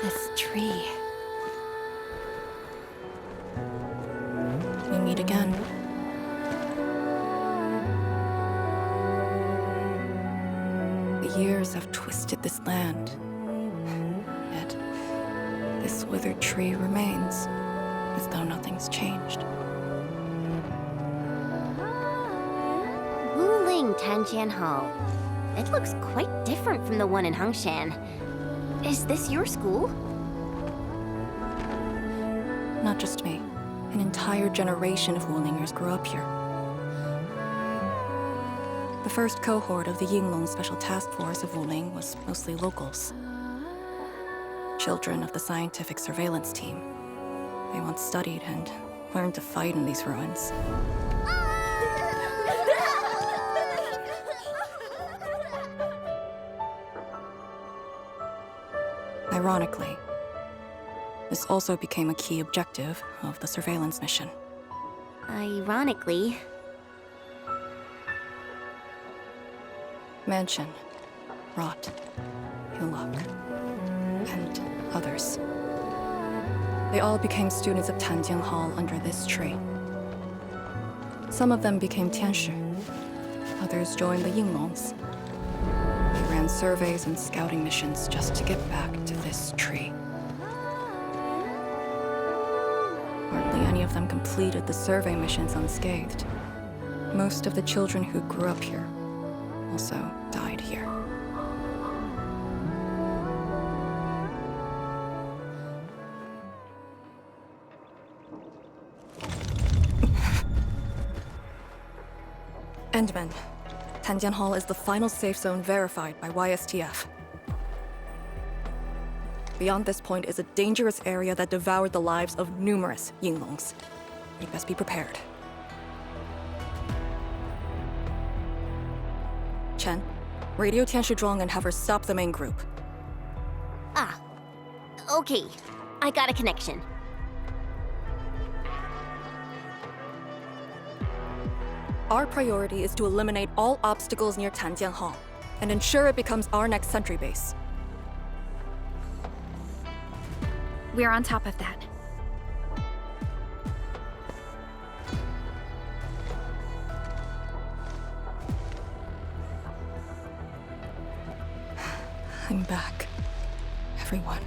This tree. We meet again. The years have twisted this land. Yet, this withered tree remains, as though nothing's changed. WULING Tanjian Hall. It looks quite different from the one in Hongshan. Is this your school? Not just me. An entire generation of Wulingers grew up here. The first cohort of the Yinglong Special Task Force of WULING was mostly locals. Children of the scientific surveillance team. They once studied and learned to fight in these ruins. Ironically, this also became a key objective of the surveillance mission. Ironically. Mansion, Rot, Hillock, and others. They all became students of Tanjian Hall under this tree. Some of them became Tianshi. Others joined the Yinglongs. They ran surveys and scouting missions just to get back to this tree. Hardly any of them completed the survey missions unscathed. Most of the children who grew up here also died here. Endman. Tanjian Hall is the final safe zone verified by YSTF. Beyond this point is a dangerous area that devoured the lives of numerous Yinglongs. You'd best be prepared. Chen, radio Tianshi Zhuang and have her stop the main group. Ah. Okay. I got a connection. Our priority is to eliminate all obstacles near Tanjian Hall and ensure it becomes our next sentry base. We're on top of that. I'm back, everyone.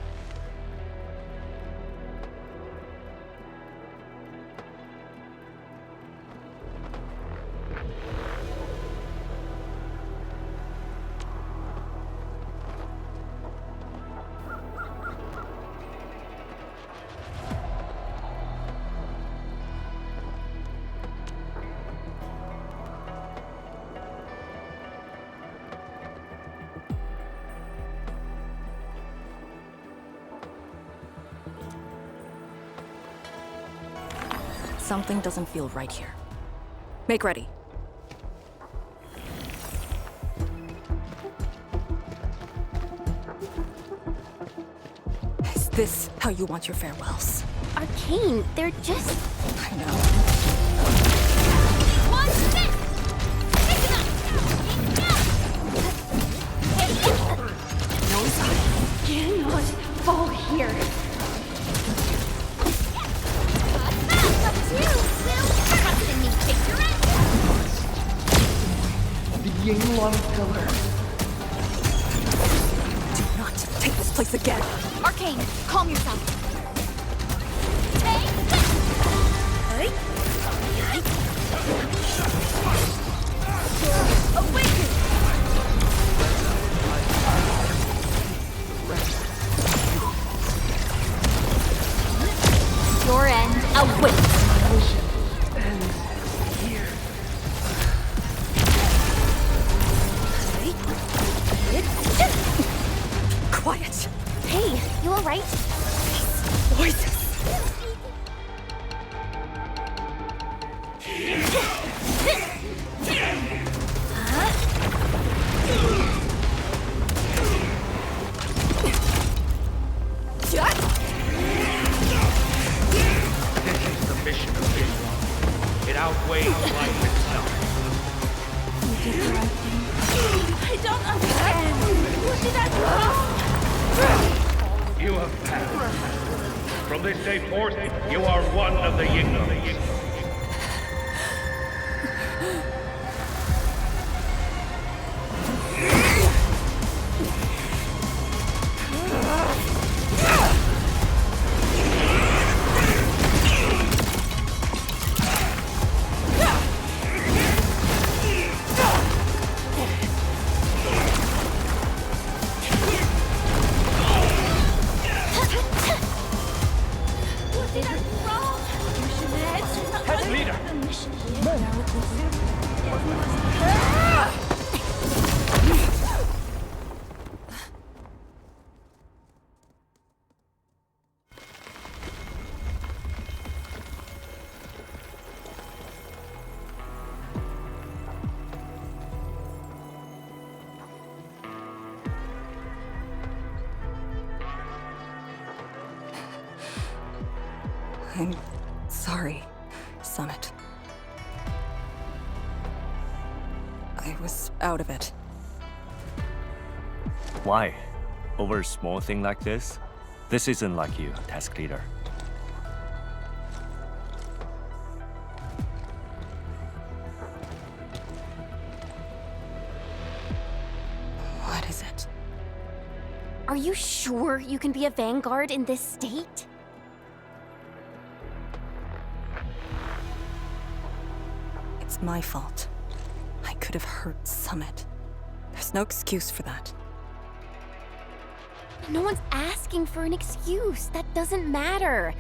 Something doesn't feel right here. Make ready. Is this how you want your farewells? Arcane, they're just... I know. One stick! Cannot fall here. The Yinglong pillar. Do not take this place again. Arcane, calm yourself. Awaken! Your end awaits. Quiet. Hey, you alright? Voices. outweighs life itself. You did the right thing. I don't understand. What did I do? You have passed. From this day forth, you are one of the Yingling. I'm sorry, Summit. I was out of it. Why? Over a small thing like this? This isn't like you, task leader. What is it? Are you sure you can be a vanguard in this state? It's my fault. I could have hurt Summit. There's no excuse for that. No one's asking for an excuse. That doesn't matter.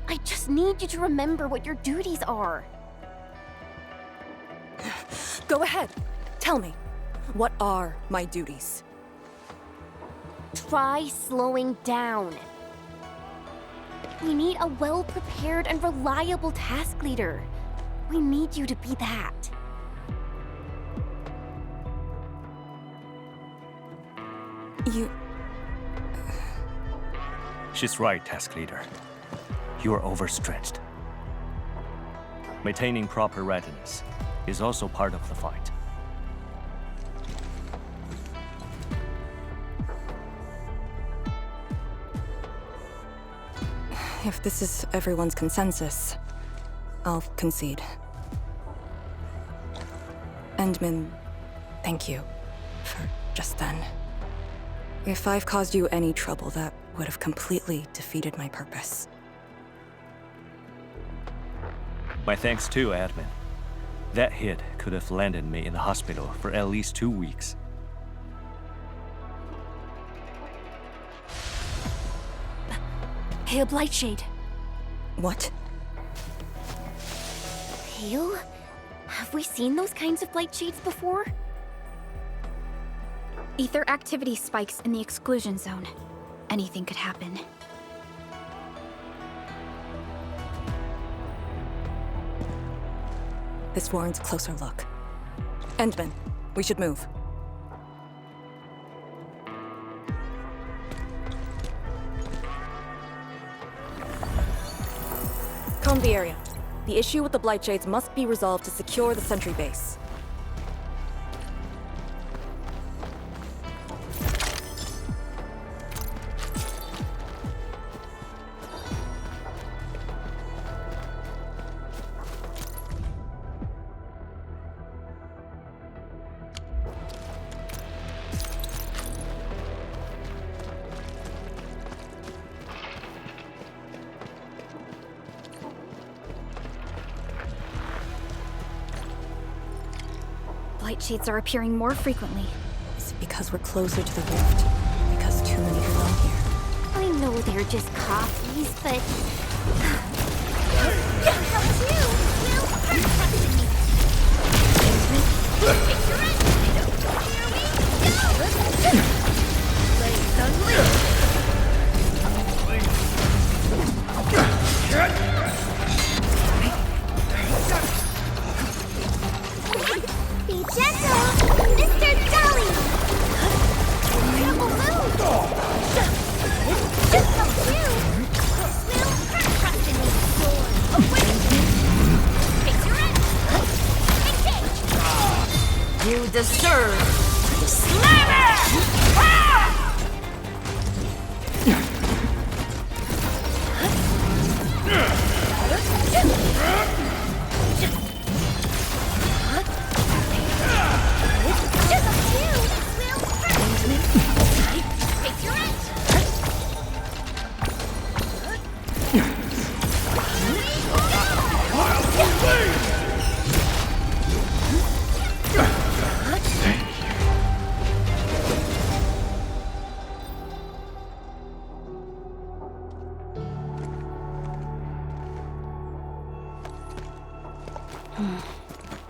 I just need you to remember what your duties are. Go ahead. Tell me. What are my duties? Try slowing down. We need a well-prepared and reliable task leader. We need you to be that. You... She's right, task leader. You are overstretched. Maintaining proper readiness is also part of the fight. If this is everyone's consensus, I'll concede. Endman, thank you for just then. If I've caused you any trouble, that would have completely defeated my purpose. My thanks too, admin. That hit could have landed me in the hospital for at least 2 weeks. Hail Blightshade. What? Pale? Have we seen those kinds of blight shades before? Ether activity spikes in the exclusion zone. Anything could happen. This warrants a closer look. Endman, we should move. Comb the area. The issue with the Blightshades must be resolved to secure the sentry base. Blight shades are appearing more frequently. Is it because we're closer to the rift? Because too many are not here? I know they're just coffees, but... Be gentle, Mr. Jolly! Careful move! Just help you! Smell, trust in me! Away! Face your end! deserve the slammer!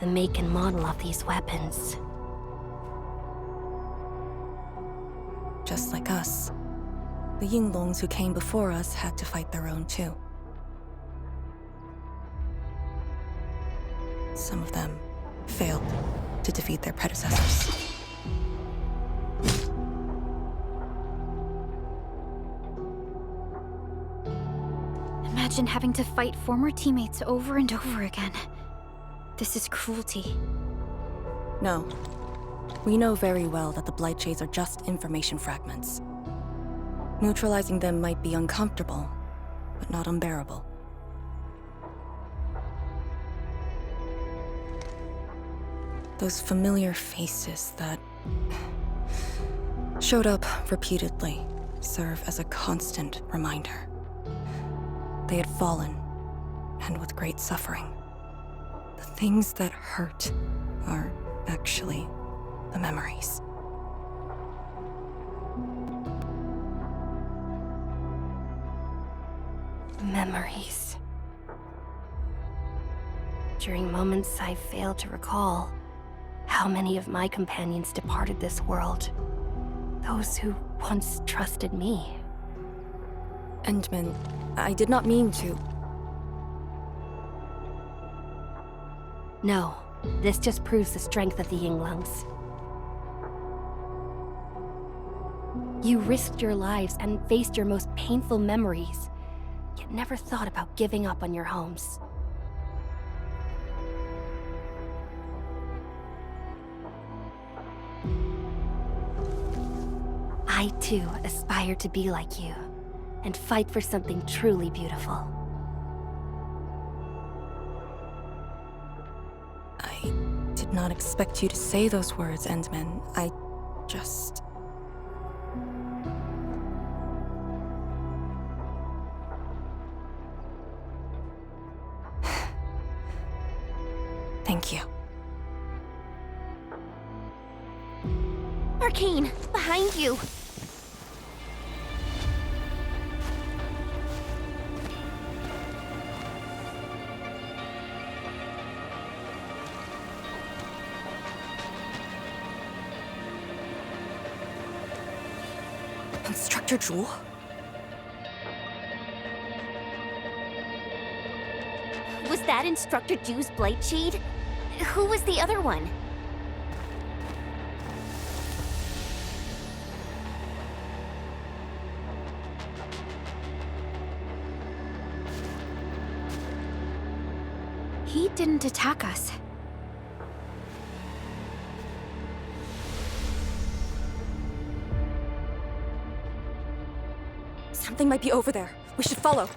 The make and model of these weapons. Just like us, the Yinglongs who came before us had to fight their own too. Some of them failed to defeat their predecessors. Imagine having to fight former teammates over and over again. This is cruelty. No. We know very well that the Blightshades are just information fragments. Neutralizing them might be uncomfortable, but not unbearable. Those familiar faces that showed up repeatedly serve as a constant reminder. They had fallen, and with great suffering. The things that hurt are actually the memories. Memories. During moments I failed to recall, how many of my companions departed this world? Those who once trusted me. Endman, I did not mean to. No, this just proves the strength of the Yinglongs. You risked your lives and faced your most painful memories, yet never thought about giving up on your homes. I too aspire to be like you, and fight for something truly beautiful. I did not expect you to say those words, Endman. I just... Thank you. Arcane, behind you! Instructor Zhu? Was that Instructor Zhu's Blightshade? Who was the other one? He didn't attack us. Something might be over there. We should follow.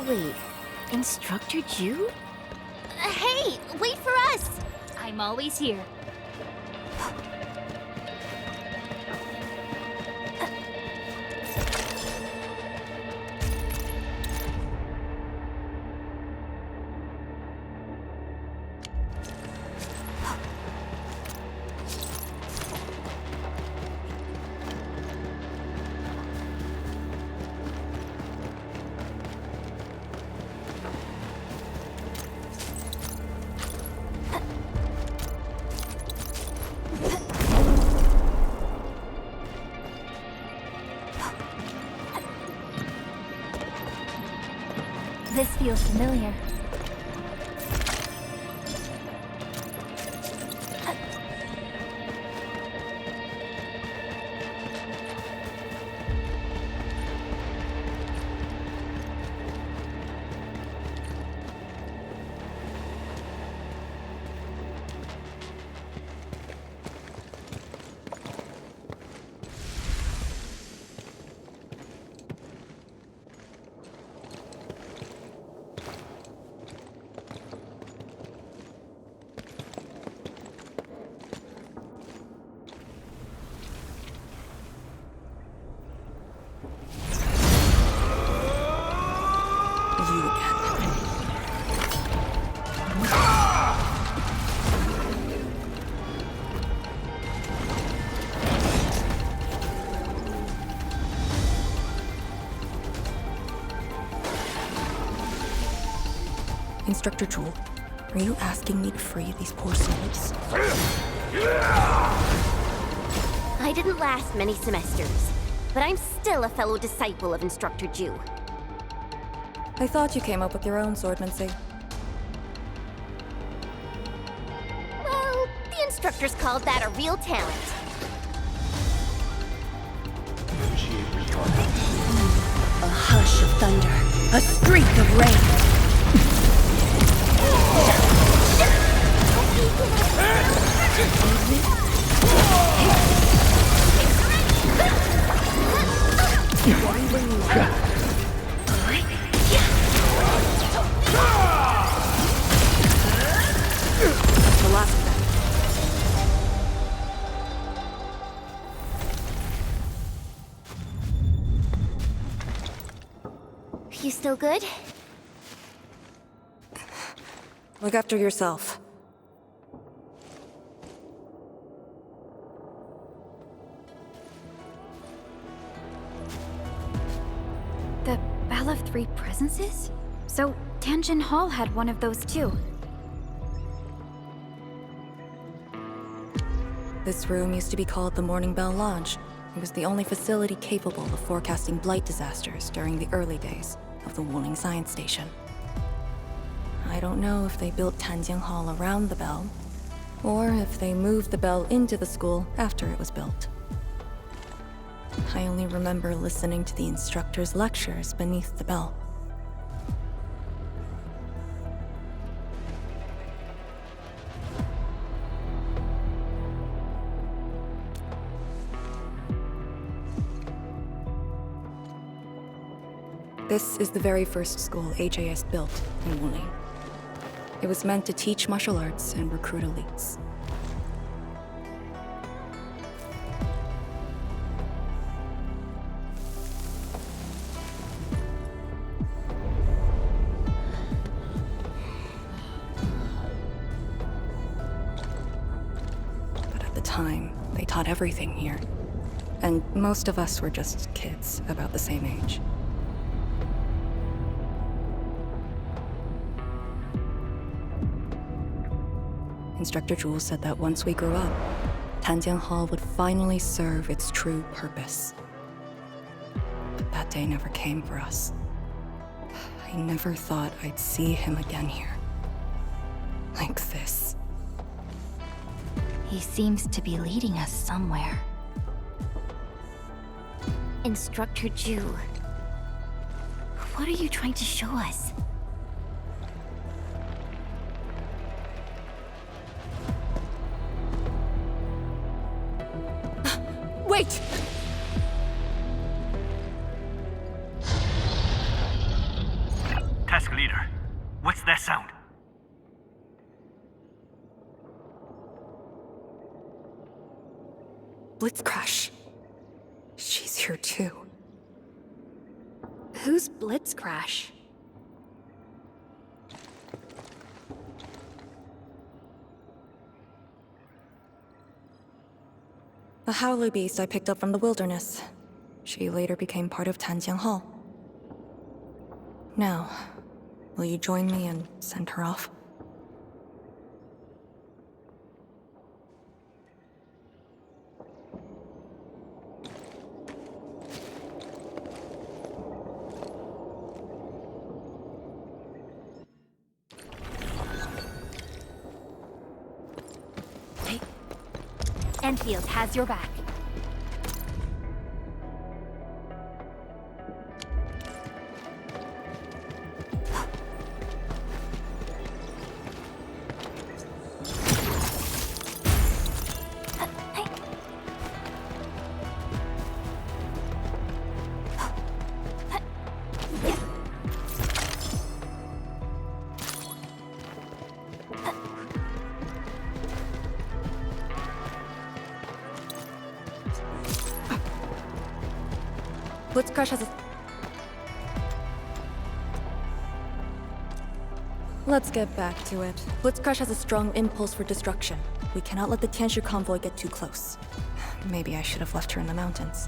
Wait, Instructor Zhu? Hey, wait for us! I'm always here. This feels familiar. Instructor Zhu, are you asking me to free these poor souls? I didn't last many semesters, but I'm still a fellow disciple of Instructor Zhu. I thought you came up with your own swordmancy. Well, the instructors called that a real talent. A hush of thunder, a streak of rain. The last of them. You still good? Look after yourself. The Bell of Three Presences? So, Tanjin Hall had one of those too. This room used to be called the Morning Bell Lodge. It was the only facility capable of forecasting blight disasters during the early days of the WULING Science Station. I don't know if they built Tanjin Hall around the bell, or if they moved the bell into the school after it was built. I only remember listening to the instructor's lectures beneath the bell. This is the very first school HAS built in WULING. It was meant to teach martial arts and recruit elites. But at the time, they taught everything here. And most of us were just kids about the same age. Instructor Zhu said that once we grew up, Tanjin Hall would finally serve its true purpose. But that day never came for us. I never thought I'd see him again here. Like this. He seems to be leading us somewhere. Instructor Zhu. What are you trying to show us? Wait! Task leader, what's that sound? Blitzcrash. She's here too. Who's Blitzcrash? A howler beast I picked up from the wilderness. She later became part of Tanjin Hall. Now, will you join me and send her off? Enfield has your back. Blitzcrash has a... Let's get back to it. Blitzcrash has a strong impulse for destruction. We cannot let the Tianshu convoy get too close. Maybe I should have left her in the mountains.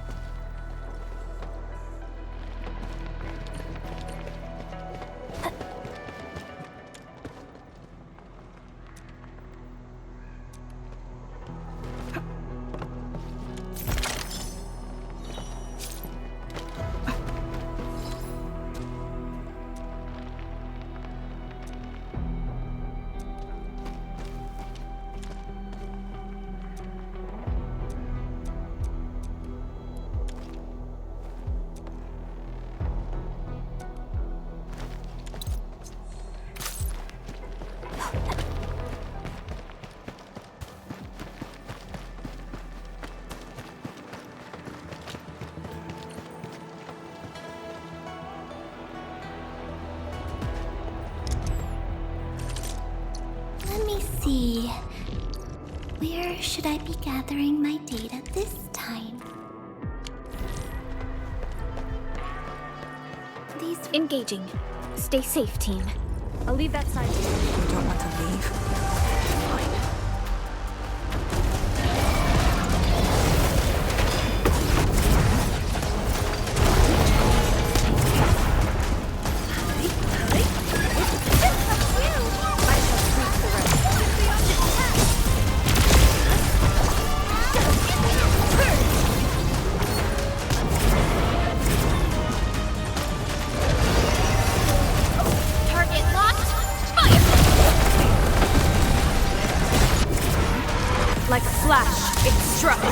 see. Where should I be gathering my data this time? These Engaging. Stay safe, team. I'll leave that side to you. You don't want to leave? Fine. Target locked. Fire! Like a flash, it struck.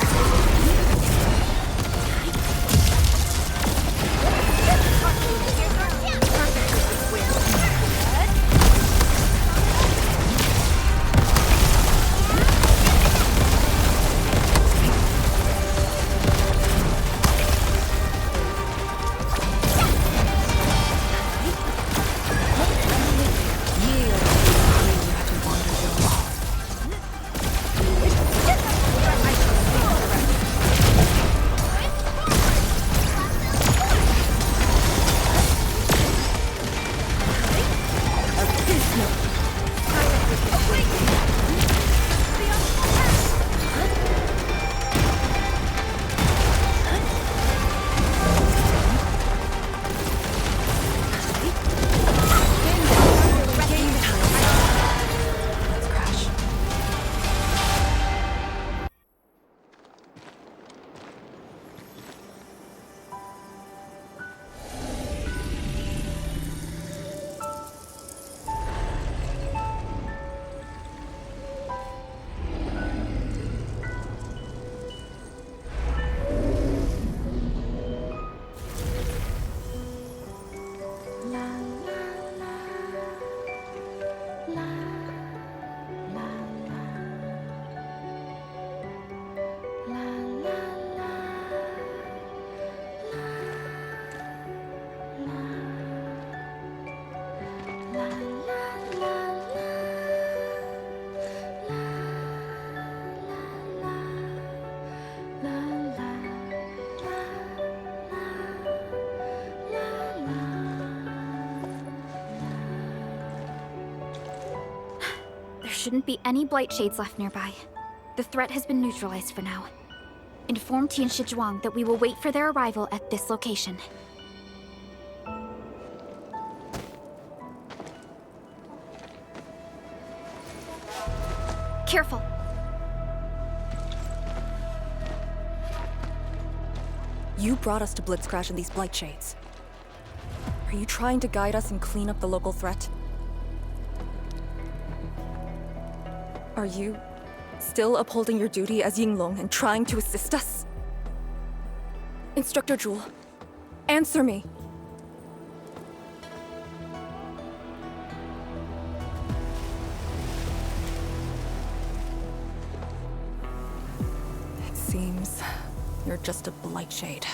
Shouldn't be any blight shades left nearby. The threat has been neutralized for now. Inform Tianshi Zhuang that we will wait for their arrival at this location. Careful. You brought us to Blitzcrash in these blight shades. Are you trying to guide us and clean up the local threat? Are you still upholding your duty as Yinglong and trying to assist us? Instructor Jewel, answer me! It seems you're just a blight shade.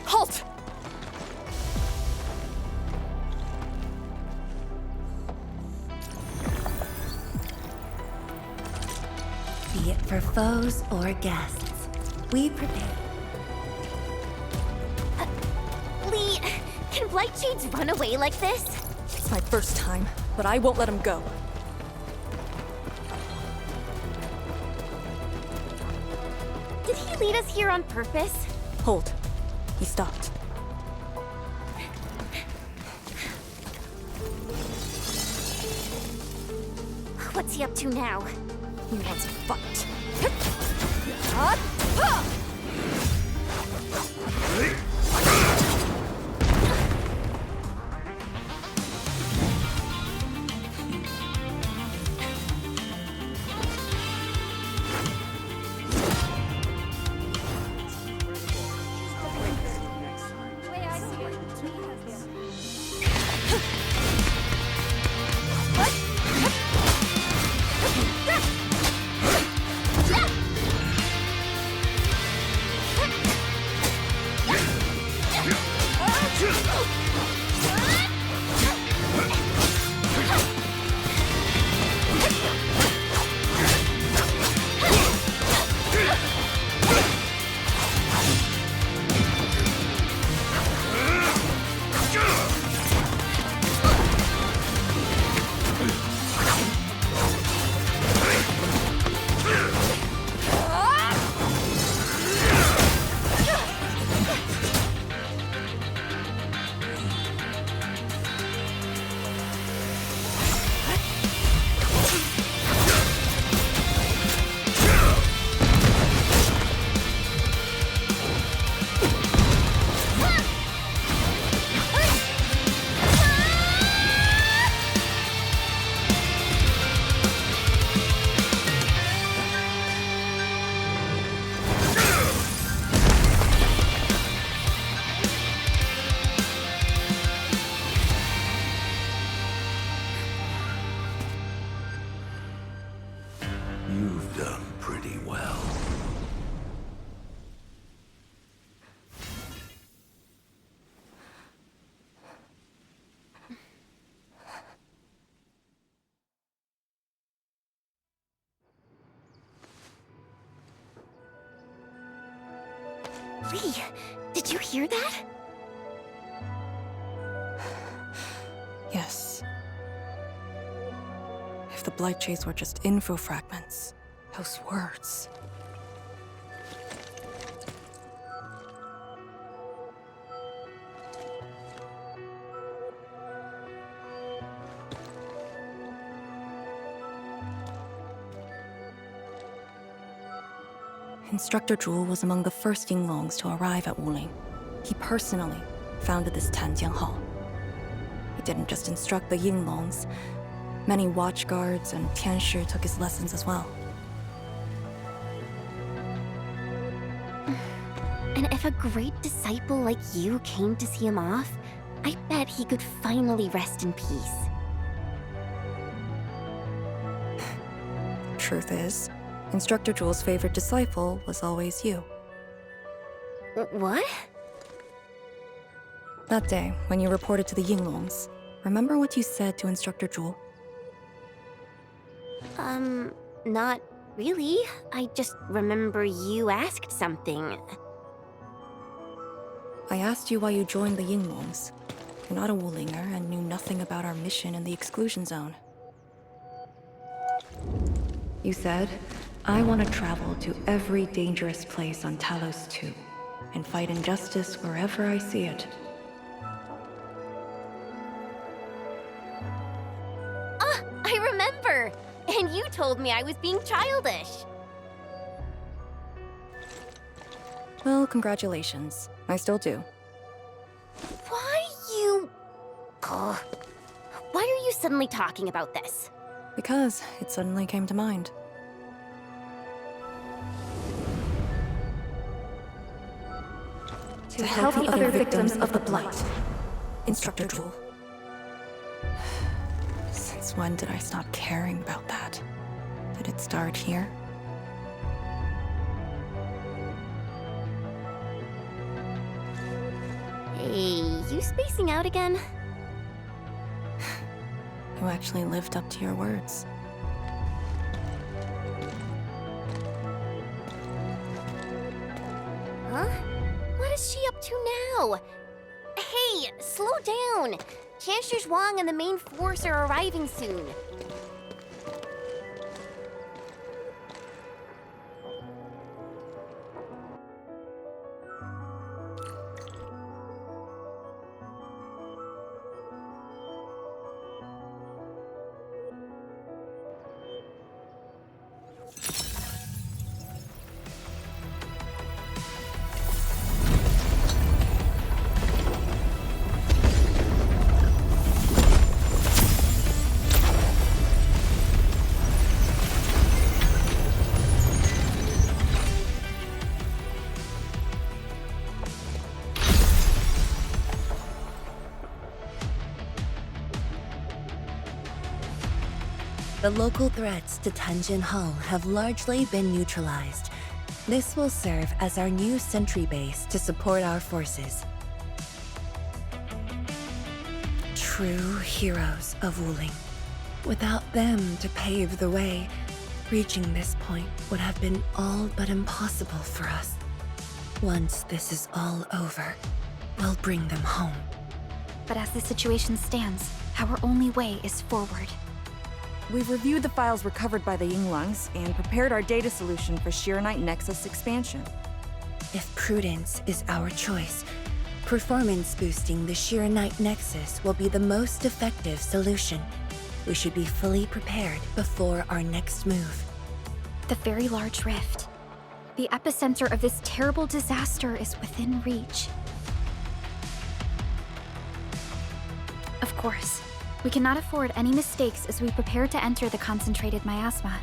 Halt! Be it for foes or guests, we prepare. Lee, can blight shades run away like this? It's my first time, but I won't let him go. Did he lead us here on purpose? Hold. He stopped. What's he up to now? He wants to fight. Lee, did you hear that? Yes. If the Blight Jays were just info fragments, those words. Instructor Zhu was among the first Yinglongs to arrive at WULING. He personally founded this Tangtang Hall. He didn't just instruct the Yinglongs. Many watchguards and Tianshi took his lessons as well. And if a great disciple like you came to see him off, I bet he could finally rest in peace. Truth is, Instructor Zhu's favorite disciple was always you. What? That day, when you reported to the Yinglongs, remember what you said to Instructor Zhu? Not really. I just remember you asked something. I asked you why you joined the Yinglongs. You're not a Wulinger and knew nothing about our mission in the exclusion zone. You said, I want to travel to every dangerous place on Talos 2 and fight injustice wherever I see it. Ah, I remember! And you told me I was being childish. Well, congratulations. I still do. Why you... Ugh. Why are you suddenly talking about this? Because it suddenly came to mind. To help the other victims of the Blight. Instructor Zhu. Since when did I stop caring about that? Did it start here? Hey, you spacing out again? You actually lived up to your words. Huh? What is she up to now? Hey, slow down! Chancellor Zhuang and the main force are arriving soon. The local threats to Tanjin Hall have largely been neutralized. This will serve as our new sentry base to support our forces. True heroes of WULING. Without them to pave the way, reaching this point would have been all but impossible for us. Once this is all over, we'll bring them home. But as the situation stands, our only way is forward. We've reviewed the files recovered by the Yinglongs and prepared our data solution for Shiranite Nexus expansion. If prudence is our choice, performance boosting the Shiranite Nexus will be the most effective solution. We should be fully prepared before our next move. The very large rift. The epicenter of this terrible disaster is within reach. Of course. We cannot afford any mistakes as we prepare to enter the concentrated miasma.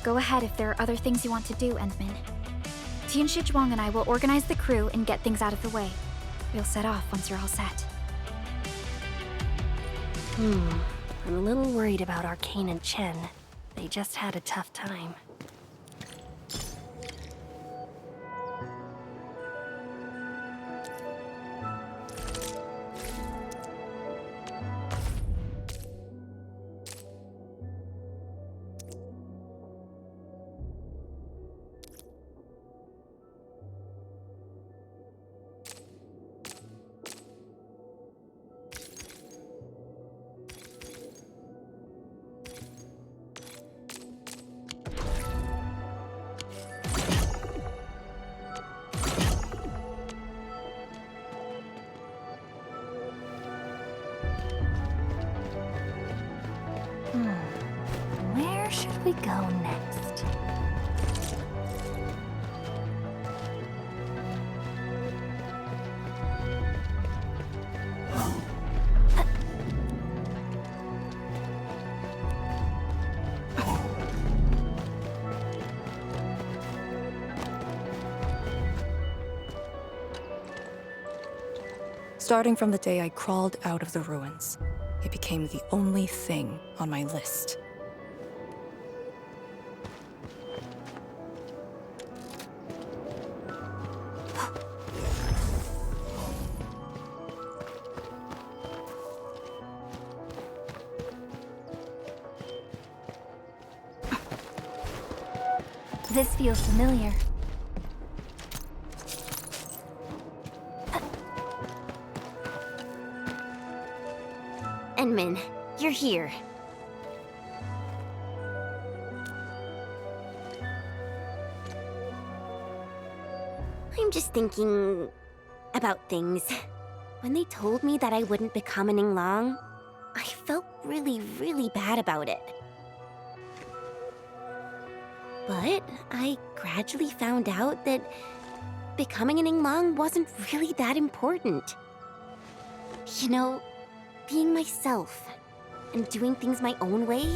Go ahead if there are other things you want to do, Endman. Tianshi Zhuang and I will organize the crew and get things out of the way. We'll set off once you're all set. I'm a little worried about Arcane and Chen. They just had a tough time. should we go next? Starting from the day I crawled out of the ruins, it became the only thing on my list. This feels familiar. Endmin, you're here. I'm just thinking about things. When they told me that I wouldn't become an Yinglang, I felt really, really bad about it. But I gradually found out that becoming an Yinglang wasn't really that important. You know, being myself and doing things my own way,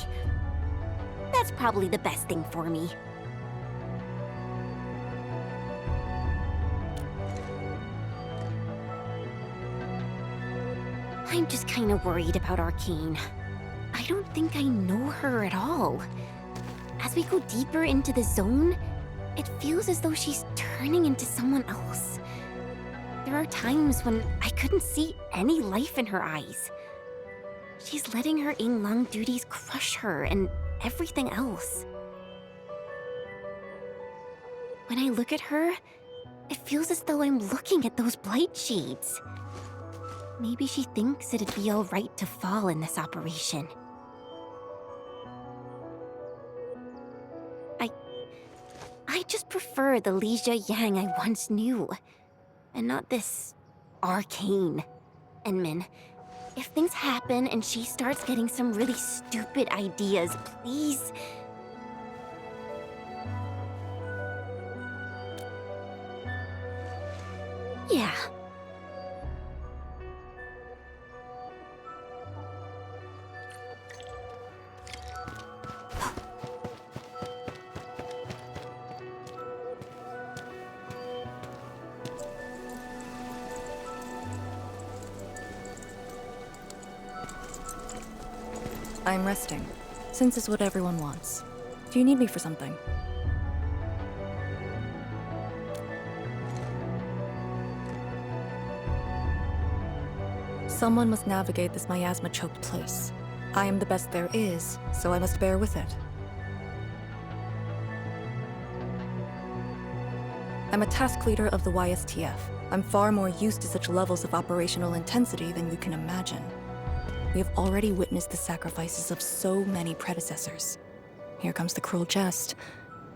that's probably the best thing for me. I'm just kind of worried about Arcane. I don't think I know her at all. As we go deeper into the zone, it feels as though she's turning into someone else. There are times when I couldn't see any life in her eyes. She's letting her Yinglang duties crush her and everything else. When I look at her, it feels as though I'm looking at those blight shades. Maybe she thinks it'd be alright to fall in this operation. I just prefer the Li Zhiyang I once knew, and not this Arcane. Endmin, if things happen and she starts getting some really stupid ideas, please... Yeah. I'm resting, since it's what everyone wants. Do you need me for something? Someone must navigate this miasma-choked place. I am the best there is, so I must bear with it. I'm a task leader of the YSTF. I'm far more used to such levels of operational intensity than you can imagine. We have already witnessed the sacrifices of so many predecessors. Here comes the cruel jest.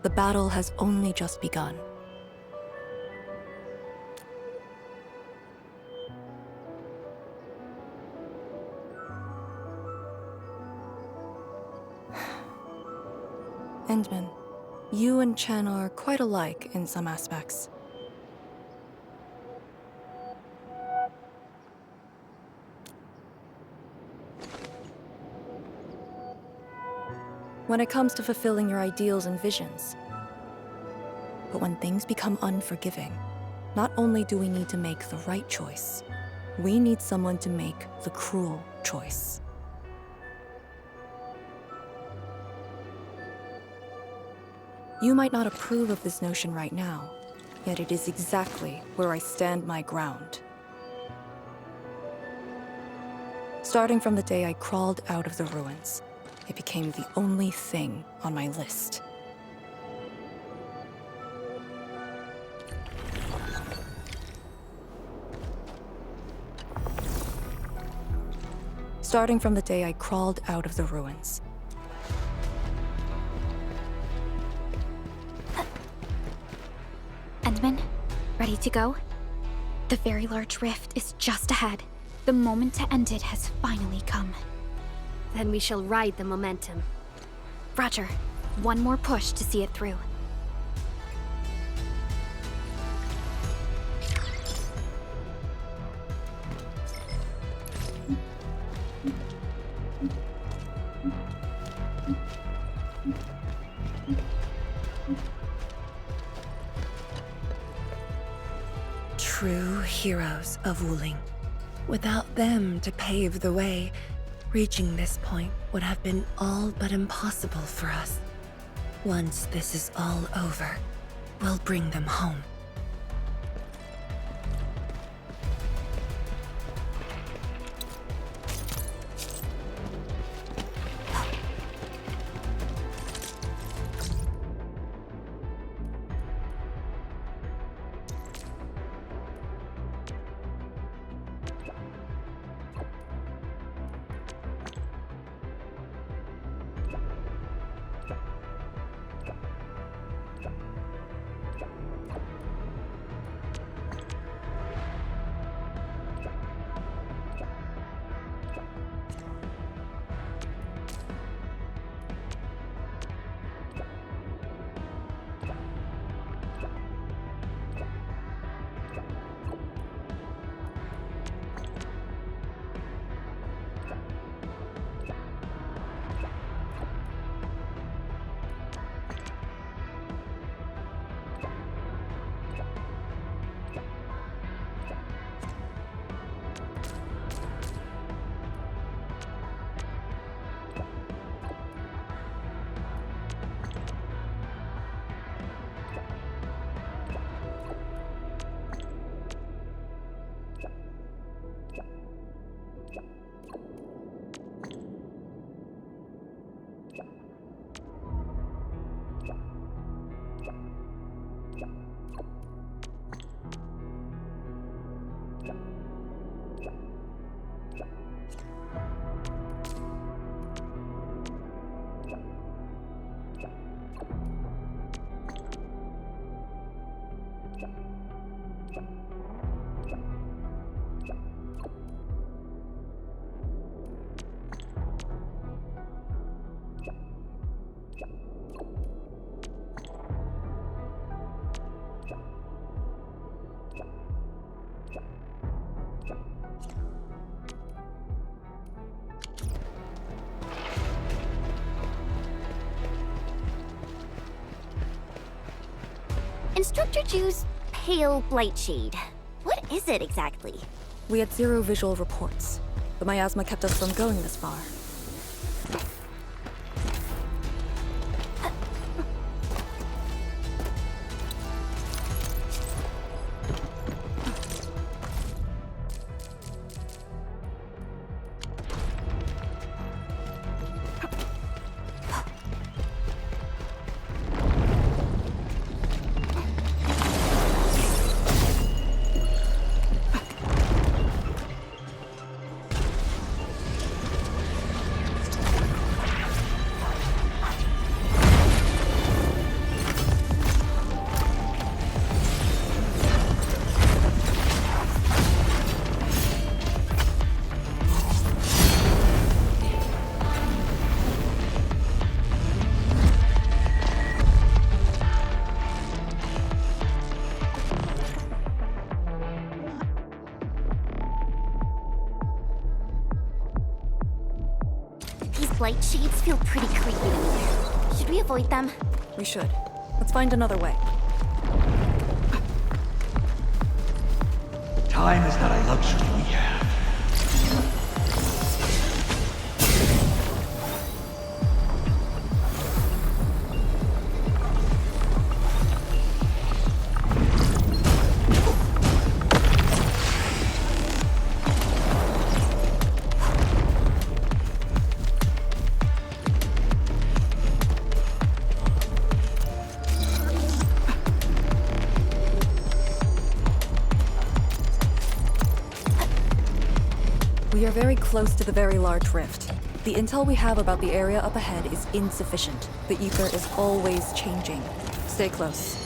The battle has only just begun. Endmin, you and Chen are quite alike in some aspects. When it comes to fulfilling your ideals and visions. But when things become unforgiving, not only do we need to make the right choice, we need someone to make the cruel choice. You might not approve of this notion right now, yet it is exactly where I stand my ground. Starting from the day I crawled out of the ruins, it became the only thing on my list. Starting from the day I crawled out of the ruins. Endmin, ready to go? The very large rift is just ahead. The moment to end it has finally come. Then we shall ride the momentum. Roger. One more push to see it through. True heroes of WULING. Without them to pave the way, reaching this point would have been all but impossible for us. Once this is all over, we'll bring them home. Instructor Ju's pale blight shade. What is it exactly? We had zero visual reports. The miasma kept us from going this far. Blight shades feel pretty creepy to me. Should we avoid them? We should. Let's find another way. Time is not a luxury we have. We are very close to the very large rift. The intel we have about the area up ahead is insufficient. The ether is always changing. Stay close.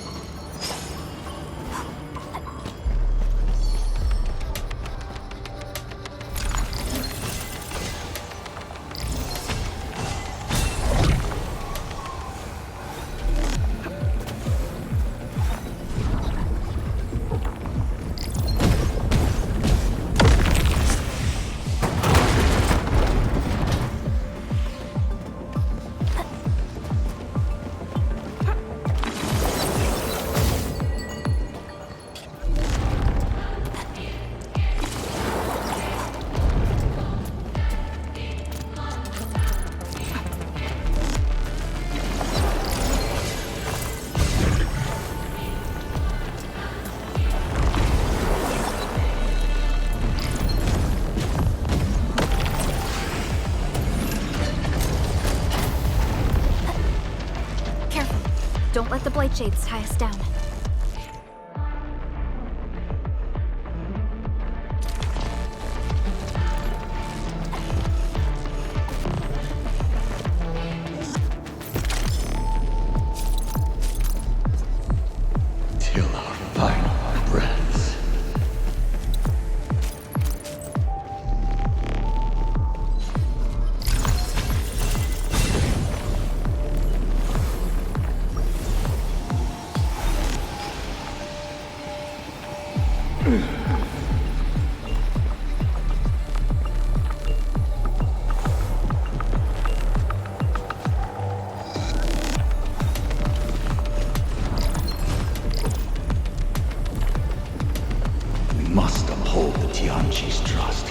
Don't let the Blight Shades tie us down. Till our final breaths. We must uphold the Tianqi's trust.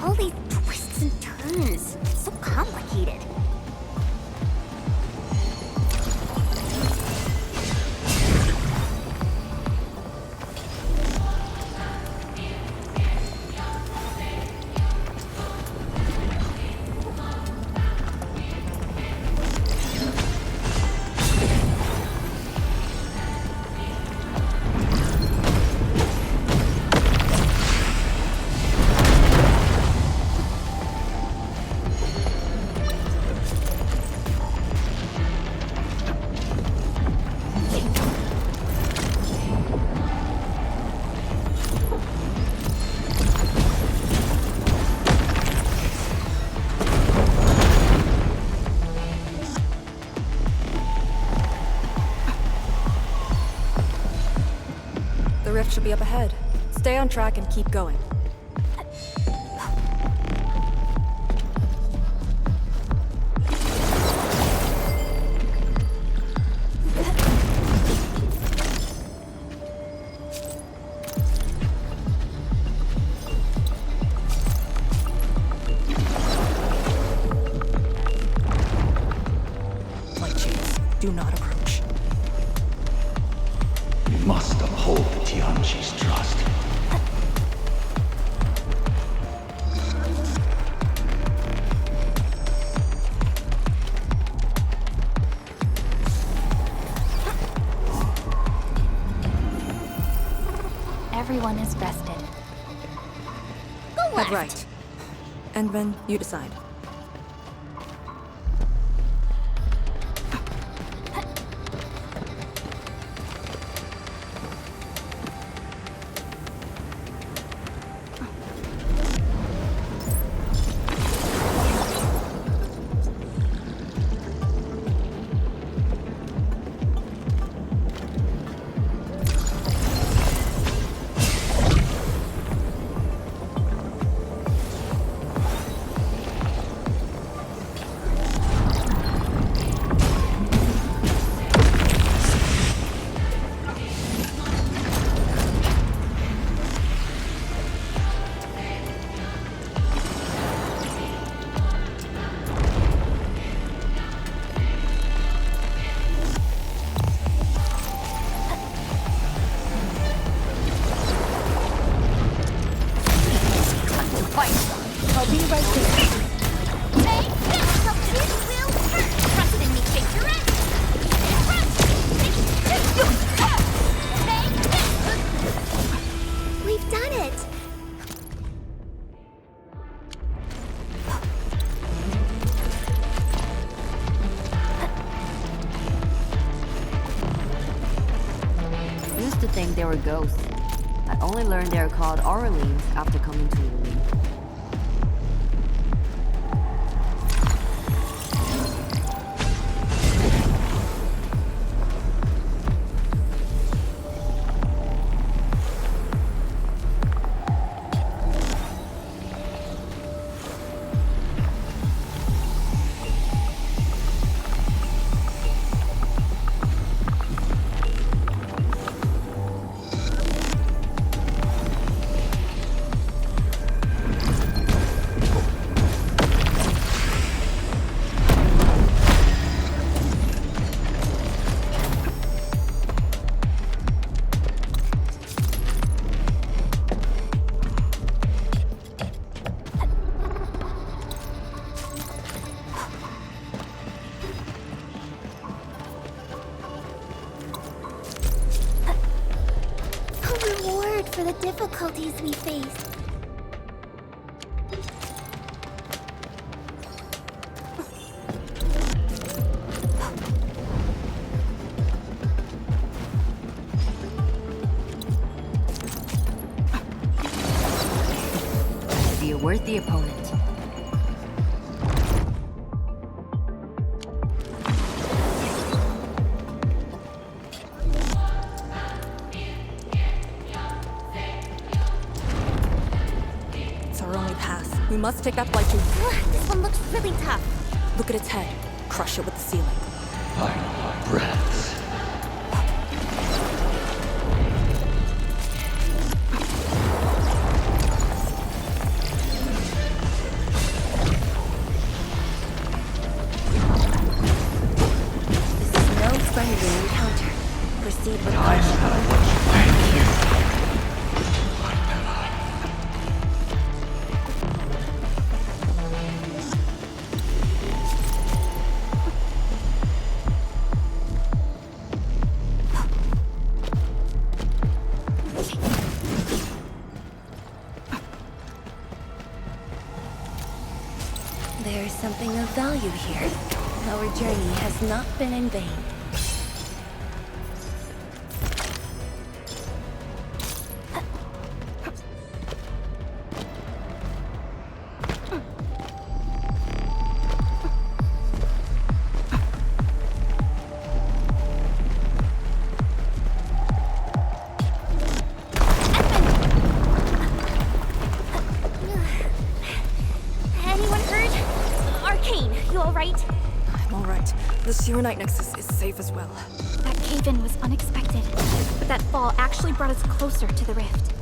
All these twists and turns. So complicated. The rift should be up ahead. Stay on track and keep going. Light shades, do not approach. We must uphold the Tianqi's trust. Everyone is rested. Go Head left. right. Endman, you decide. I'll be right there. Hey, this will hurt. Trust in me, take your ass. We've done it. I used to think they were ghosts. I only learned they are called Aurelines after coming to WULING. face. Be a worthy opponent. It's our only pass. We must take that flight to... This one looks really tough. Look at its head. Crush it with the ceiling. Final breaths. This is no friendly encounter. Proceed with Time caution. that I was. Thank you. There's something of value here. Our journey has not been in vain. Anyone hurt? Arcane, you alright? I'm alright. The Shirenite Nexus is safe as well. That cave-in was unexpected, but that fall actually brought us closer to the rift.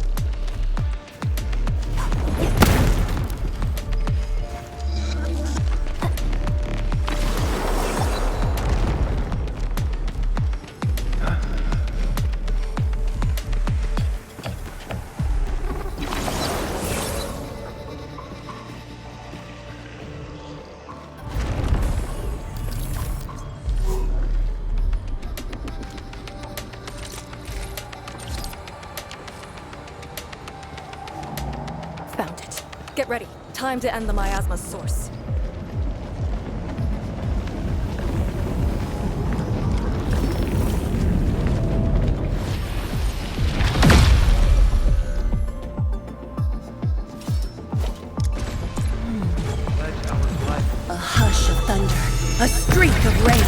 Found it. Get ready. Time to end the miasma's source. A hush of thunder. A streak of rain.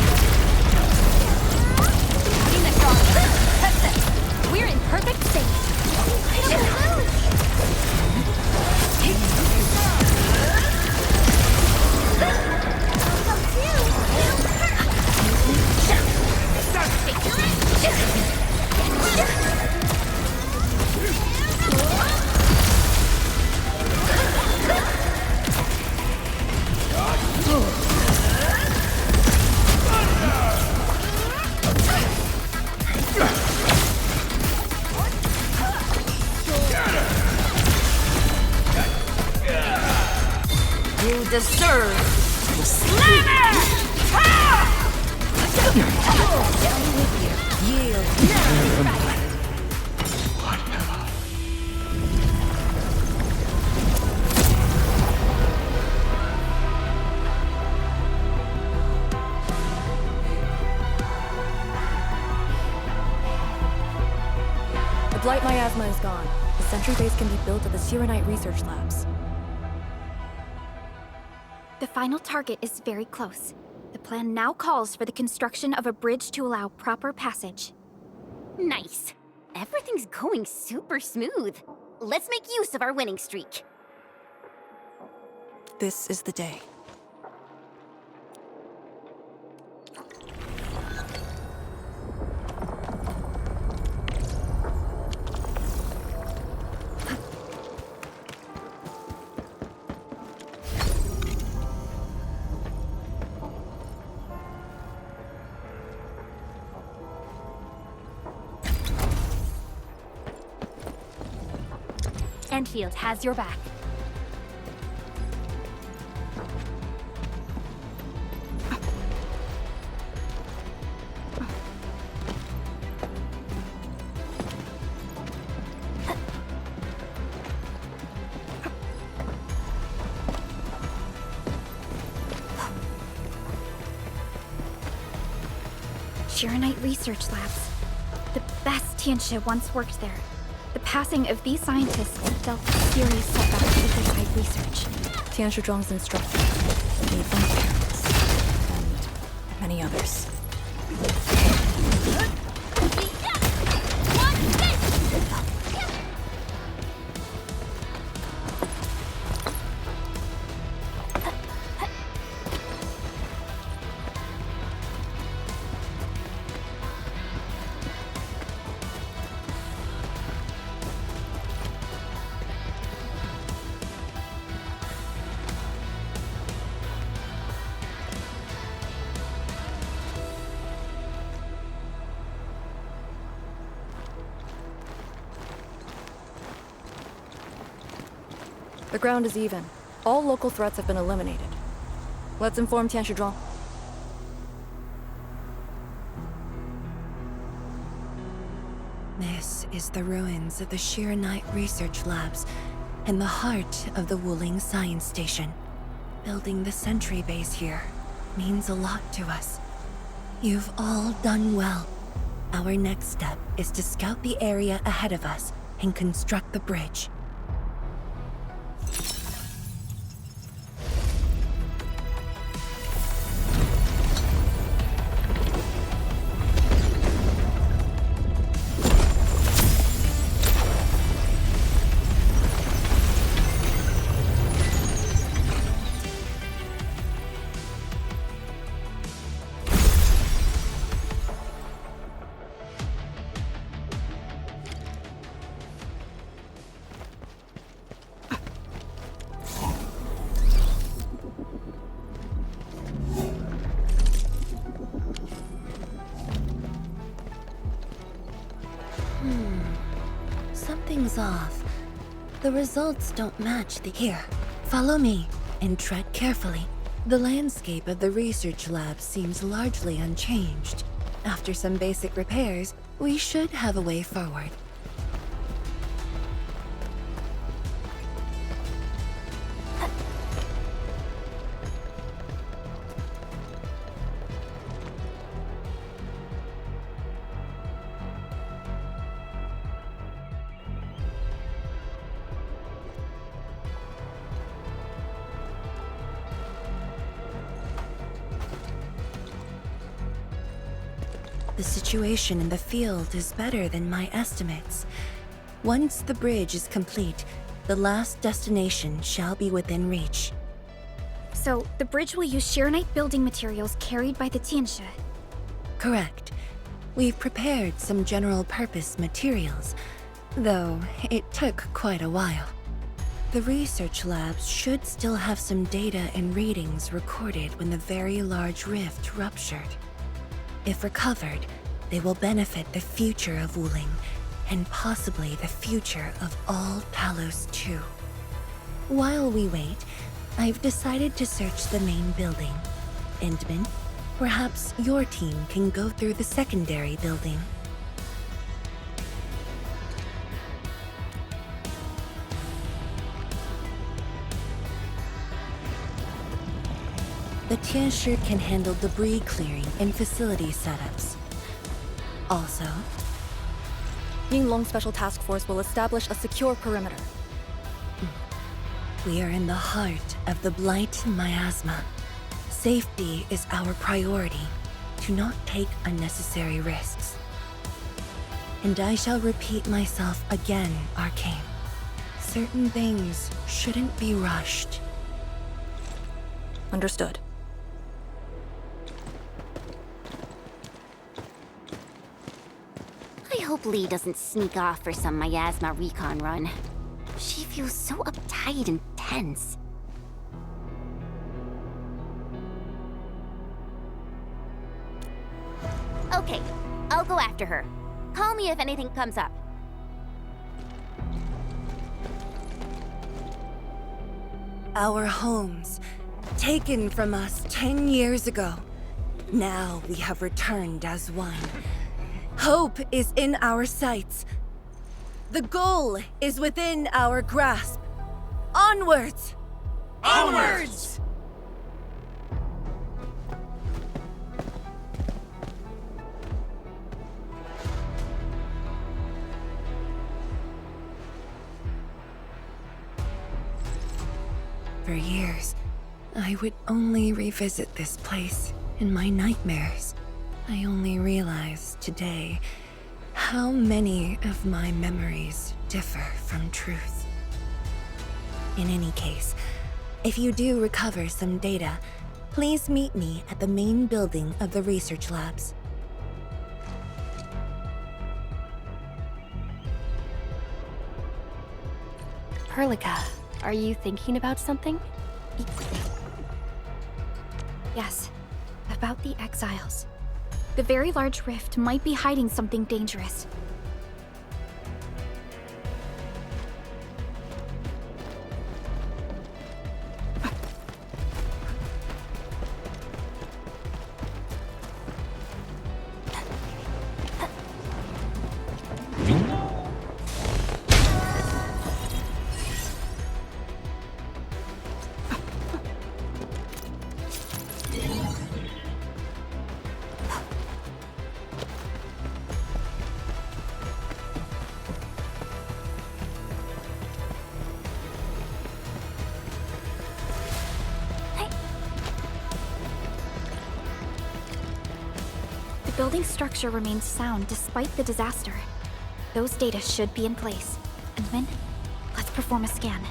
We're in perfect sync. You deserve to slam The Blight miasma is gone. The sentry base can be built at the Shirenite research labs. The final target is very close. The plan now calls for the construction of a bridge to allow proper passage. Nice. Everything's going super smooth. Let's make use of our winning streak. This is the day. Endfield has your back. Shiranite Research Labs. The best Tianxia once worked there. The passing of these scientists dealt a serious setback to Ethertide research. Tianxia Zhuang's instructor, Lifeng's parents, and many others. The ground is even. All local threats have been eliminated. Let's inform Tianxia Zhuang. This is the ruins of the Shiranite Research Labs and the heart of the WULING Science Station. Building the sentry base here means a lot to us. You've all done well. Our next step is to scout the area ahead of us and construct the bridge. Something's off. The results don't match the... Here, follow me, and tread carefully. The landscape of the research lab seems largely unchanged. After some basic repairs, we should have a way forward. The situation in the field is better than my estimates. Once the bridge is complete, the last destination shall be within reach. So, the bridge will use Shiranite building materials carried by the Tianxia. Correct. We've prepared some general-purpose materials, though it took quite a while. The research labs should still have some data and readings recorded when the very large rift ruptured. If recovered, they will benefit the future of WULING, and possibly the future of all Talos too. While we wait, I've decided to search the main building. Endman, perhaps your team can go through the secondary building. The Tianxia can handle debris clearing and facility setups. Also, Yinglong Special Task Force will establish a secure perimeter. We are in the heart of the Blight Miasma. Safety is our priority. Do not take unnecessary risks. And I shall repeat myself again, Arcane. Certain things shouldn't be rushed. Understood. I hope Lee doesn't sneak off for some miasma recon run. She feels so uptight and tense. Okay, I'll go after her. Call me if anything comes up. Our homes, taken from us 10 years ago. Now we have returned as one. Hope is in our sights. The goal is within our grasp. Onwards! Onwards! For years, I would only revisit this place in my nightmares. I only realized today how many of my memories differ from truth. In any case, if you do recover some data, please meet me at the main building of the research labs. Perlica, are you thinking about something? Yes, about the exiles. The very large rift might be hiding something dangerous. The building's structure remains sound despite the disaster. Those data should be in place. Endmin, let's perform a scan.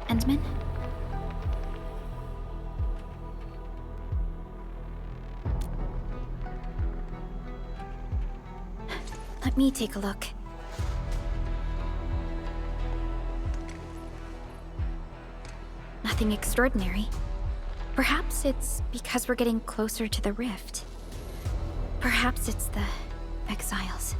Endmin? Let me take a look. Nothing extraordinary. Perhaps it's because we're getting closer to the rift. Perhaps it's the exiles.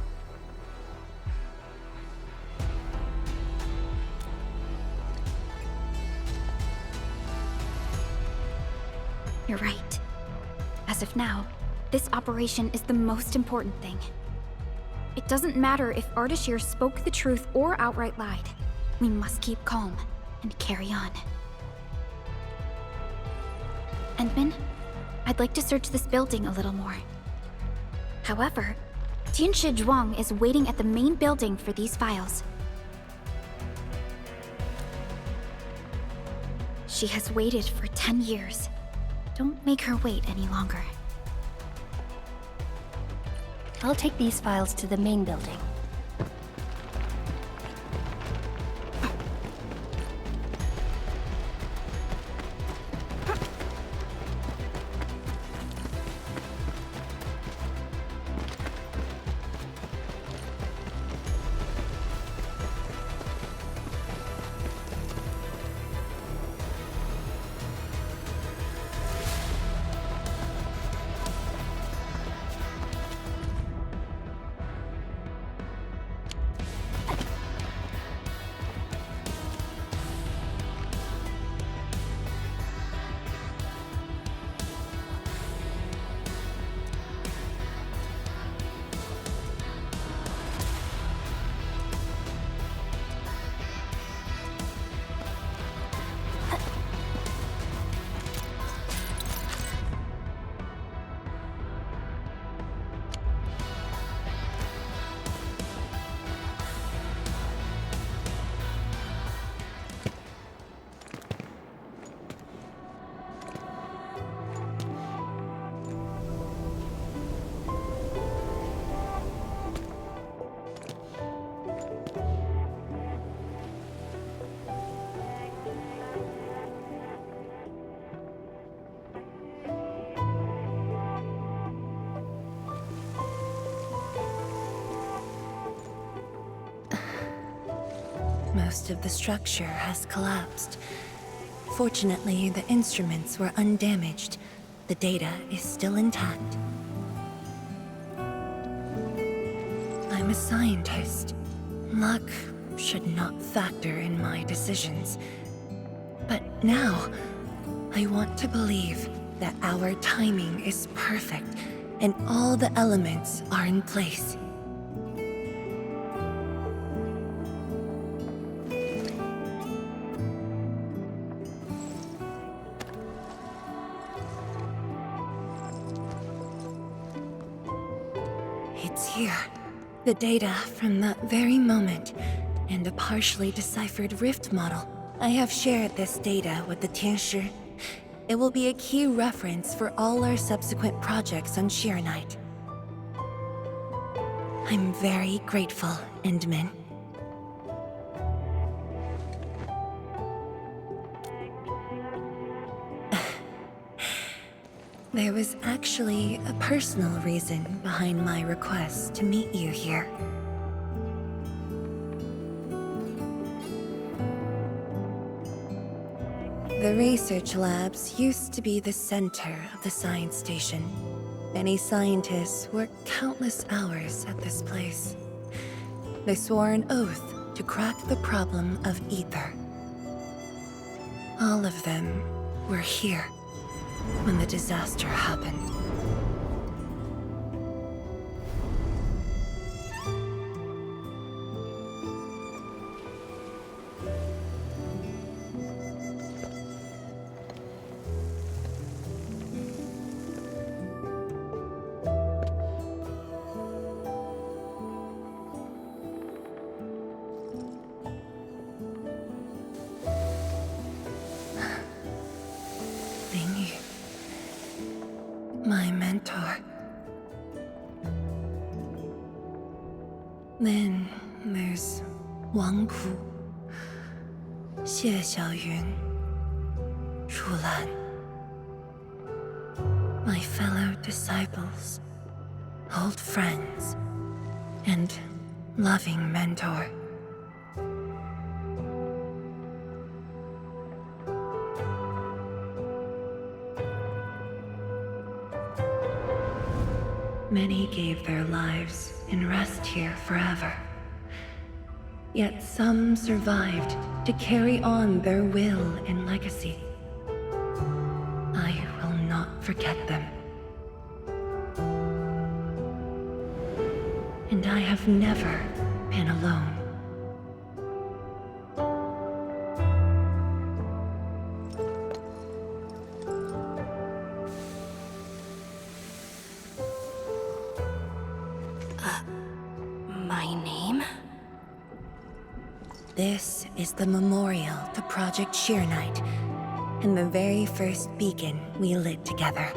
You're right. As of now, this operation is the most important thing. It doesn't matter if Ardashir spoke the truth or outright lied. We must keep calm and carry on. Endmin, I'd like to search this building a little more. However, Tianshi Zhuang is waiting at the main building for these files. She has waited for 10 years. Don't make her wait any longer. I'll take these files to the main building. Most of the structure has collapsed. Fortunately, the instruments were undamaged. The data is still intact. I'm a scientist. Luck should not factor in my decisions. But now, I want to believe that our timing is perfect and all the elements are in place. It's here. The data from that very moment, and a partially deciphered rift model. I have shared this data with the Tianshi. It will be a key reference for all our subsequent projects on Shiranite. I'm very grateful, Endmin. There was actually a personal reason behind my request to meet you here. The research labs used to be the center of the science station. Many scientists worked countless hours at this place. They swore an oath to crack the problem of ether. All of them were here when the disaster happened. My mentor. Then there's Wang Pu, Xie Xiaoyun, Rulan. My fellow disciples, old friends, and loving mentor. Many gave their lives and rest here forever. Yet some survived to carry on their will and legacy. I will not forget them. And I have never been alone. This is the memorial to Project Shiranite, and the very first beacon we lit together.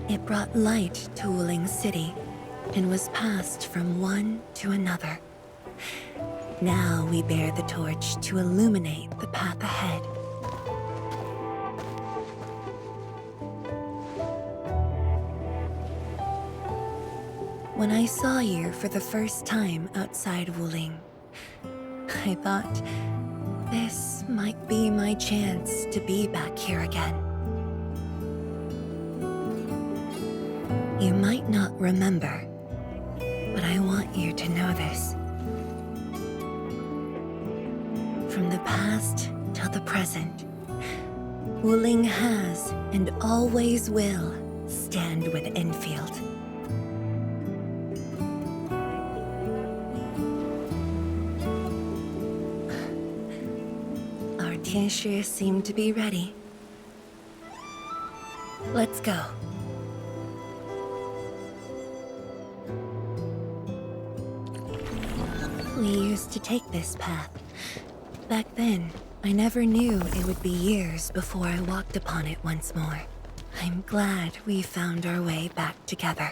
It brought light to Wuling City, and was passed from one to another. Now we bear the torch to illuminate the path ahead. When I saw you for the first time outside Wuling, I thought this might be my chance to be back here again. You might not remember, but I want you to know this. From the past till the present, Wuling has and always will stand with Enfield. Tianshi seem to be ready. Let's go. We used to take this path. Back then, I never knew it would be years before I walked upon it once more. I'm glad we found our way back together.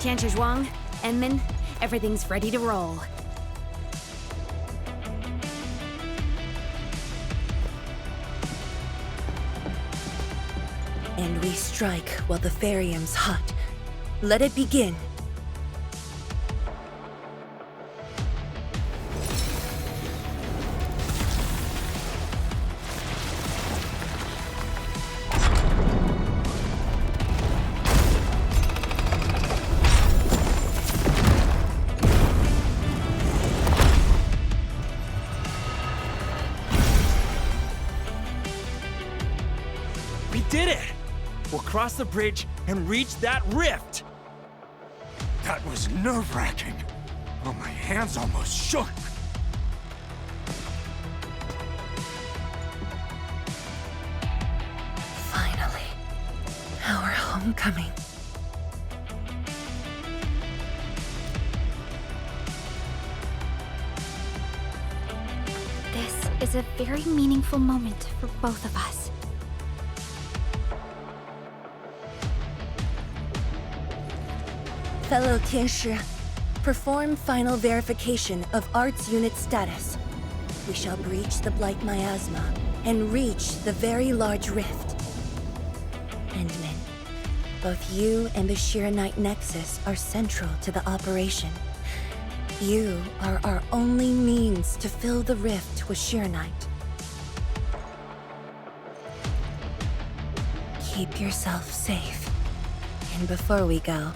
Chancellor Zhuang, Endmin, everything's ready to roll. And we strike while the therium's hot. Let it begin. We did it! We'll cross the bridge and reach that rift! That was nerve-wracking. Oh, my hands almost shook. Finally, our homecoming. This is a very meaningful moment for both of us. Fellow Tianshi, perform final verification of Art's unit status. We shall breach the Blight Miasma and reach the very large rift. Endmin, both you and the Shiranite Nexus are central to the operation. You are our only means to fill the rift with Shiranite. Keep yourself safe. And before we go,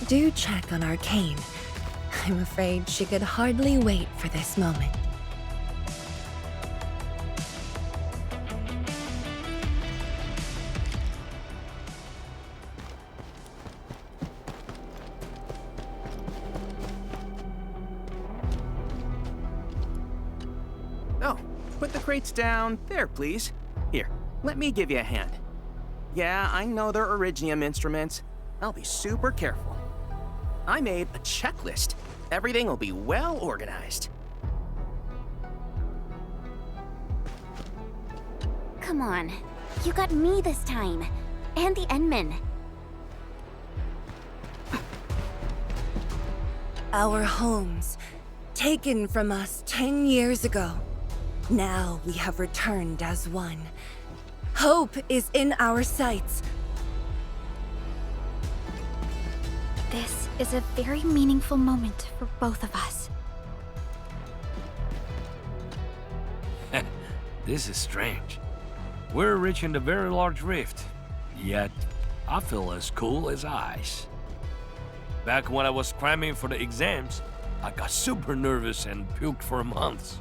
do check on Arcane. I'm afraid she could hardly wait for this moment. Oh, put the crates down there, please. Here, let me give you a hand. Yeah, I know they're Originium instruments. I'll be super careful. I made a checklist. Everything will be well organized. Come on. You got me this time. And the Endmin. Our homes, taken from us 10 years ago. Now we have returned as one. Hope is in our sights. This is a very meaningful moment for both of us. This is strange. We're reaching the very large rift, yet I feel as cool as ice. Back when I was cramming for the exams, I got super nervous and puked for months.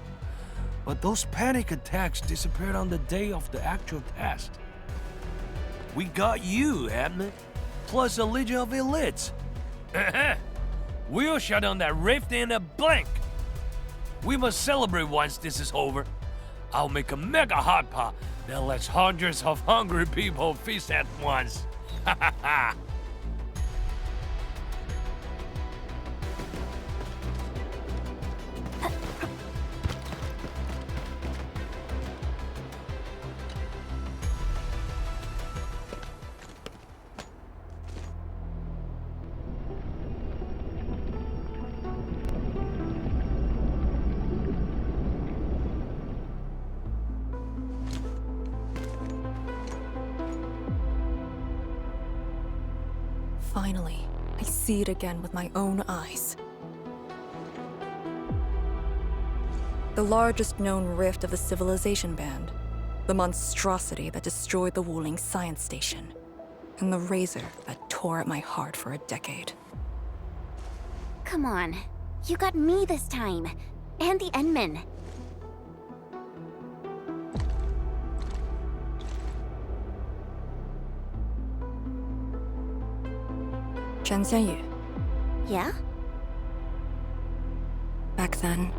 But those panic attacks disappeared on the day of the actual test. We got you, Admin, plus a legion of elites. We'll shut down that rift in a blink. We must celebrate once this is over. I'll make a mega hot pot that lets hundreds of hungry people feast at once. Ha ha ha! Finally, I see it again with my own eyes. The largest known rift of the Civilization Band. The monstrosity that destroyed the WULING science station. And the razor that tore at my heart for a decade. Come on. You got me this time. And the Endmin. Chen Xianyu. Yeah? Back then,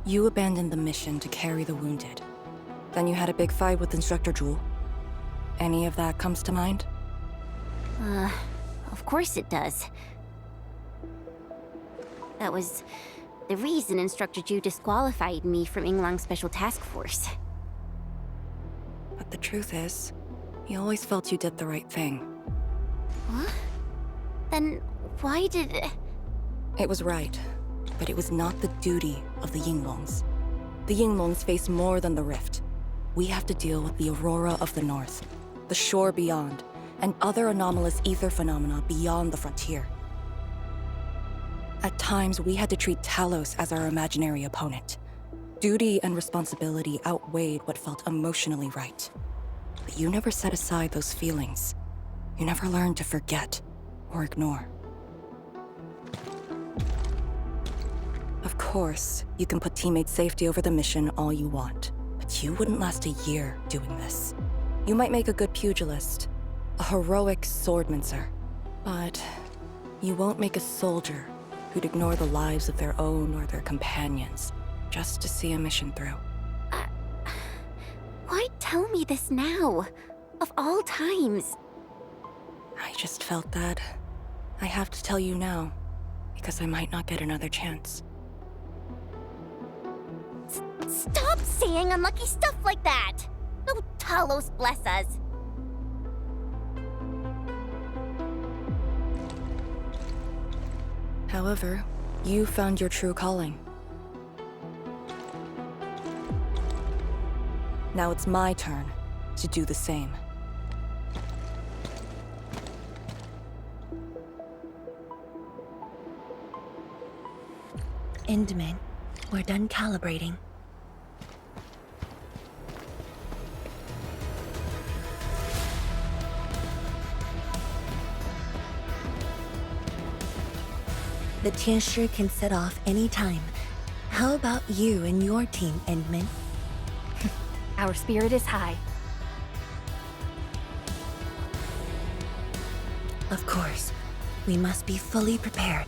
you abandoned the mission to carry the wounded. Then you had a big fight with Instructor Zhu. Any of that comes to mind? Of course it does. That was the reason Instructor Zhu disqualified me from Yinglang's Special Task Force. But the truth is, he always felt you did the right thing. What? Then Why did... It was right, but it was not the duty of the Yinglongs. The Yinglongs face more than the rift. We have to deal with the aurora of the north, the shore beyond, and other anomalous ether phenomena beyond the frontier. At times, we had to treat Talos as our imaginary opponent. Duty and responsibility outweighed what felt emotionally right. But you never set aside those feelings. You never learned to forget or ignore. Of course, you can put teammate safety over the mission all you want, but you wouldn't last a year doing this. You might make a good pugilist, a heroic swordmancer, but you won't make a soldier who'd ignore the lives of their own or their companions just to see a mission through. Why tell me this now? Of all times. I just felt that I have to tell you now, because I might not get another chance. Stop saying unlucky stuff like that! No Talos bless us. However, you found your true calling. Now it's my turn to do the same. Endmin, we're done calibrating. The Tianshi can set off any time. How about you and your team, Endmin? Our spirit is high. Of course, we must be fully prepared.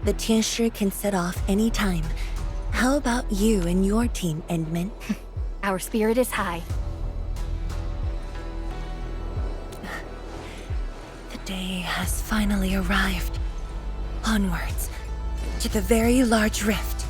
The Tianshi can set off any time. How about you and your team, Endmin? Our spirit is high. The day has finally arrived. Onwards, to the very large rift.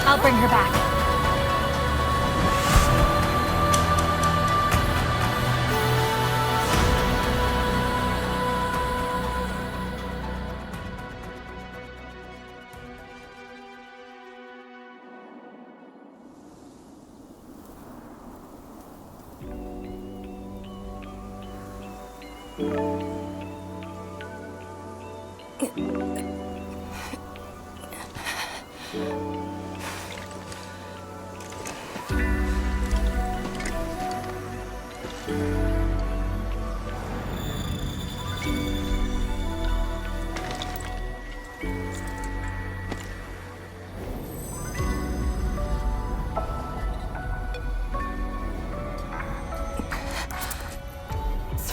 I'll bring her back.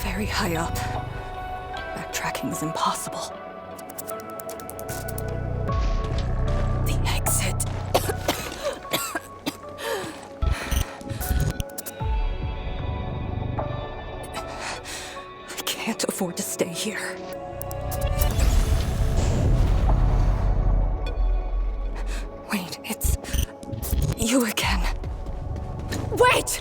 Very high up. Backtracking is impossible. The exit. I can't afford to stay here. Wait, it's you again. Wait!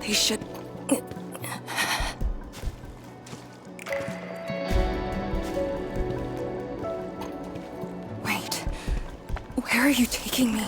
They should... Wait. Where are you taking me?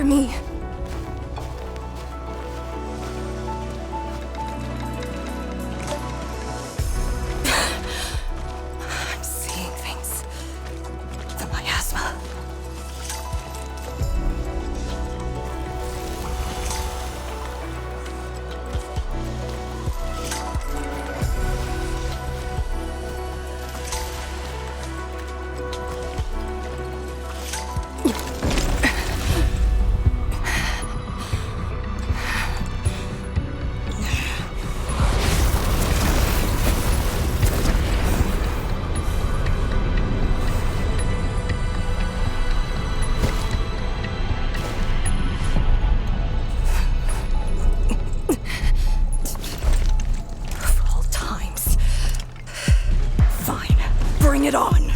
Me. I'm seeing things. The miasma. Bring it on!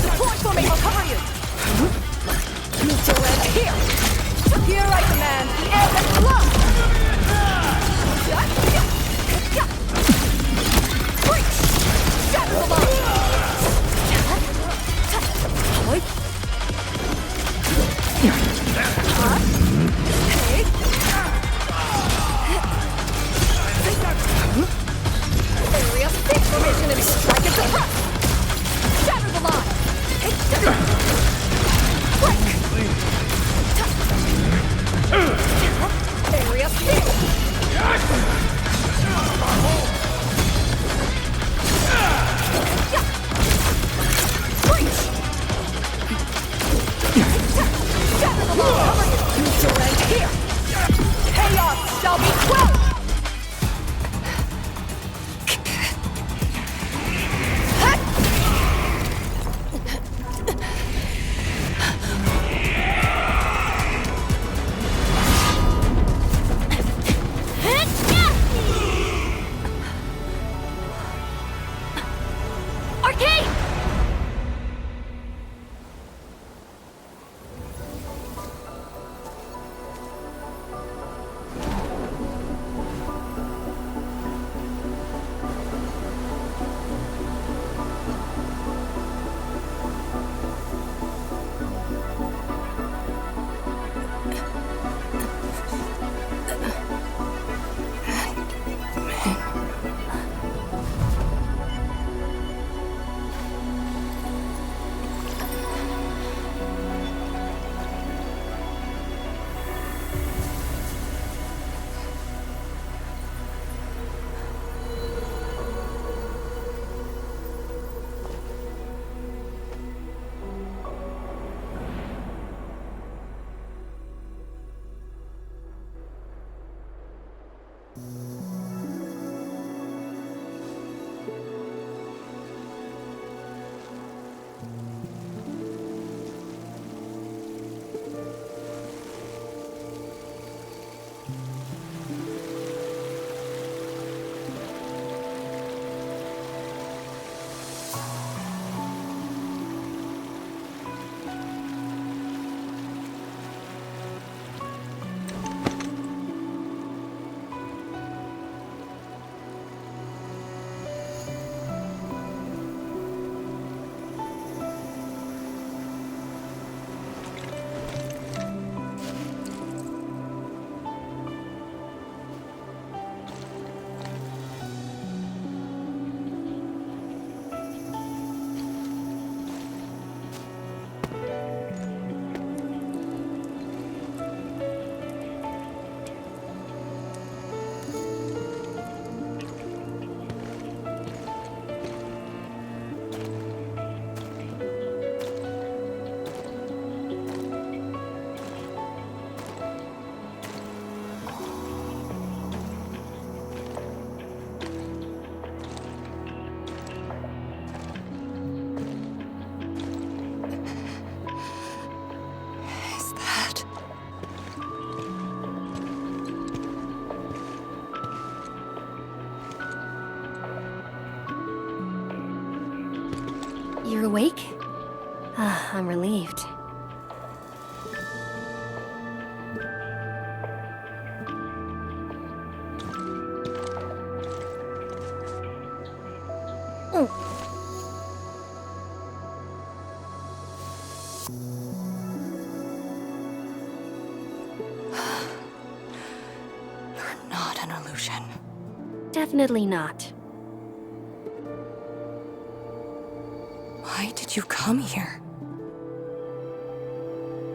Support for me! I'll cover you! Neutral end here! Here I command the air and blood! Breach! Shatter the line! Area 6 formation and strike and suppress! Shatter the line! Area 6! Breach! Shatter the line! Neutral end here! Chaos shall be quelled! You're awake? Ah, I'm relieved. You're not an illusion. Definitely not. Why did you come here?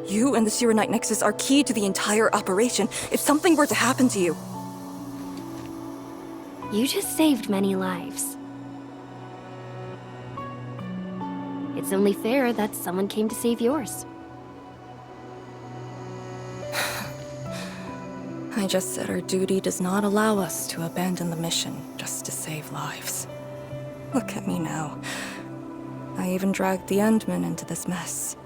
You and the Shiranite Nexus are key to the entire operation. If something were to happen to you... You just saved many lives. It's only fair that someone came to save yours. I just said our duty does not allow us to abandon the mission just to save lives. Look at me now. I even dragged the Endmen into this mess.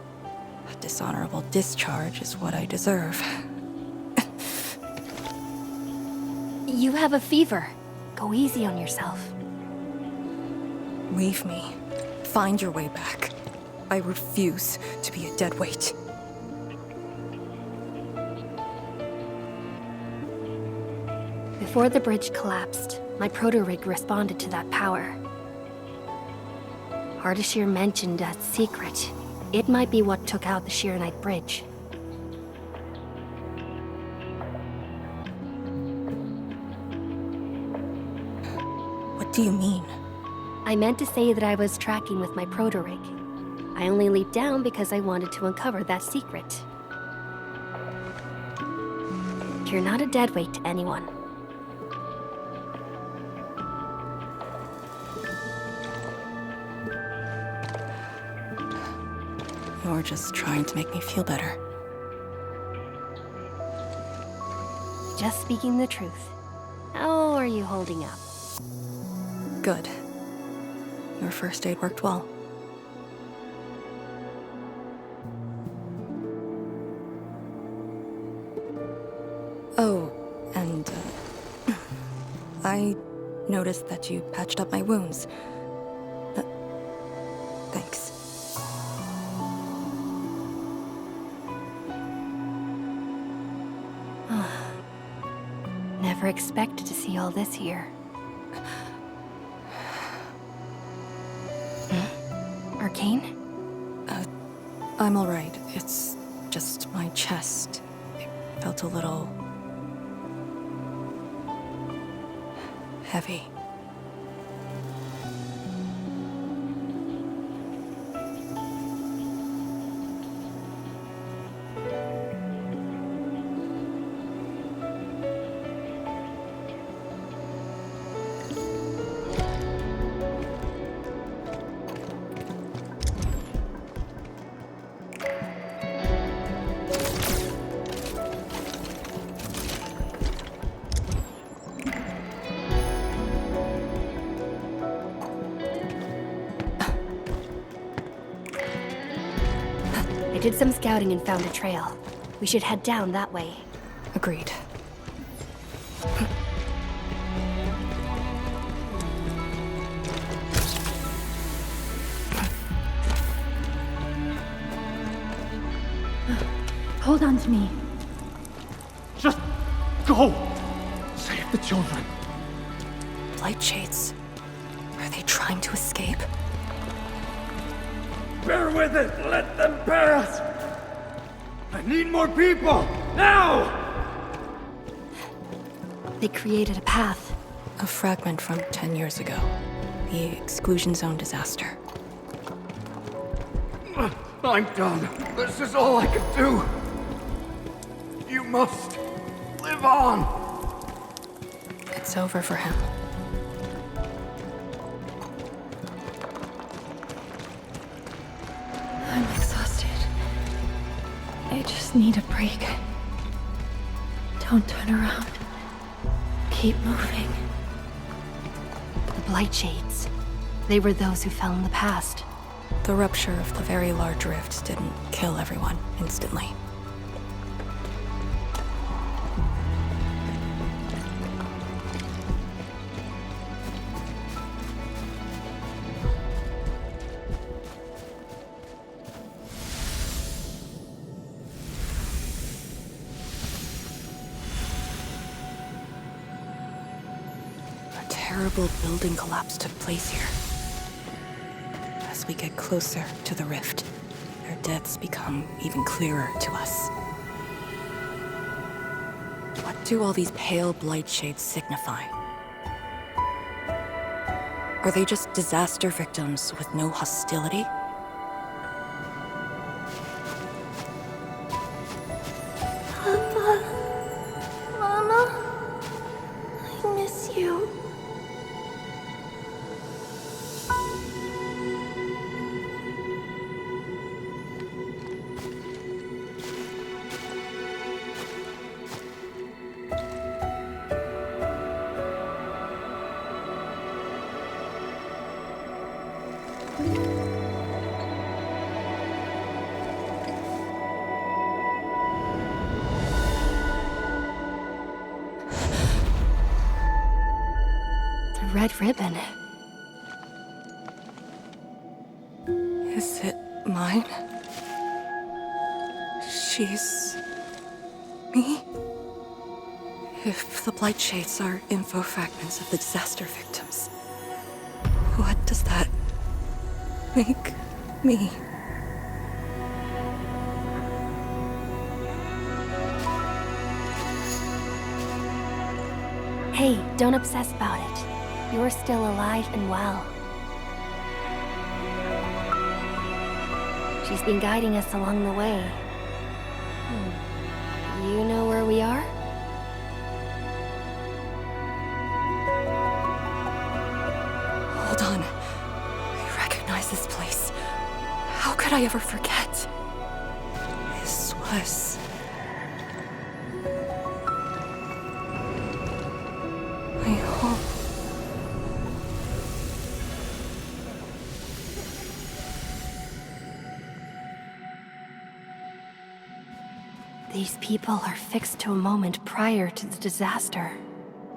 A dishonorable discharge is what I deserve. You have a fever. Go easy on yourself. Leave me. Find your way back. I refuse to be a dead weight. Before the bridge collapsed, my proto-rig responded to that power. Ardashir mentioned that secret. It might be what took out the Shiranite bridge. What do you mean? I meant to say that I was tracking with my proto-rig. I only leaped down because I wanted to uncover that secret. You're not a deadweight to anyone. You're just trying to make me feel better. Just speaking the truth. How are you holding up? Good. Your first aid worked well. Oh, and, I noticed that you patched up my wounds. Thanks. Never expected to see all this here. Arcane? I'm alright. It's just my chest. It felt a little... heavy. I did some scouting and found a trail. We should head down that way. Agreed. Hold on to me. Just go! Save the children. Light shades. Are they trying to escape? Bear with it! Let them pass! I need more people! Now! They created a path. A fragment from 10 years ago. The exclusion zone disaster. I'm done. This is all I can do. You must live on. It's over for him. I'm exhausted. I just need a break. Don't turn around. Keep moving. The Blight Shades. They were those who fell in the past. The rupture of the very large rift didn't kill everyone instantly. terrible building collapse took place here. As we get closer to the rift, their deaths become even clearer to us. What do all these pale blight shades signify? Are they just disaster victims with no hostility? Papa, Mama, I miss you. Red ribbon. Is it mine? She's... me? If the blight shades are info fragments of the disaster victims, what does that make me? Hey, don't obsess about it. You're still alive and well. She's been guiding us along the way. You know where we are? Hold on. I recognize this place. How could I ever forget? This was... my home. These people are fixed to a moment prior to the disaster.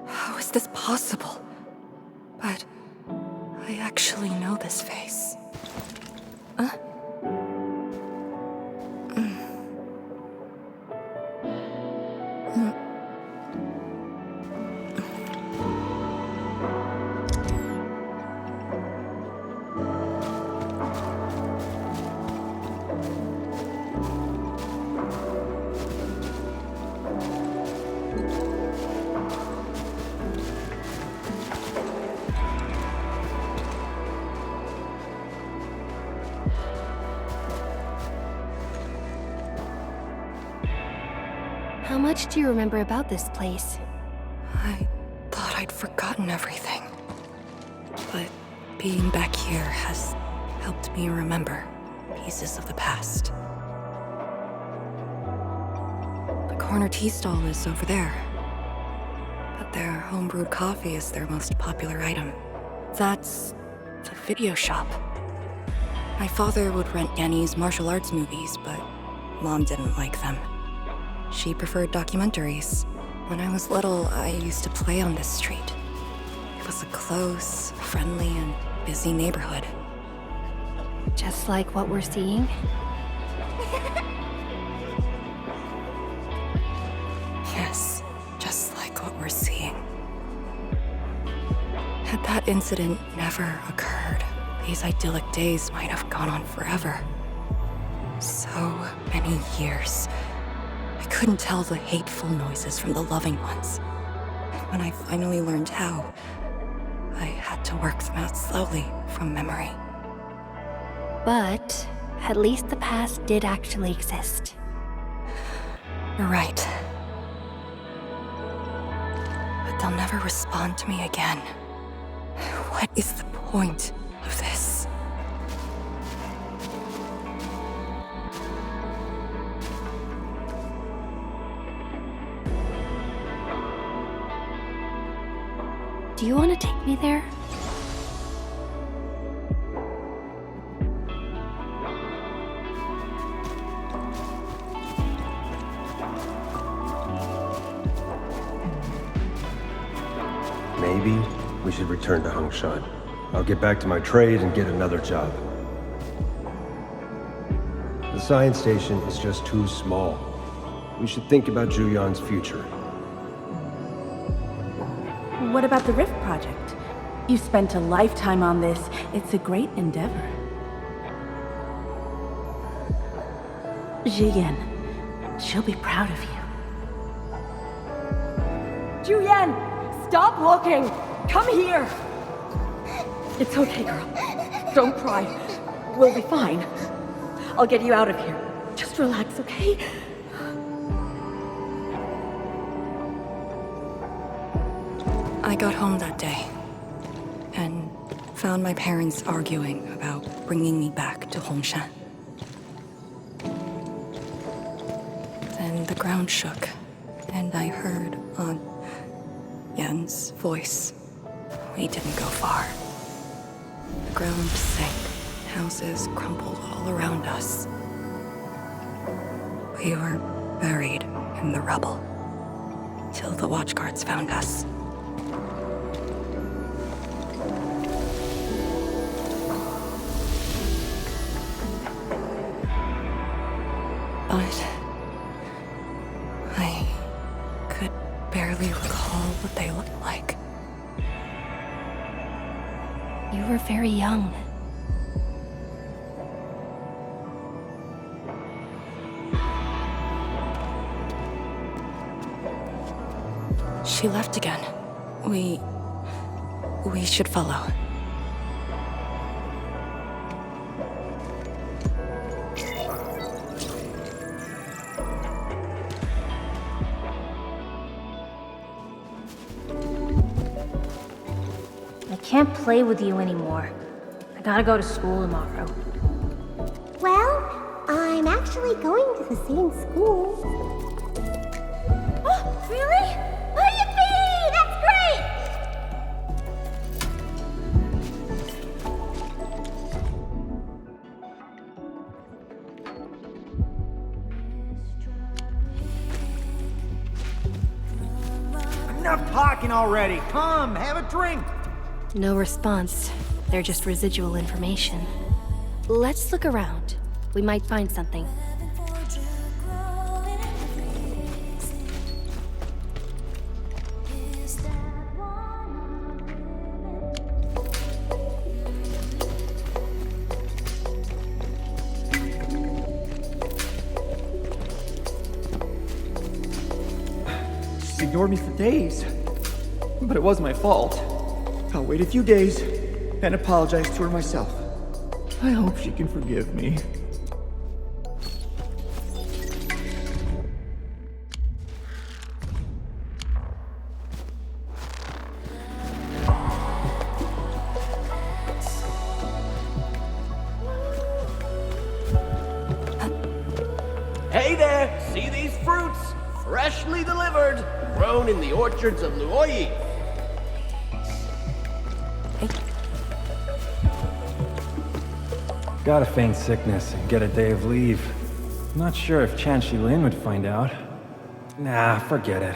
How is this possible? But I actually know this face. How much do you remember about this place? I thought I'd forgotten everything. But being back here has helped me remember pieces of the past. The corner tea stall is over there. But their homebrewed coffee is their most popular item. That's the video shop. My father would rent Yanni's martial arts movies, but Mom didn't like them. She preferred documentaries. When I was little, I used to play on this street. It was a close, friendly, and busy neighborhood. Just like what we're seeing? Yes, just like what we're seeing. Had that incident never occurred, these idyllic days might have gone on forever. So many years. I couldn't tell the hateful noises from the loving ones. And when I finally learned how, I had to work them out slowly from memory. But at least the past did actually exist. You're right. But they'll never respond to me again. What is the point of this? Do you want to take me there? Maybe we should return to Hangshan. I'll get back to my trade and get another job. The science station is just too small. We should think about Zhuyan's future. What about the Rift Project? You spent a lifetime on this. It's a great endeavor. Zhiyan, she'll be proud of you. Zhuyan, stop looking! Come here! It's okay, girl. Don't cry. We'll be fine. I'll get you out of here. Just relax, okay? I got home that day and found my parents arguing about bringing me back to Hongshan. Then the ground shook, and I heard Aunt Yan's voice. We didn't go far. The ground sank. Houses crumbled all around us. We were buried in the rubble till the watchguards found us. But I could barely recall what they looked like. You were very young. She left again. We should follow. I can't play with you anymore. I gotta go to school tomorrow. Well, I'm actually going to the same school. Oh, really? Oh, yippee! That's great! Enough talking already. Come, have a drink. No response. They're just residual information. Let's look around. We might find something. She ignored me for days. But it wasn't my fault. I'll wait a few days and apologize to her myself. I hope she can forgive me. Hey there! See these fruits? Freshly delivered! Grown in the orchards of Luoyi. Gotta feign sickness and get a day of leave. Not sure if Chen Lin would find out. Nah, forget it.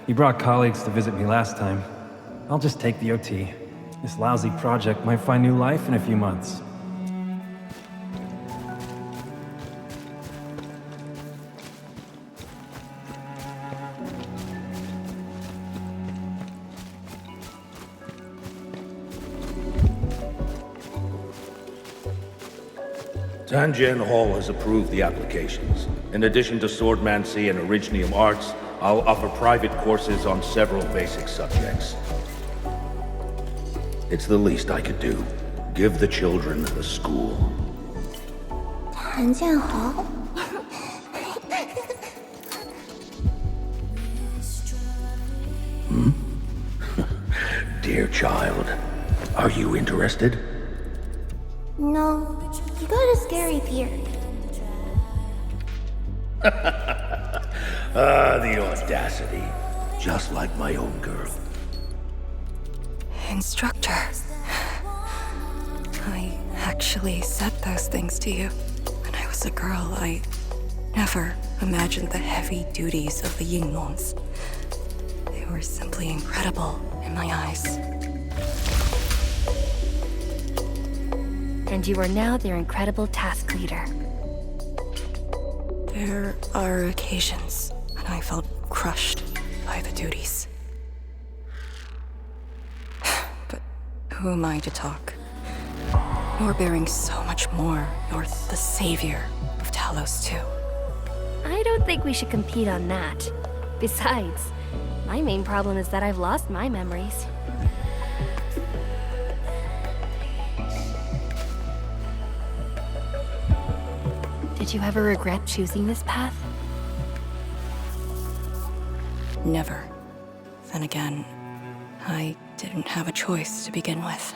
He brought colleagues to visit me last time. I'll just take the OT. This lousy project might find new life in a few months. Tangtang Hall has approved the applications. In addition to swordmancy and originium arts, I'll offer private courses on several basic subjects. It's the least I could do. Give the children a school. Tangtang Hall? Dear child, are you interested? No, you got a scary beard. The audacity. Just like my own girl. Instructor. I actually said those things to you. When I was a girl, I never imagined the heavy duties of the Yinglongs. They were simply incredible in my eyes. And you are now their incredible task leader. There are occasions when I felt crushed by the duties. But Who am I to talk? You're bearing so much more. You're the savior of Talos, too. I don't think we should compete on that. Besides, my main problem is that I've lost my memories. Did you ever regret choosing this path? Never. Then again, I didn't have a choice to begin with.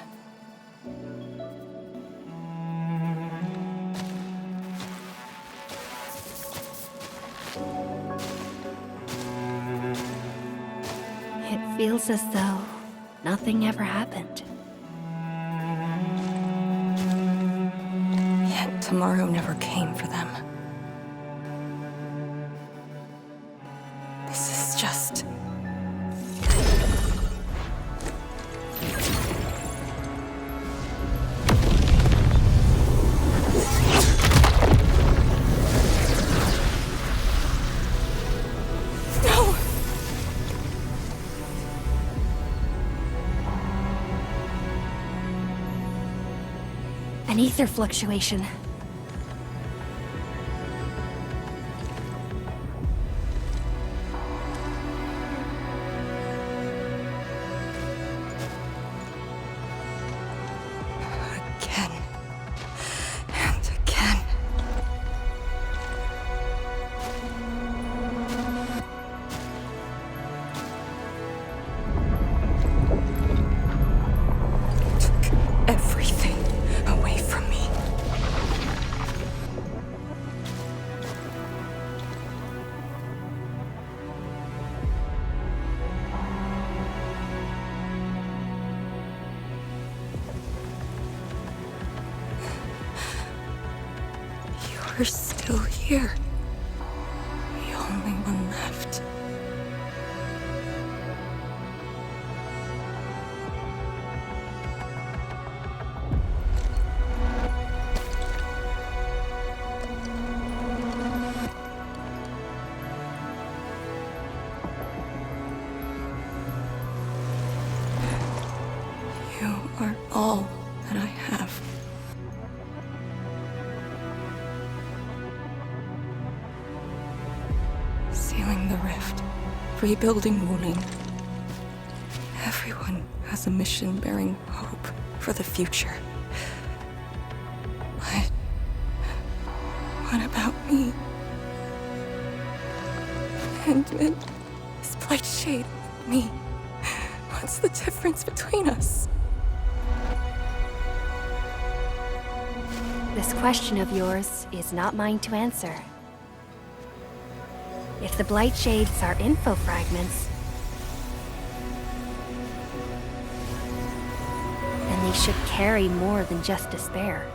It feels as though nothing ever happened. Yet tomorrow never came for them. This is just... An ether fluctuation. Again. And again. Took everything away from me. You're still here. The only one left. You are all that I have. Sealing the rift, rebuilding WULING. Everyone has a mission bearing hope for the future. But what about me? Endman, this blight shade, me. What's the difference between us? This question of yours is not mine to answer. If the Blight Shades are info fragments, then they should carry more than just despair.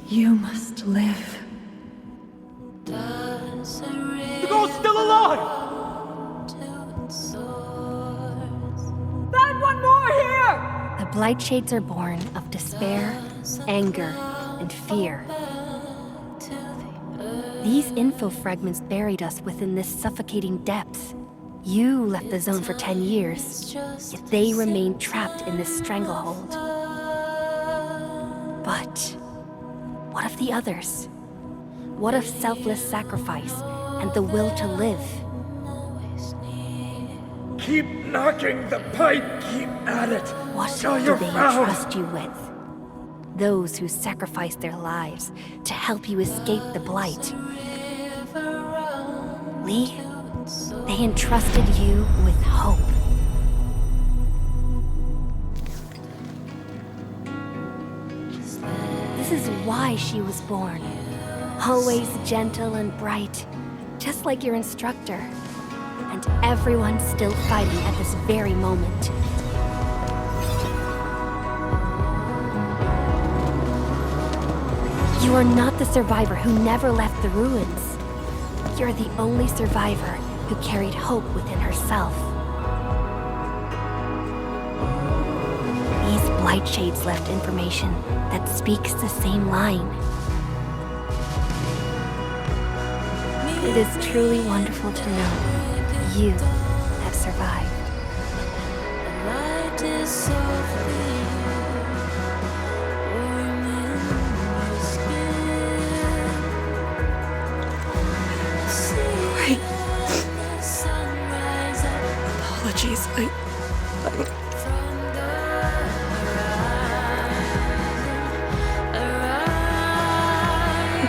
You must live. The girl's still alive! Find one more here! The Blight Shades are born of despair, anger, and fear. These info fragments buried us within this suffocating depths. You left the zone for 10 years, yet they remain trapped in this stranglehold. But what of the others? What of selfless sacrifice and the will to live? Keep knocking the pipe, keep at it. What till do you're they found. entrust you with? Those who sacrificed their lives to help you escape the Blight. Lee, they entrusted you with hope. This is why she was born. Always gentle and bright, just like your instructor. And everyone's still fighting at this very moment. You are not the survivor who never left the ruins. You're the only survivor who carried hope within herself. These blight shades left information that speaks the same line. It is truly wonderful to know you have survived. Apologies, I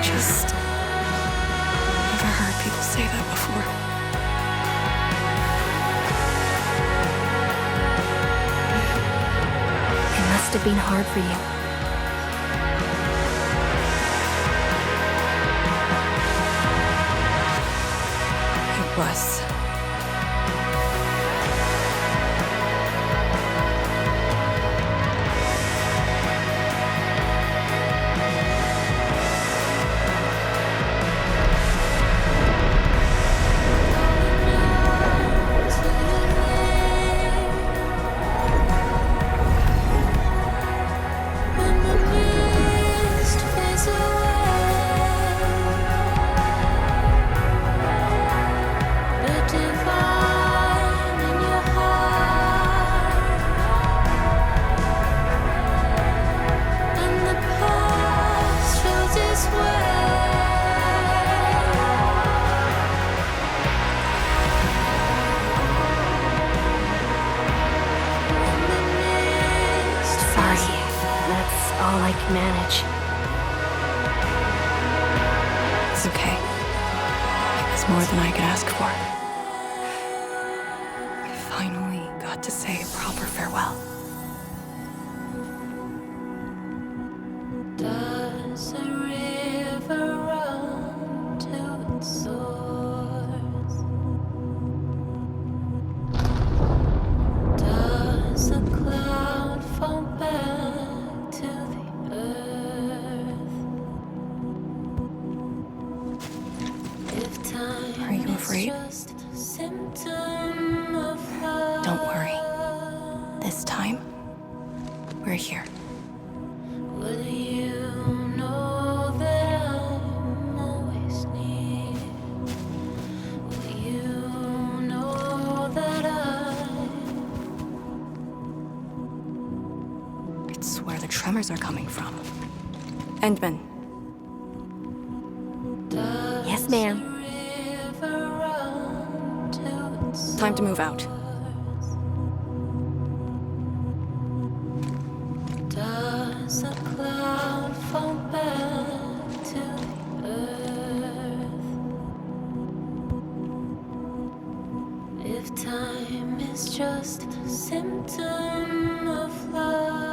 just never heard people say that before. It must have been hard for you. It was. All I can manage. It's okay. It was more than I could ask for. I finally got to say a proper farewell. Does a river run to its source? Does a cloud fall back to the earth? If time Are you afraid? is just a symptom of love. Don't worry. This time, we're here. Will you know that I'm always near? Will you know that It's where the tremors are coming from. Endman. Yes, ma'am. Time to move out. Does a cloud fall back to the earth? If time is just a symptom of love.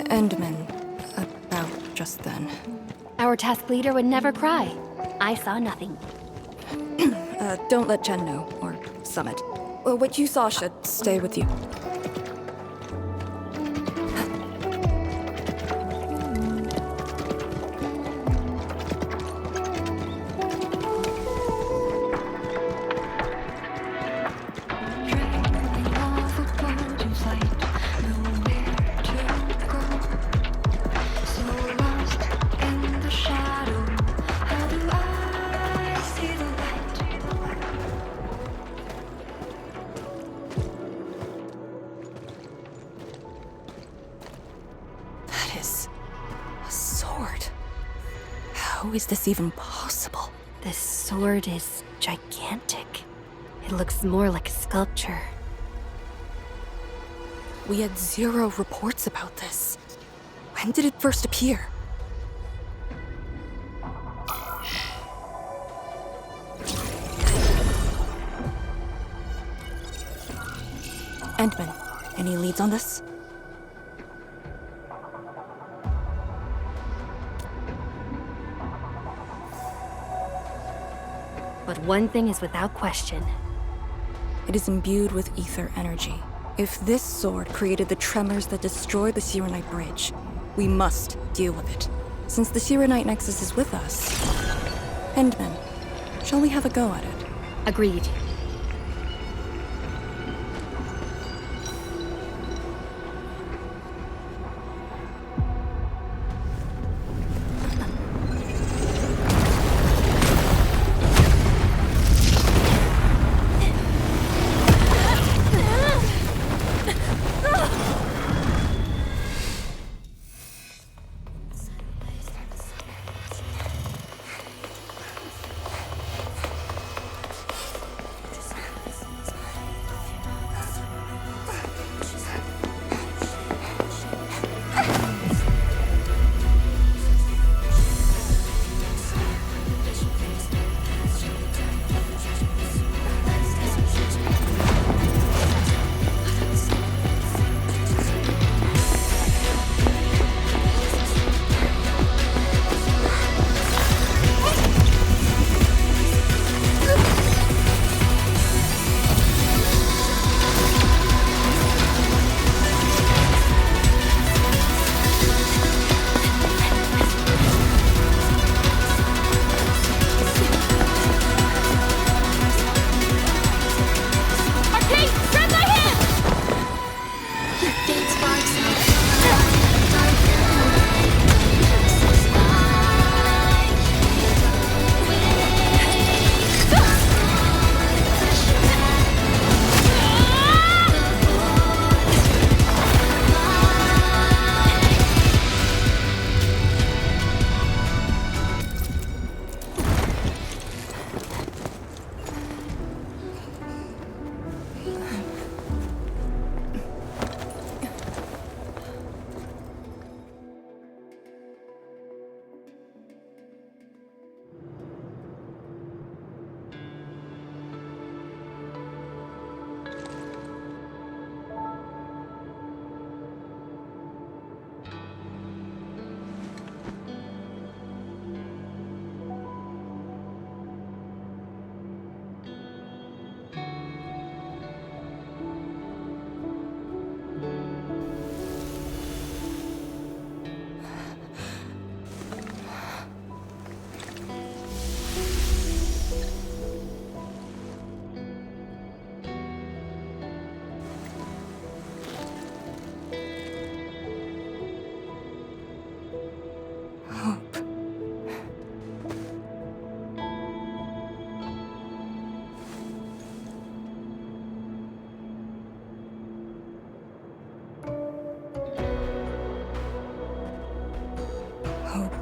Endman. About just then. Our task leader would never cry. I saw nothing. Don't let Chen know, or Summit. What you saw should stay with you. How is this even possible? This sword is gigantic. It looks more like a sculpture. We had 0 reports about this. When did it first appear? Endman, any leads on this? But one thing is without question. It is imbued with ether energy. If this sword created the tremors that destroyed the Sirenite Bridge, we must deal with it. Since the Sirenite Nexus is with us, Endman, shall we have a go at it? Agreed.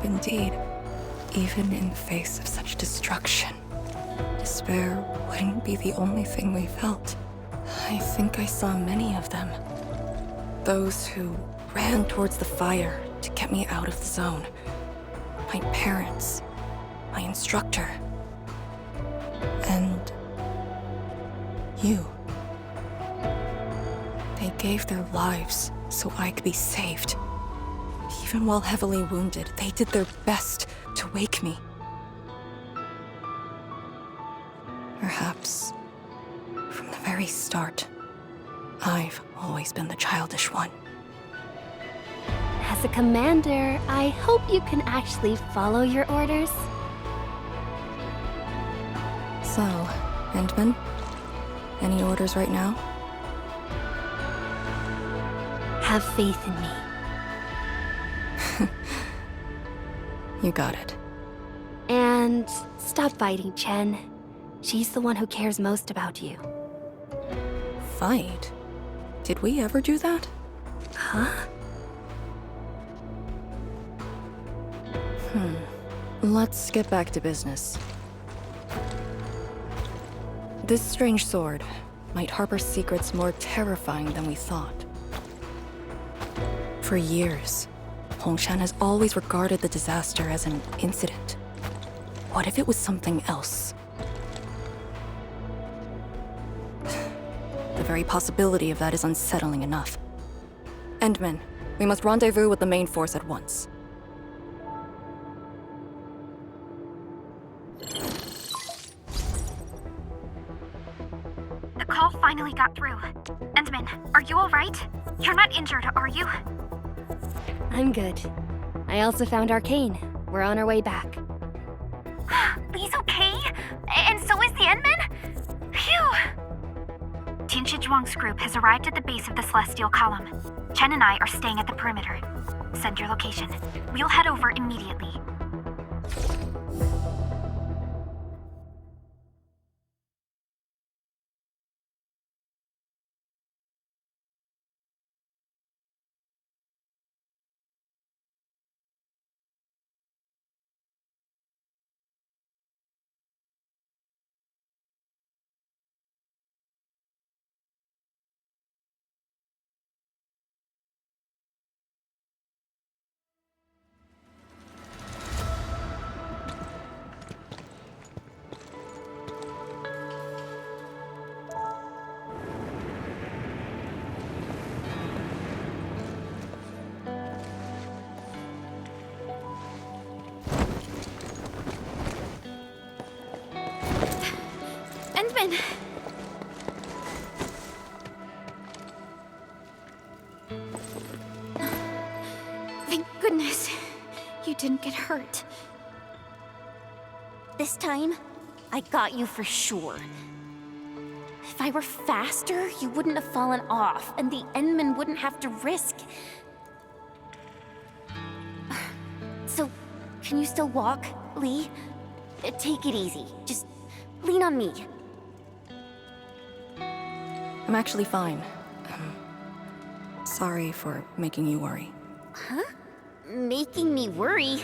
Indeed, even in the face of such destruction, despair wouldn't be the only thing we felt. I think I saw many of them. Those who ran towards the fire to get me out of the zone. My parents, my instructor, and you. They gave their lives so I could be saved. Even while heavily wounded, they did their best to wake me. Perhaps, from the very start, I've always been the childish one. As a commander, I hope you can actually follow your orders. So, Endman, any orders right now? Have faith in me. You got it. And stop fighting, Chen. She's the one who cares most about you. Fight? Did we ever do that? Huh? Let's get back to business. This strange sword might harbor secrets more terrifying than we thought. For years, Hongshan has always regarded the disaster as an incident. What if it was something else? The very possibility of that is unsettling enough. Endman, we must rendezvous with the main force at once. The call finally got through. Endman, are you alright? You're not injured, are you? I'm good. I also found Arcane. We're on our way back. Lee's okay? And so is the Endman? Phew! Tianshi Zhuang's group has arrived at the base of the Celestial Column. Chen and I are staying at the perimeter. Send your location. We'll head over immediately. Endman! Thank goodness you didn't get hurt. This time, I got you for sure. If I were faster, you wouldn't have fallen off, and the Endman wouldn't have to risk. So, can you still walk, Lee? Take it easy. Just lean on me. I'm actually fine. Sorry for making you worry. Huh? Making me worry?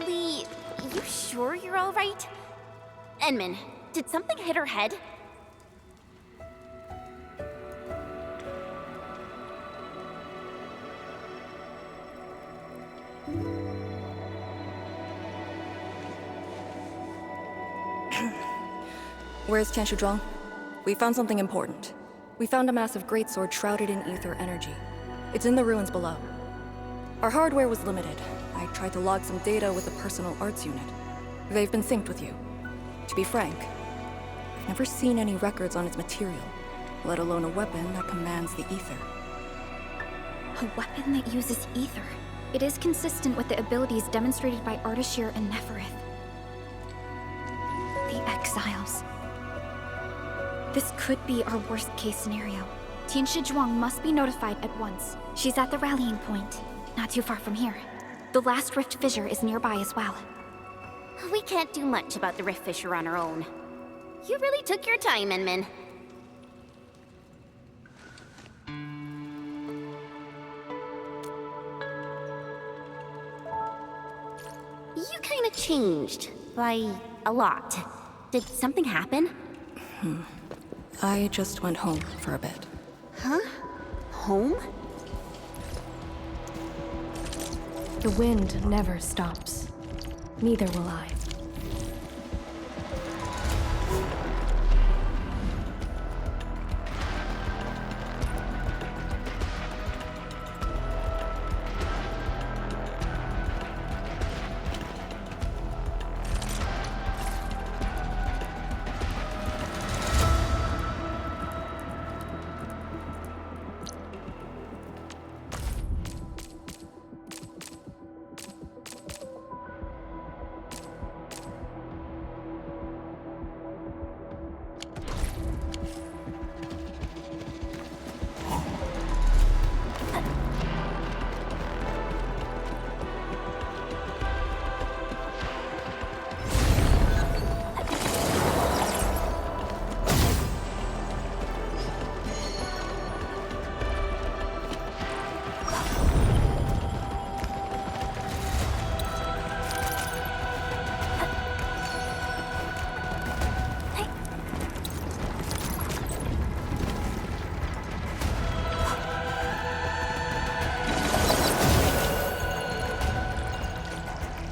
Lee, you sure you're all right? Endman, did something hit her head? Where's Tianshi Zhuang? We found something important. We found a massive greatsword shrouded in ether energy. It's in the ruins below. Our hardware was limited. I tried to log some data with the personal arts unit. They've been synced with you. To be frank, I've never seen any records on its material, let alone a weapon that commands the ether. A weapon that uses ether. It is consistent with the abilities demonstrated by Ardashir and Nefarith. The Exiles. This could be our worst-case scenario. Tianshi Zhuang must be notified at once. She's at the rallying point, not too far from here. The last rift fissure is nearby as well. We can't do much about the rift fissure on our own. You really took your time, Endman. You kinda changed. By a lot. Did something happen? I just went home for a bit. Huh? Home? The wind never stops. Neither will I.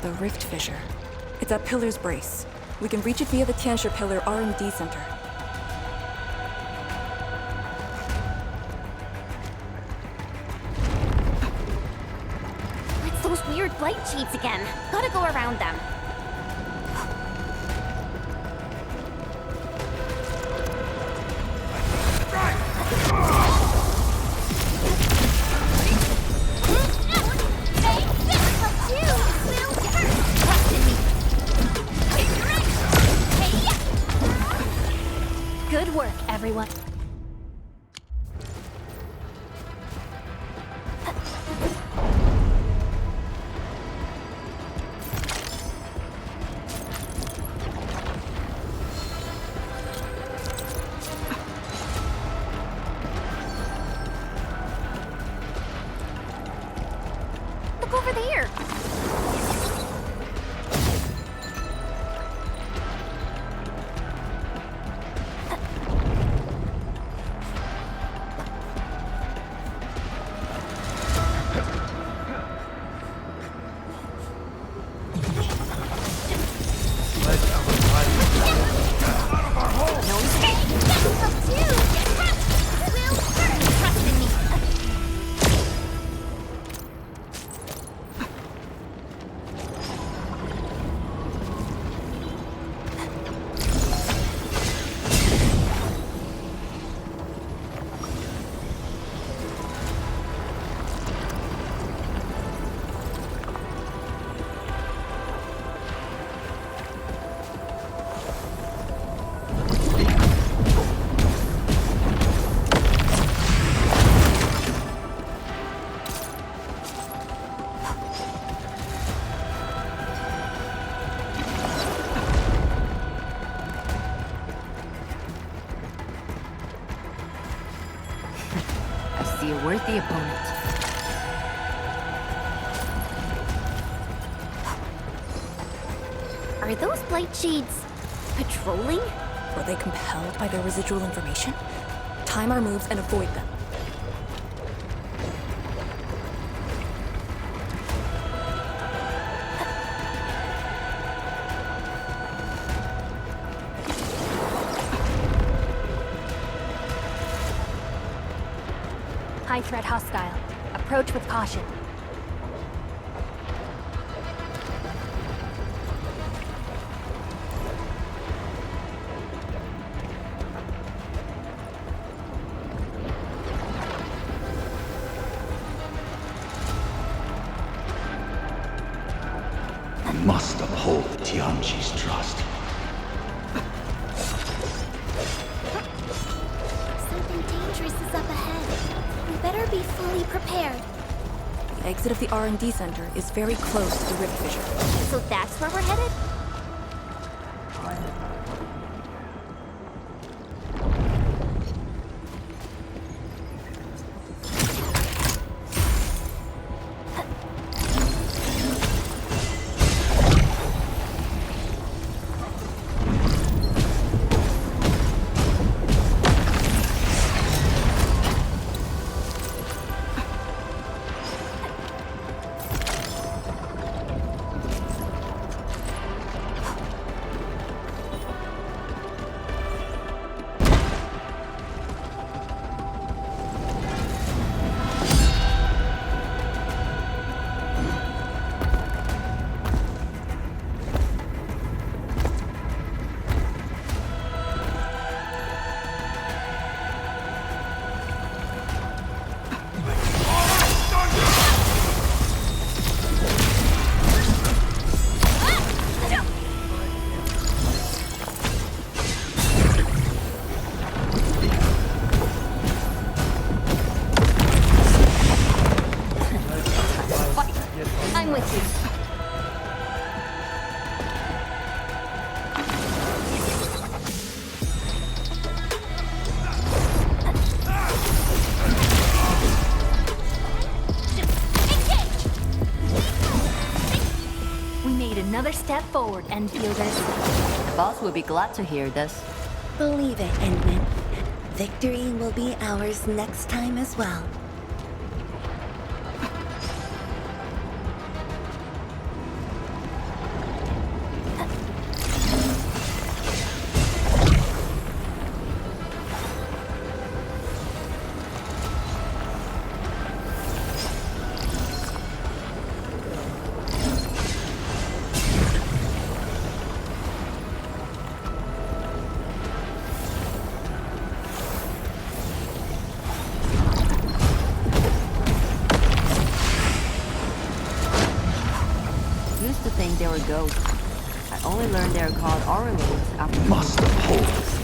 The rift fissure. It's at Pillar's Brace. We can reach it via the Tianshi Pillar R&D Center. It's those weird light shapes again. Gotta go around them. Look over there! Worthy opponent. Are those Blight Shades patrolling? Were they compelled by their residual information? Time our moves and avoid them. High threat hostile. Approach with caution. I must uphold Tianqi's trust. Something dangerous is up ahead. We better be fully prepared. The exit of the R&D center is very close to the rift fissure. So that's where we're headed? I'm with you. We made another step forward, Enfielders. The boss will be glad to hear this. Believe it, Endman. Victory will be ours next time as well. Used to think they were ghosts. I only learned they're called Auralines after Must uphold.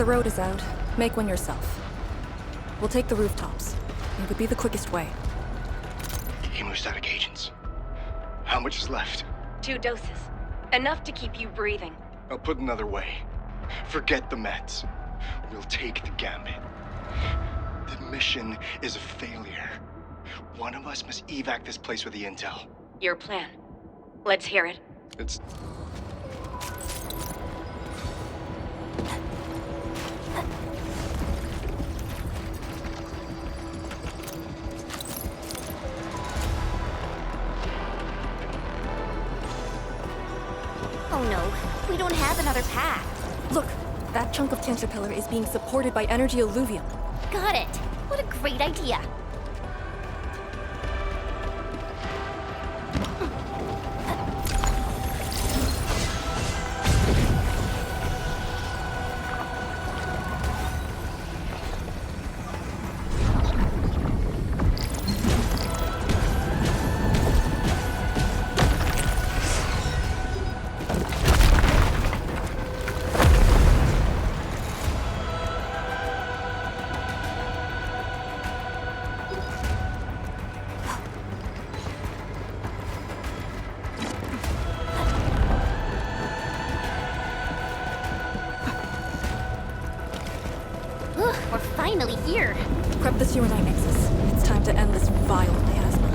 the road is out, make one yourself. We'll take the rooftops. It would be the quickest way. Hemostatic agents. How much is left? 2 doses. Enough to keep you breathing. I'll put it another way. Forget the meds. We'll take the gambit. The mission is a failure. One of us must evac this place with the intel. Your plan. Let's hear it. It's... Oh no, we don't have another path. Look, that chunk of Tianxia pillar is being supported by energy alluvium. Got it. What a great idea. We're finally here. Prep the Zhuang nexus. It's time to end this vile miasma.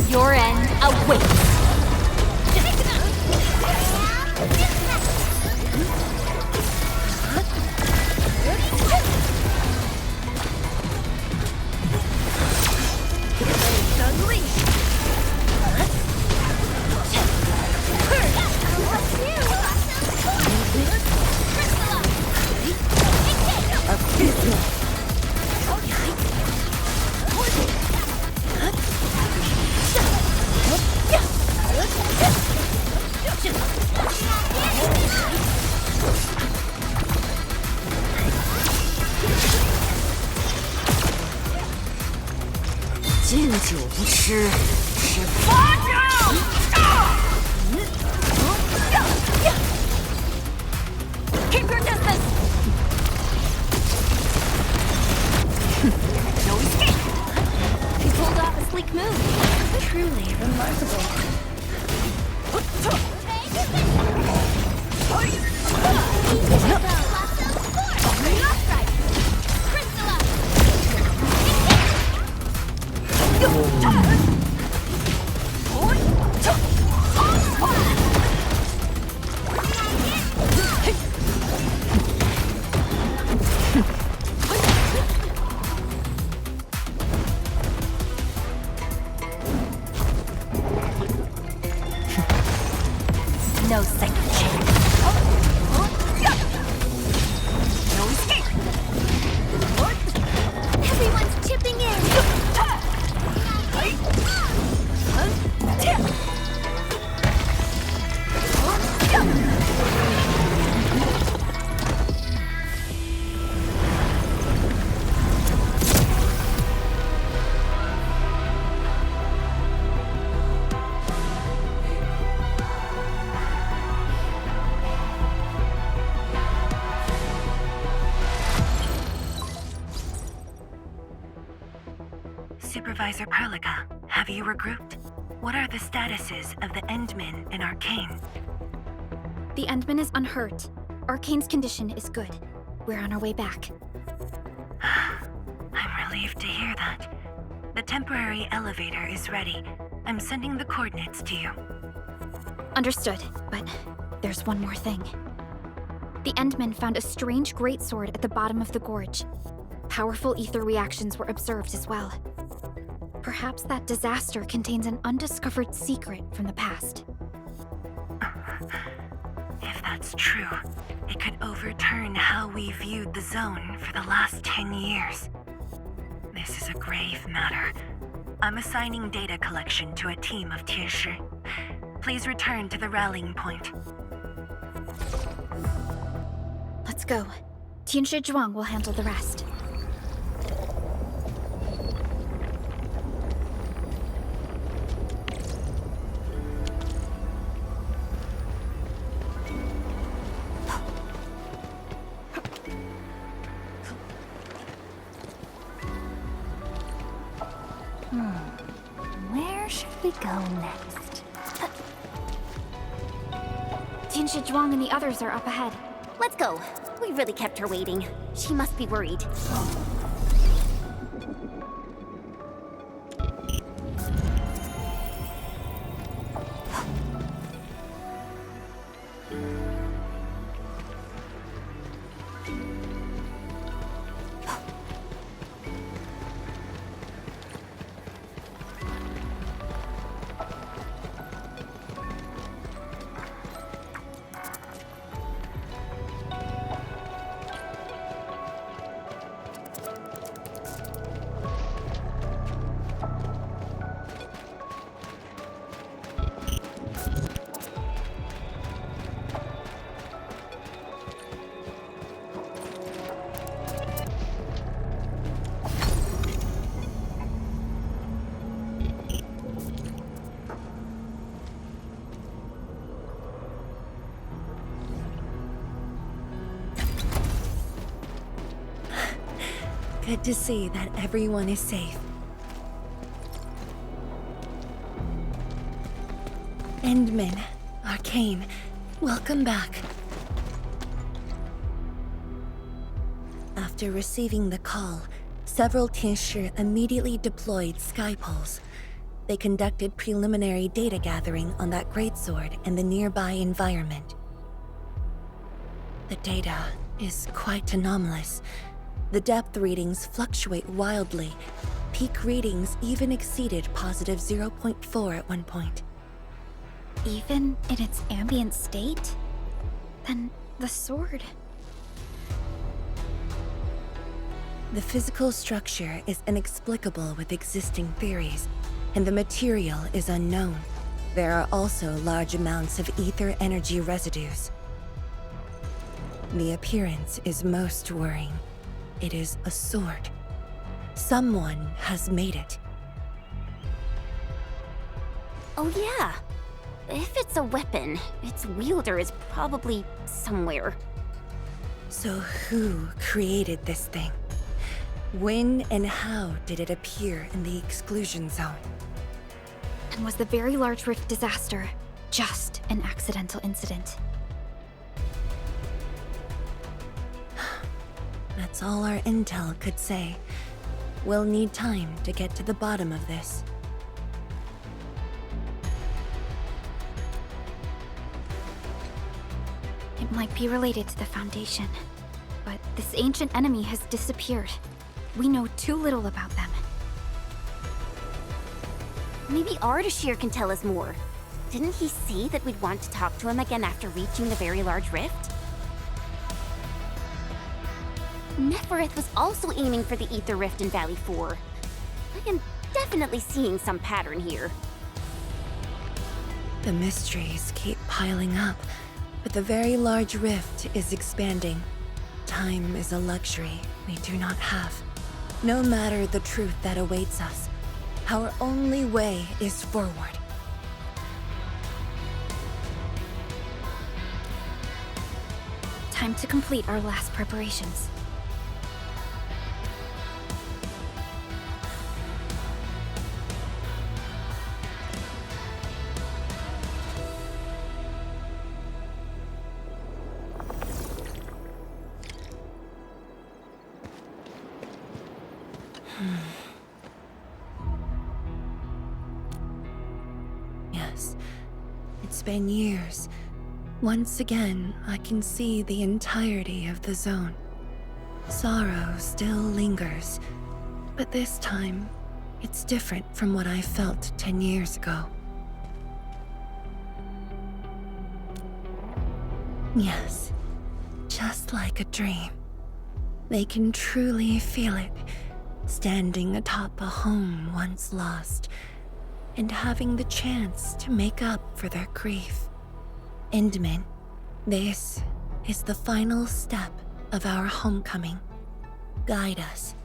Your end awaits. Keep your distance! No escape! He pulled off a sleek move. Truly remarkable. No second chance. No escape. Everyone's chipping in. Supervisor Perlica, have you regrouped? What are the statuses of the Endmen in Arcane? The Endman is unhurt. Arcane's condition is good. We're on our way back. I'm relieved to hear that. The temporary elevator is ready. I'm sending the coordinates to you. Understood, but there's one more thing. The Endmen found a strange greatsword at the bottom of the gorge. Powerful ether reactions were observed as well. Perhaps that disaster contains an undiscovered secret from the past. If that's true, it could overturn how we viewed the zone for the last 10 years. This is a grave matter. I'm assigning data collection to a team of Tianshi. Please return to the rallying point. Let's go. Tianshi Zhuang will handle the rest. Where should we go next? Tianshi Zhuang and the others are up ahead. Let's go. We really kept her waiting. She must be worried. Good to see that everyone is safe. Endmin, Arcane, welcome back. After receiving the call, several Tianshi immediately deployed skypoles. They conducted preliminary data gathering on that greatsword and the nearby environment. The data is quite anomalous. The depth readings fluctuate wildly. Peak readings even exceeded positive 0.4 at one point. Even in its ambient state? Then the sword... The physical structure is inexplicable with existing theories, and the material is unknown. There are also large amounts of ether energy residues. The appearance is most worrying. It is a sword. Someone has made it. Oh yeah. If it's a weapon, its wielder is probably somewhere. So who created this thing? When and how did it appear in the exclusion zone? And was the Very Large Rift disaster just an accidental incident? That's all our intel could say. We'll need time to get to the bottom of this. It might be related to the Foundation, but this ancient enemy has disappeared. We know too little about them. Maybe Ardashir can tell us more. Didn't he say that we'd want to talk to him again after reaching the Very Large Rift? Nefarith was also aiming for the Ether Rift in Valley 4. I am definitely seeing some pattern here. The mysteries keep piling up, but the Very Large Rift is expanding. Time is a luxury we do not have. No matter the truth that awaits us, our only way is forward. Time to complete our last preparations. Yes, it's been years. Once again, I can see the entirety of the zone. Sorrow still lingers, but this time, it's different from what I felt 10 years ago. Yes, just like a dream. They can truly feel it, standing atop a home once lost, and having the chance to make up for their grief. Endmin, this is the final step of our homecoming. Guide us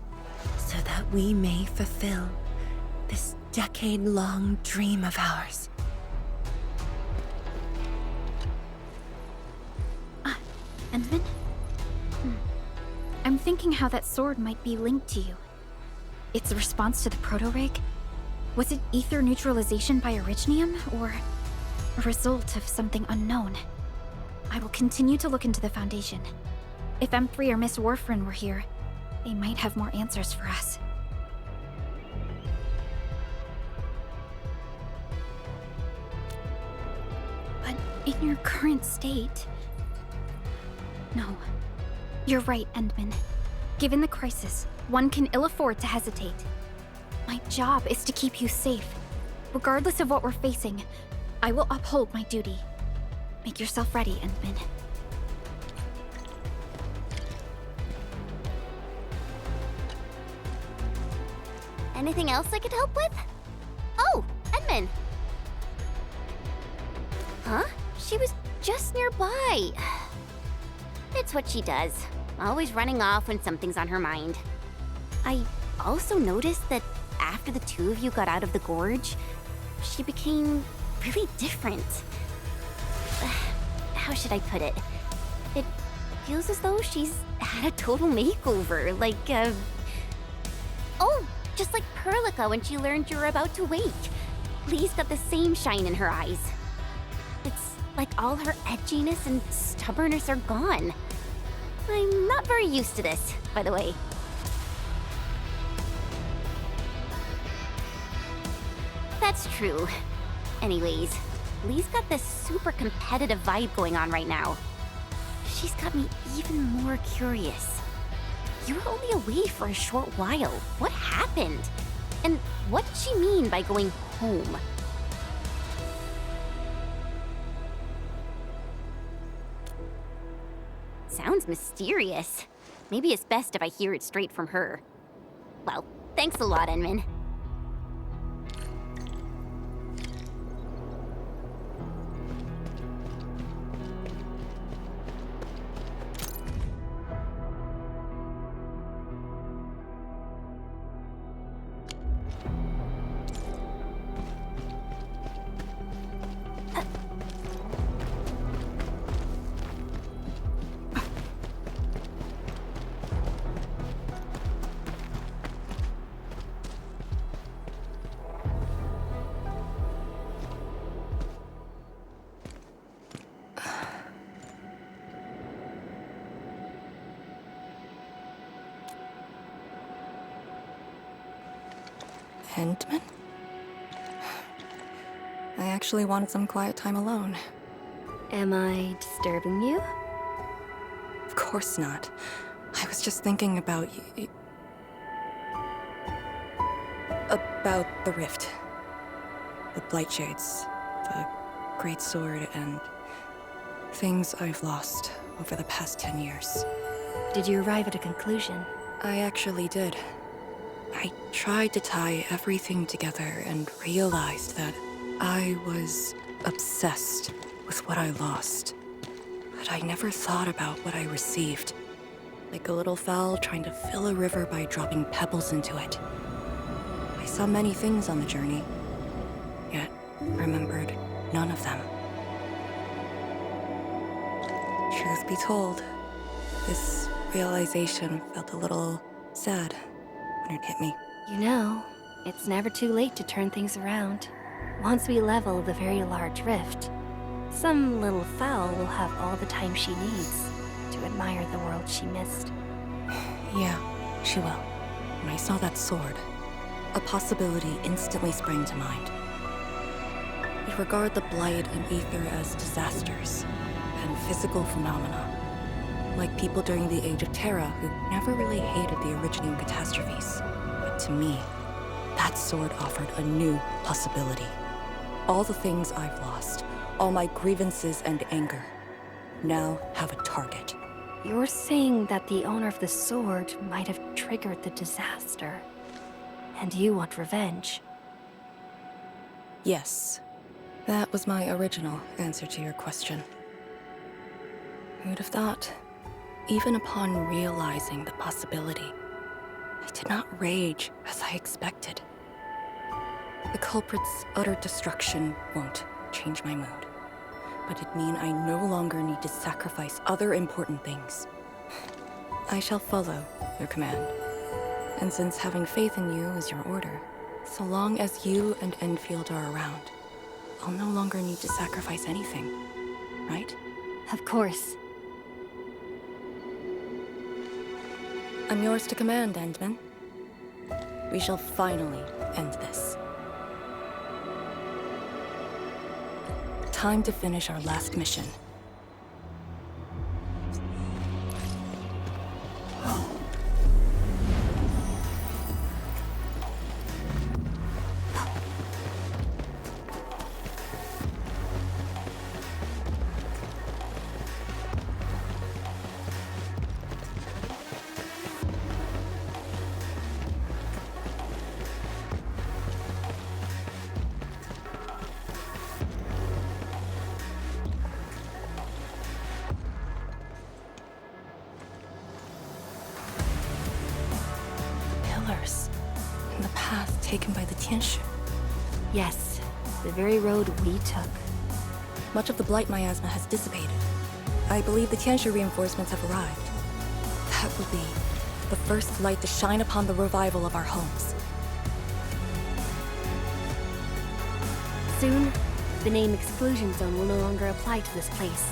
so that we may fulfill this decade-long dream of ours. Endmin? I'm thinking how that sword might be linked to you. Its response to the proto-rig? Was it ether neutralization by Originium, or a result of something unknown? I will continue to look into the Foundation. If M3 or Miss Warfarin were here, they might have more answers for us. But in your current state... No. You're right, Endmin. Given the crisis, one can ill afford to hesitate. My job is to keep you safe. Regardless of what we're facing, I will uphold my duty. Make yourself ready, Endmin. Anything else I could help with? Oh, Endmin! Huh? She was just nearby. It's what she does. Always running off when something's on her mind. I also noticed that after the two of you got out of the gorge, she became really different. How should I put it? It feels as though she's had a total makeover, like, Oh, just like Perlica when she learned you were about to wake. Lee's got the same shine in her eyes. It's like all her edginess and stubbornness are gone. I'm not very used to this, by the way. That's true. Anyways, Lee's got this super competitive vibe going on right now. She's got me even more curious. You were only away for a short while. What happened? And what did she mean by going home? Sounds mysterious. Maybe it's best if I hear it straight from her. Well, thanks a lot, Endmin. Endmin? I actually wanted some quiet time alone. Am I disturbing you? Of course not. I was just thinking about about the rift. The Blightshades, the Great Sword, and things I've lost over the past 10 years. Did you arrive at a conclusion? I actually did. I tried to tie everything together and realized that I was obsessed with what I lost. But I never thought about what I received. Like a little fowl trying to fill a river by dropping pebbles into it. I saw many things on the journey, yet remembered none of them. Truth be told, this realization felt a little sad when it hit me. You know, it's never too late to turn things around. Once we level the very large rift, some little fowl will have all the time she needs to admire the world she missed. Yeah, she will. When I saw that sword, a possibility instantly sprang to mind. We regard the Blight and Ether as disasters and physical phenomena, like people during the Age of Terra who never really hated the Originium catastrophes. But to me, that sword offered a new possibility. All the things I've lost, all my grievances and anger, now have a target. You're saying that the owner of the sword might have triggered the disaster, and you want revenge. Yes. That was my original answer to your question. Who'd have thought? Even upon realizing the possibility, I did not rage as I expected. The culprit's utter destruction won't change my mood, but it'd mean I no longer need to sacrifice other important things. I shall follow your command. And since having faith in you is your order, so long as you and Enfield are around, I'll no longer need to sacrifice anything, right? Of course. I'm yours to command, Endman. We shall finally end this. Time to finish our last mission. In the path taken by the Tianshu. Yes, the very road we took. Much of the blight miasma has dissipated. I believe the Tianshu reinforcements have arrived. That will be the first light to shine upon the revival of our homes. Soon, the name Exclusion Zone will no longer apply to this place.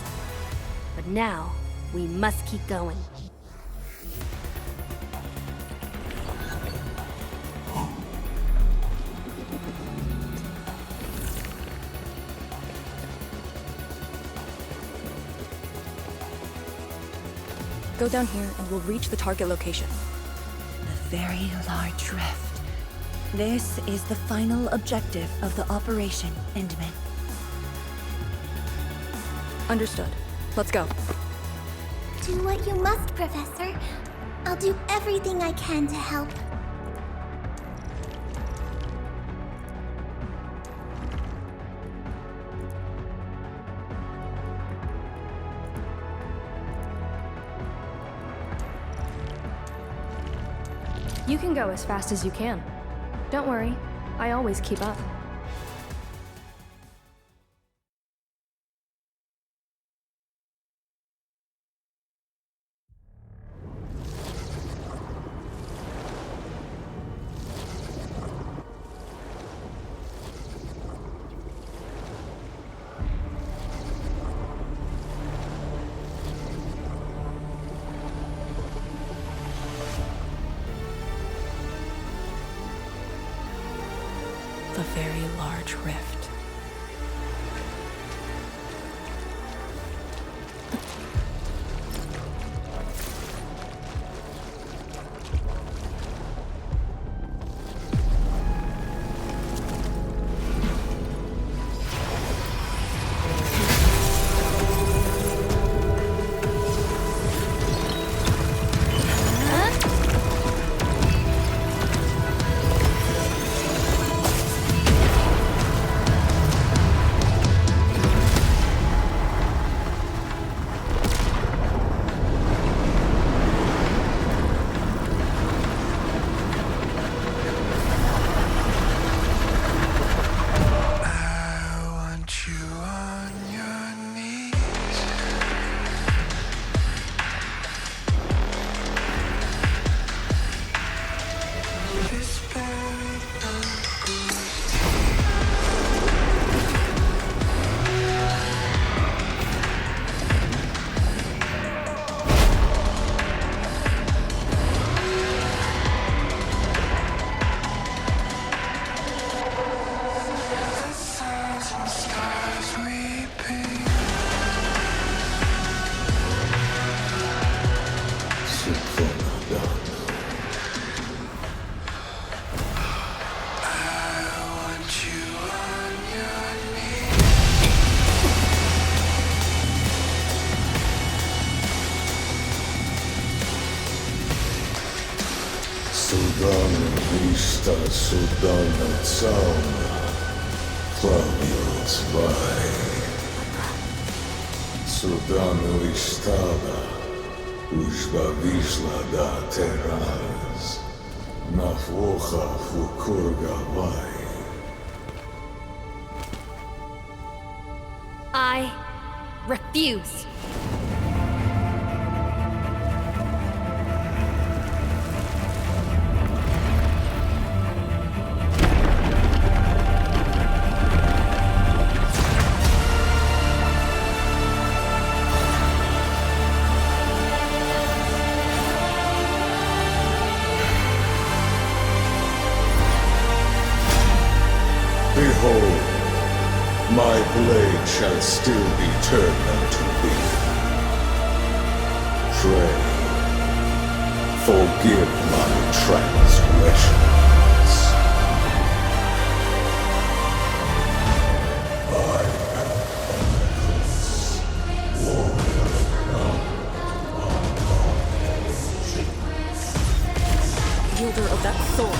But now, we must keep going. Go down here and we'll reach the target location. The very large rift. This is the final objective of the operation, Endman. Understood. Let's go. Do what you must, Professor. I'll do everything I can to help. You can go as fast as you can. Don't worry, I always keep up. The very large rift. Sudan vista Sudan zona. Splawił zwaj. Cudanu istaba. Użba wiśla da teraz. Na włocha fukurgawaj. I refuse. Behold, my blade shall still be turned unto thee. Pray, forgive my transgressions. I am Perlica, Wielder of that sword.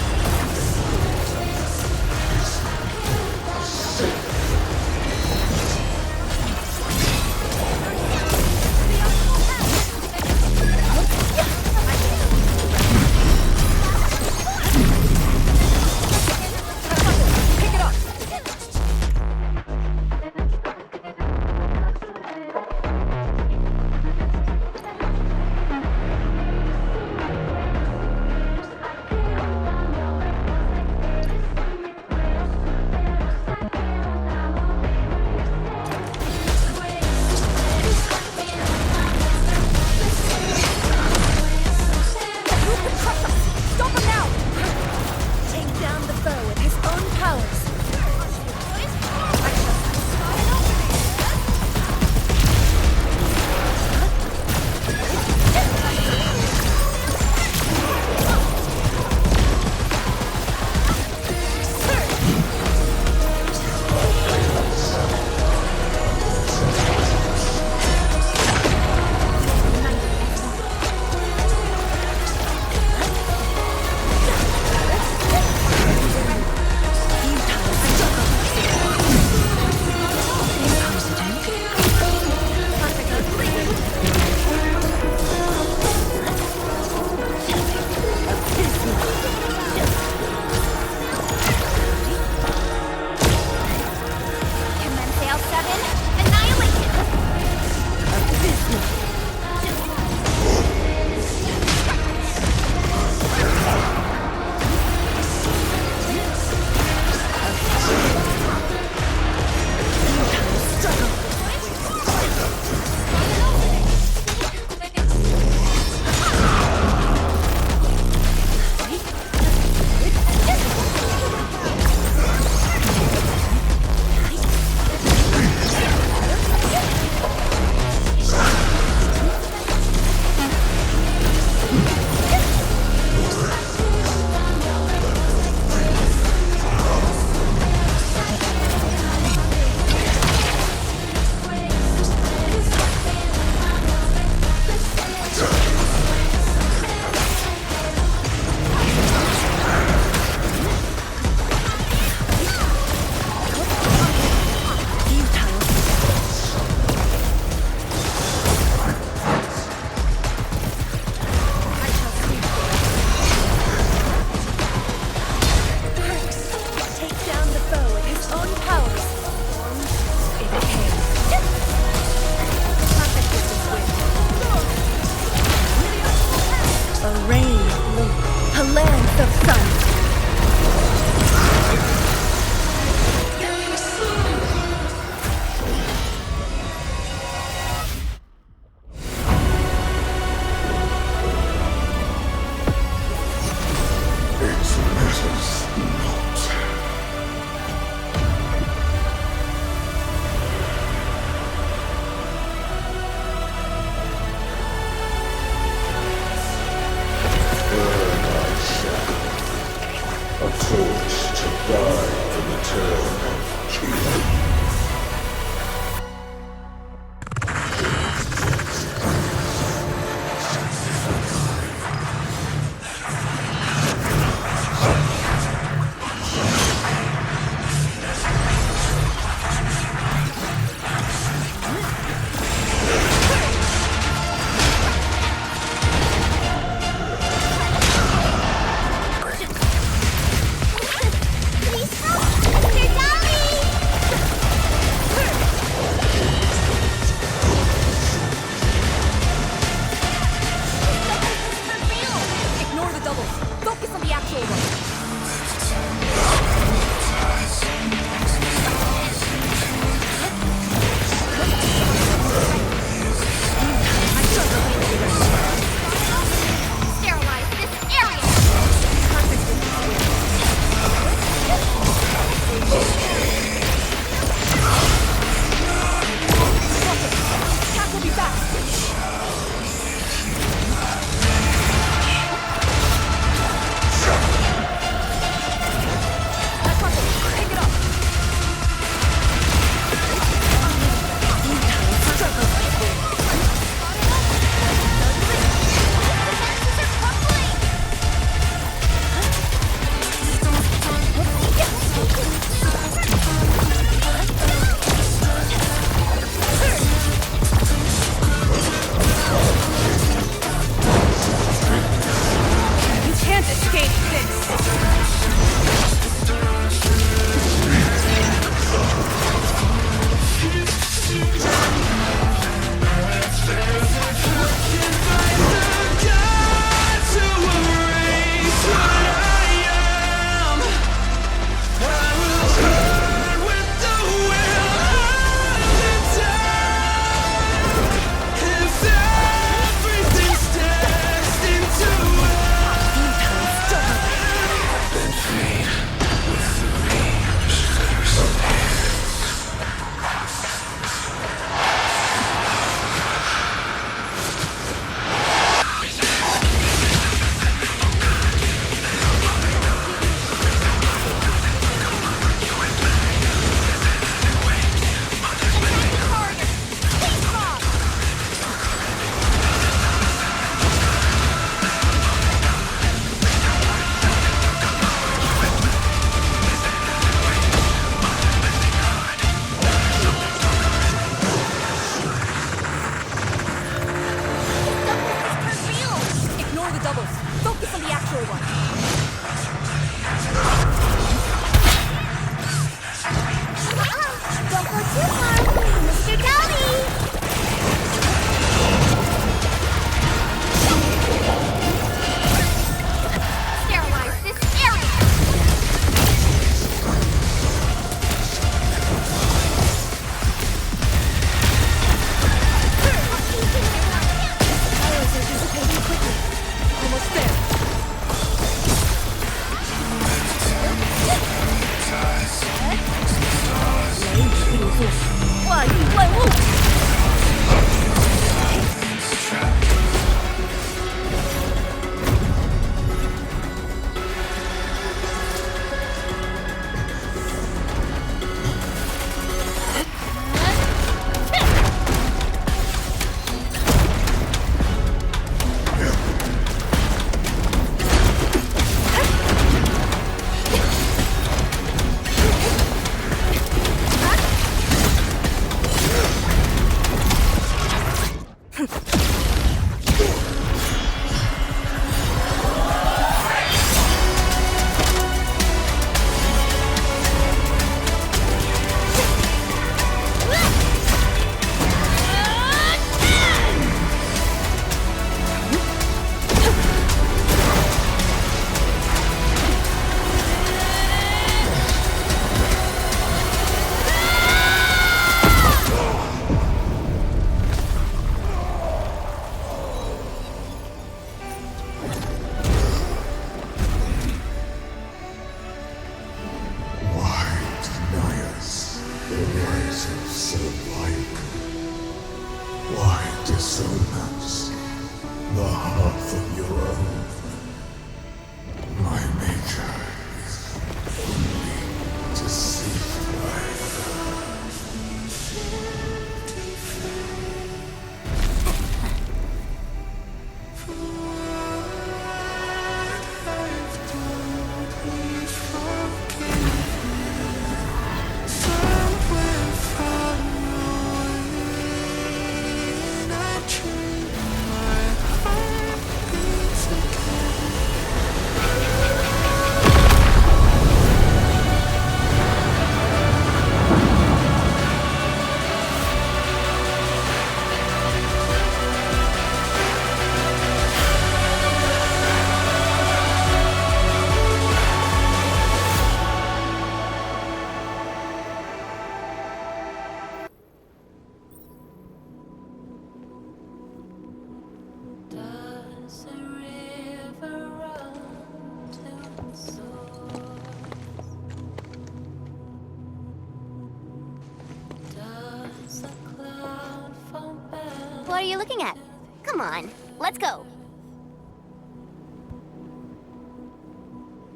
you looking at? Come on, let's go.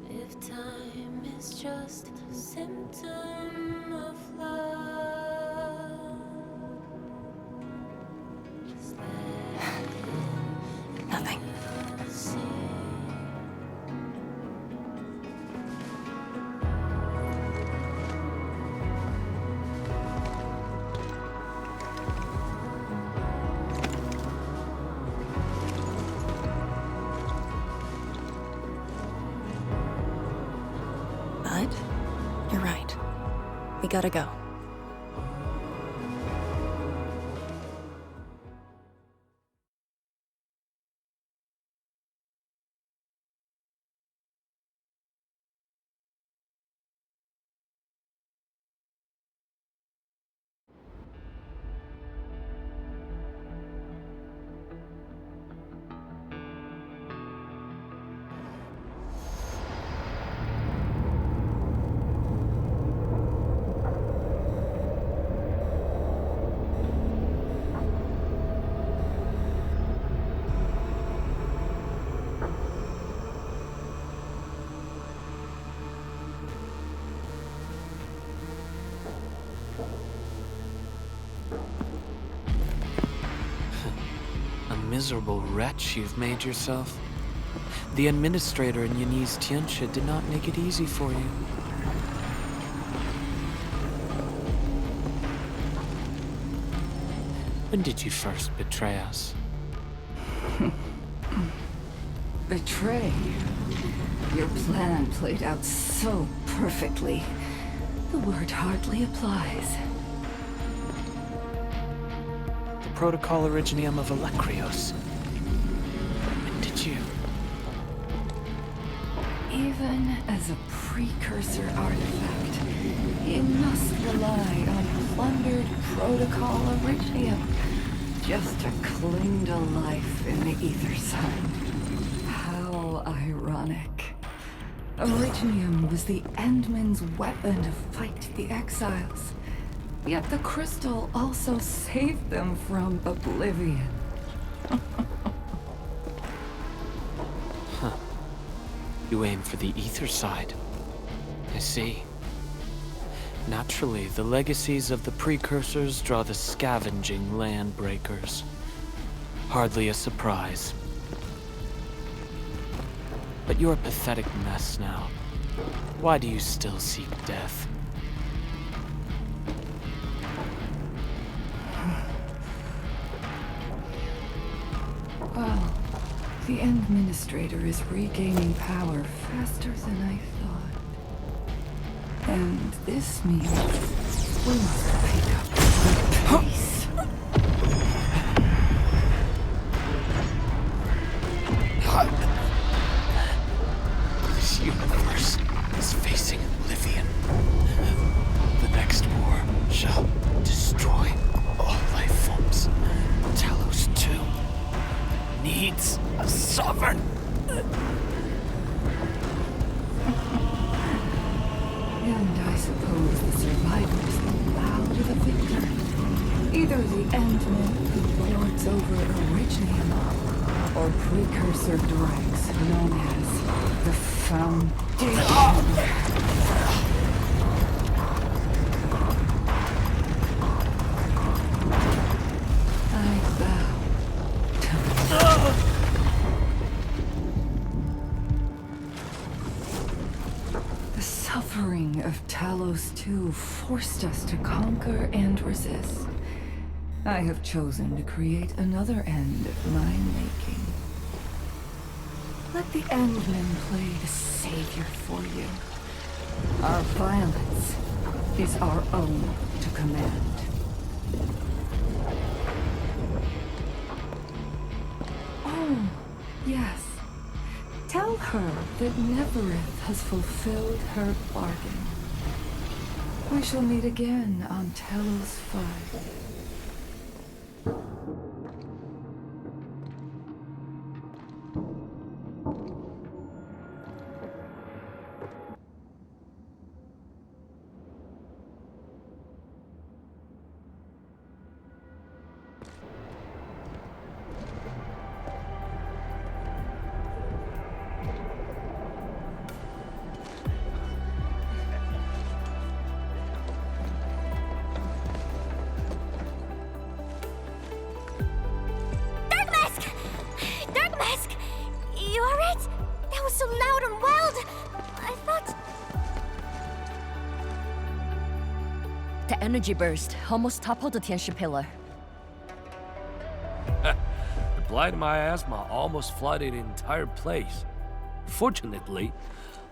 If time is just a symptom of love, Nothing. But you're right. We gotta go. Miserable wretch you've made yourself. The Endministrator in Yanni's Tianxia did not make it easy for you. When did you first betray us? Betray? Your plan played out so perfectly. The word hardly applies. Protocol Originium of Electrios. When did you? Even as a precursor artifact, it must rely on plundered Protocol Originium just to cling to life in the ether side. How ironic. Originium was the Endmen's weapon to fight the exiles. Yet the crystal also saved them from oblivion. Huh. You aim for the ether side. I see. Naturally, the legacies of the precursors draw the scavenging land breakers. Hardly a surprise. But you're a pathetic mess now. Why do you still seek death? Well, the Endministrator is regaining power faster than I thought. And this means we must pick up the pace. This universe is facing oblivion. The next war shall destroy all life forms. Talos 2 needs a sovereign. And I suppose the survivors will bow to the victor. Either the Endman who lords over Originium, or precursor dregs known as the Foundation. The suffering of Talos 2 forced us to conquer and resist. I have chosen to create another end of my making. Let the Endmen play the savior for you. Our violence is our own to command. Oh, yes. Tell her that Nefarith has fulfilled her bargain. We shall meet again on Talos 5. so loud and wild. I thought... The energy burst almost toppled the Tianshi pillar. The blight of my asthma almost flooded the entire place. Fortunately,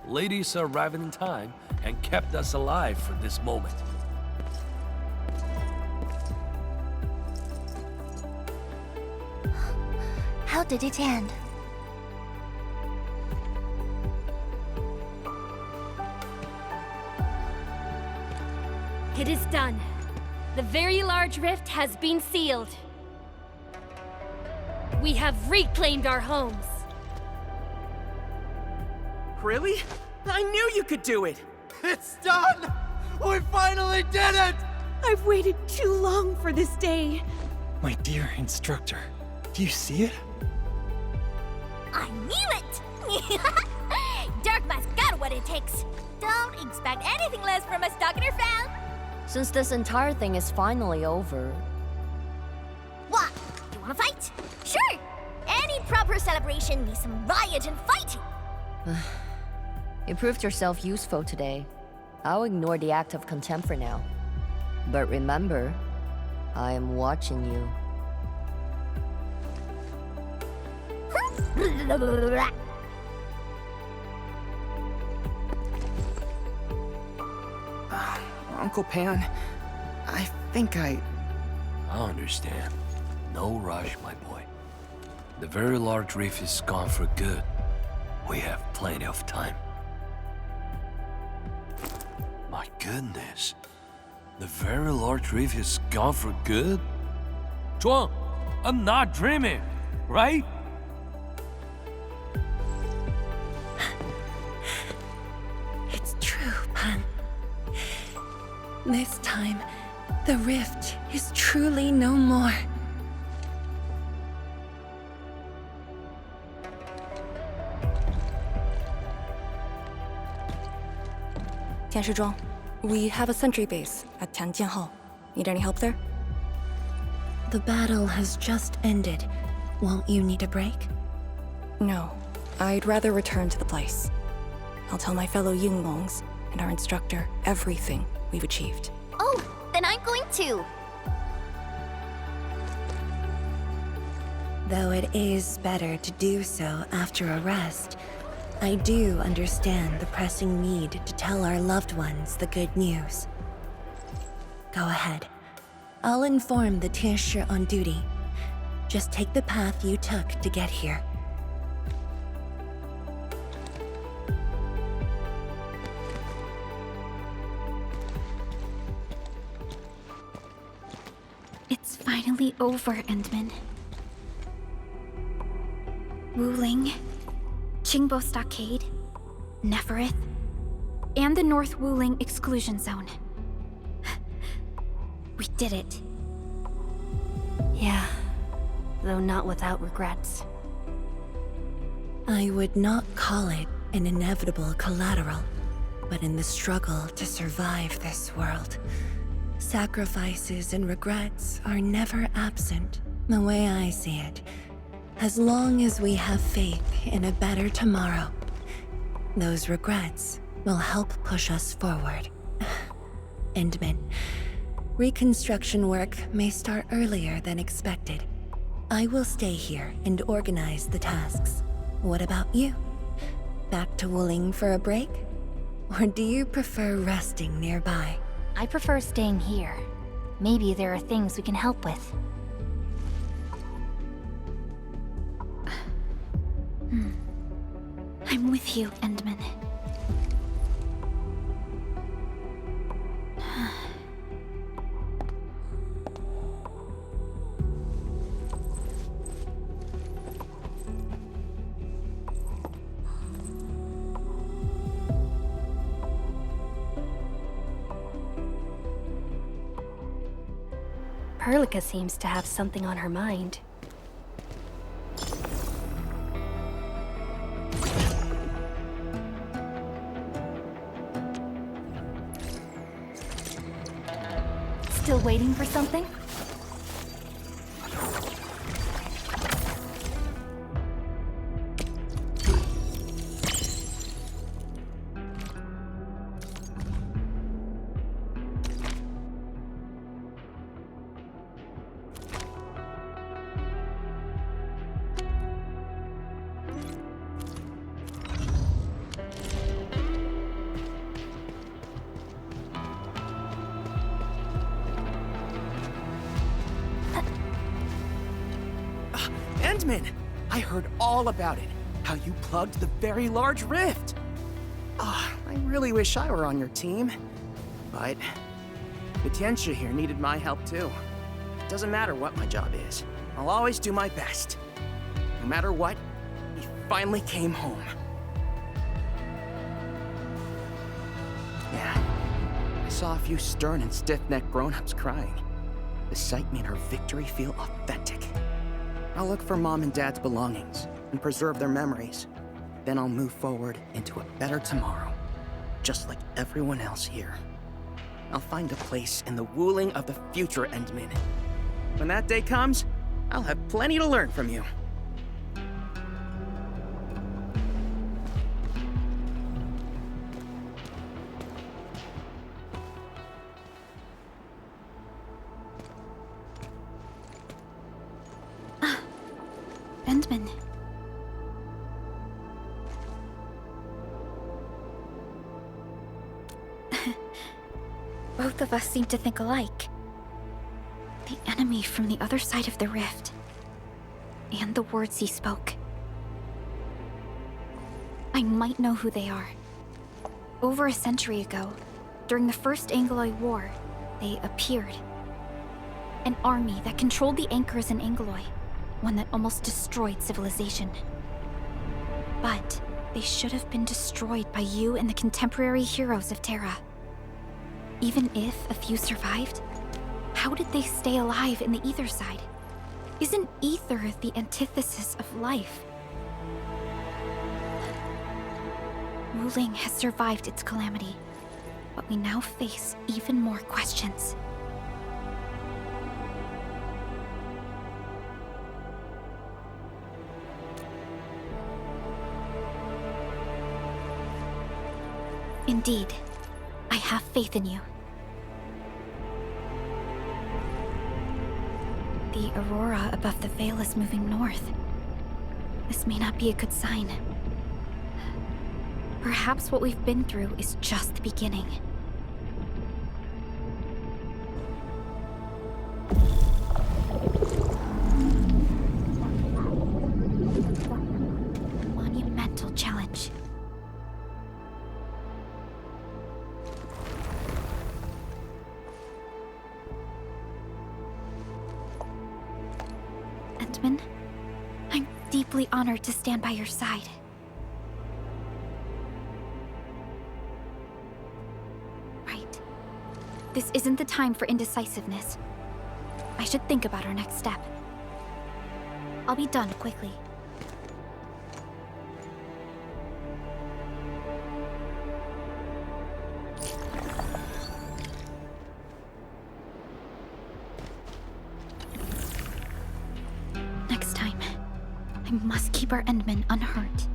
ladies arrived in time and kept us alive for this moment. How did it end? It is done. The very large rift has been sealed. We have reclaimed our homes. Really? I knew you could do it! It's done! We finally did it! I've waited too long for this day. My dear instructor, do you see it? I knew it! Darkma's got what it takes. Don't expect anything less from a Stalker fan. Since this entire thing is finally over... What? You wanna fight? Sure! Any proper celebration needs some riot and fighting. You proved yourself useful today. I'll ignore the act of contempt for now. But remember, I am watching you. Uncle Pan, I think I understand. No rush, my boy. The very large reef is gone for good. We have plenty of time. My goodness. The very large reef is gone for good? Zhuang, I'm not dreaming, right? It's true, Pan. This time, the rift is truly no more. Zhuang, we have a sentry base at Tianjian Hall. Need any help there? The battle has just ended. Won't you need a break? No. I'd rather return to the place. I'll tell my fellow Yinglongs and our instructor everything we've achieved. Oh, then I'm going to. Though it is better to do so after a rest, I do understand the pressing need to tell our loved ones the good news. Go ahead. I'll inform the Tianshi on duty. Just take the path you took to get here. It's finally over, Endmin. Wuling, Qingbo Stockade, Nefarith, and the North Wuling Exclusion Zone. We did it. Yeah, though not without regrets. I would not call it an inevitable collateral, but in the struggle to survive this world, sacrifices and regrets are never absent, the way I see it. As long as we have faith in a better tomorrow, those regrets will help push us forward. Endmin, reconstruction work may start earlier than expected. I will stay here and organize the tasks. What about you? Back to Wuling for a break? Or do you prefer resting nearby? I prefer staying here. Maybe there are things we can help with. I'm with you, Endmin. Perlica seems to have something on her mind. Still waiting for something? Endmin! I heard all about it. How you plugged the very large rift. Ah, I really wish I were on your team. But the Tianxia here needed my help too. It doesn't matter what my job is. I'll always do my best. No matter what, he finally came home. Yeah, I saw a few stern and stiff-necked grown-ups crying. The sight made her victory feel authentic. I'll look for Mom and Dad's belongings and preserve their memories. Then I'll move forward into a better tomorrow, just like everyone else here. I'll find a place in the WULING of the future, Endmin. When that day comes, I'll have plenty to learn from you. Endmin. Both of us seem to think alike. The enemy from the other side of the rift. And the words he spoke. I might know who they are. Over a century ago, during the First Angloid War, they appeared. An army that controlled the anchors in Angloid, one that almost destroyed civilization. But they should have been destroyed by you and the contemporary heroes of Terra. Even if a few survived, how did they stay alive in the ether side? Isn't ether the antithesis of life? WULING has survived its calamity, but we now face even more questions. Indeed, I have faith in you. The aurora above the veil is moving north. This may not be a good sign. Perhaps what we've been through is just the beginning. Monumental challenge. Endmin, I'm deeply honored to stand by your side. Right. This isn't the time for indecisiveness. I should think about our next step. I'll be done quickly. Next time, I must keep our Endmin unhurt.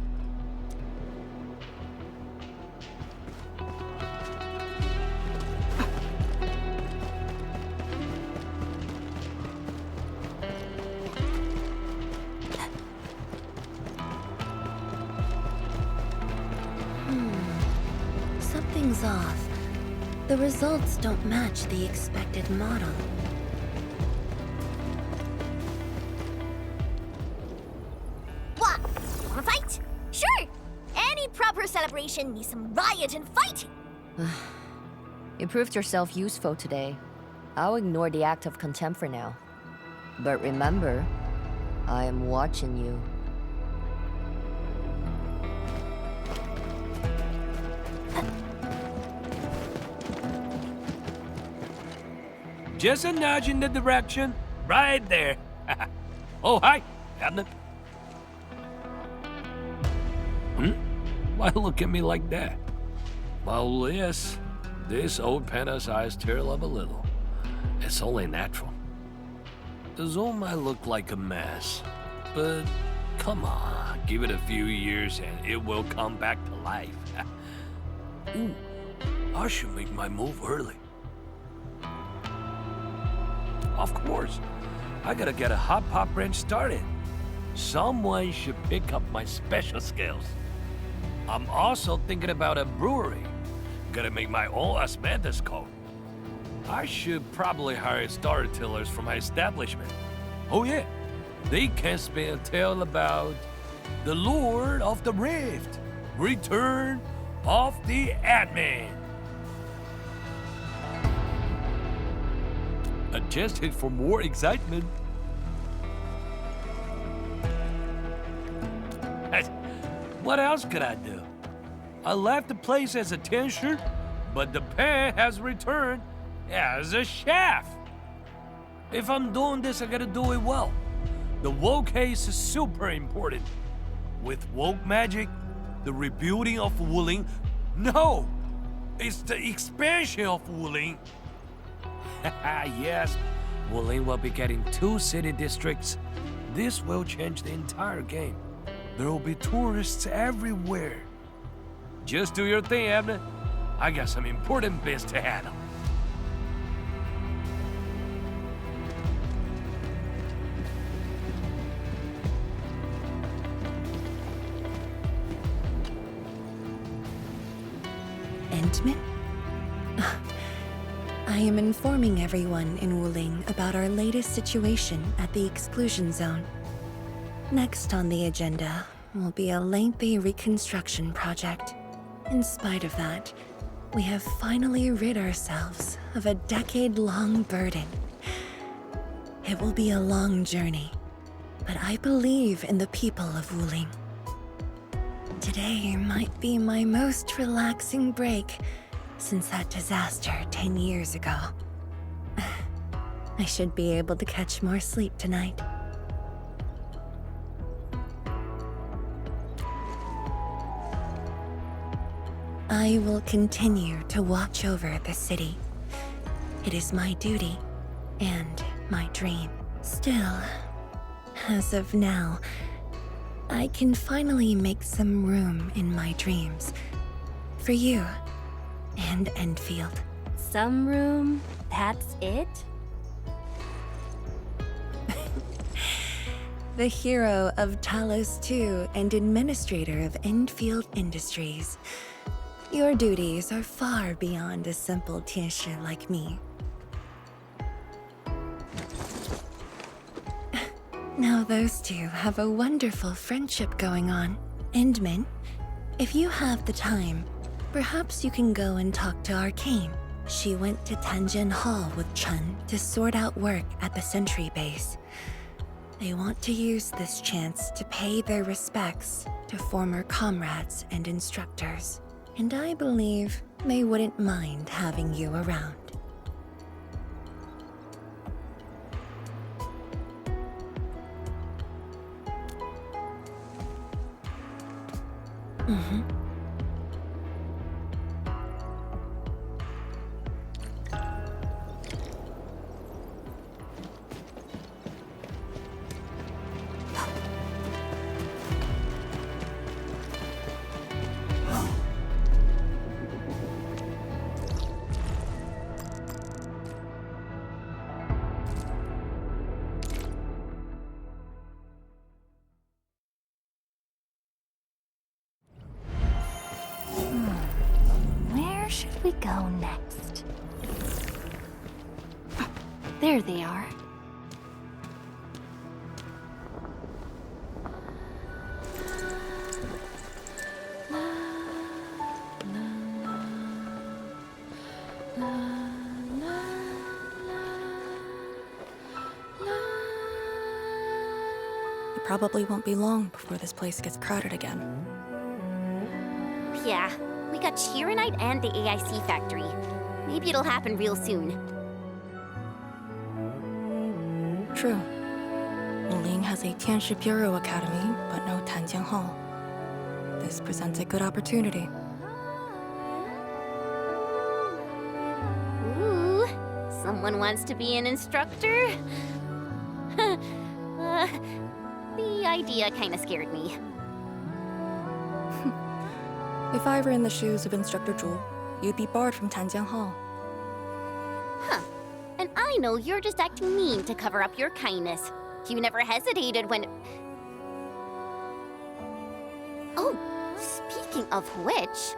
Something's off. The results don't match the expected model. What? You wanna fight? Sure! Any proper celebration needs some riot and fighting! You proved yourself useful today. I'll ignore the act of contempt for now. But remember, I am watching you. Just a nudge in the direction. Right there. Oh, hi, Captain. Why look at me like that? Well, yes. This old panda-sized tear up a little. It's only natural. The zone might look like a mess, but come on, give it a few years and it will come back to life. Ooh, I should make my move early. Of course, I gotta get a hot pop branch started. Someone should pick up my special skills. I'm also thinking about a brewery. Gotta make my own osmanthus coat. I should probably hire storytellers for my establishment. Oh yeah, they can spin a tale about the Lord of the Rift, Return of the Admin. Adjusted for more excitement. What else could I do? I left the place as a teacher, but the pen has returned as a chef. If I'm doing this, I gotta do it well. The woke case is super important. With woke magic, the rebuilding of WULING. No! It's the expansion of WULING. Yes, WULING will be getting 2 city districts. This will change the entire game. There will be tourists everywhere. Just do your thing, Abner. I got some important biz to handle. Endmin? I am informing everyone in WULING about our latest situation at the exclusion zone. Next on the agenda will be a lengthy reconstruction project. In spite of that, we have finally rid ourselves of a decade-long burden. It will be a long journey, but I believe in the people of WULING. Today might be my most relaxing break since that disaster 10 years ago. I should be able to catch more sleep tonight. I will continue to watch over the city. It is my duty and my dream. Still, as of now, I can finally make some room in my dreams for you and Endfield. Some room? That's it? The hero of Talos II and administrator of Endfield Industries. Your duties are far beyond a simple Tianshi like me. Now those two have a wonderful friendship going on. Endmin, if you have the time, perhaps you can go and talk to Arcane. She went to Tanjin Hall with Chen to sort out work at the Sentry base. They want to use this chance to pay their respects to former comrades and instructors. And I believe they wouldn't mind having you around. Mm-hmm. Where should we go next? There they are. It probably won't be long before this place gets crowded again. Yeah, we got Chironite and the AIC factory. Maybe it'll happen real soon. True. WULING has a Tianshi Bureau Academy, but no Tanjiang Hall. This presents a good opportunity. Ooh, someone wants to be an instructor? The idea kinda scared me. If I were in the shoes of Instructor Zhu, you'd be barred from Tanjiang Hall. Huh. And I know you're just acting mean to cover up your kindness. You never hesitated when... Oh, speaking of which,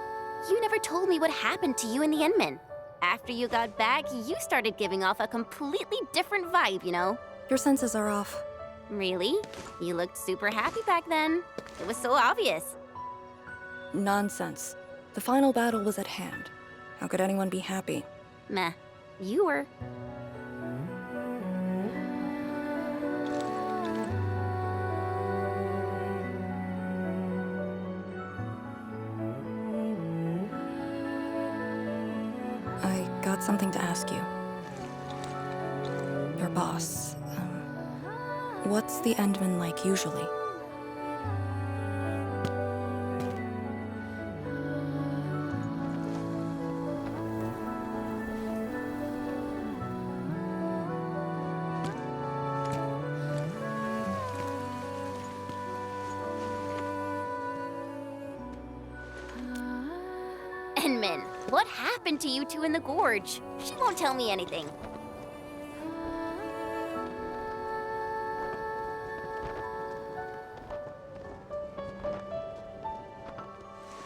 you never told me what happened to you and the Endmin. After you got back, you started giving off a completely different vibe, you know? Your senses are off. Really? You looked super happy back then. It was so obvious. Nonsense. The final battle was at hand. How could anyone be happy? Meh. You were. I got something to ask you. Your boss, what's the Endman like usually? Endman, what happened to you two in the gorge? She won't tell me anything.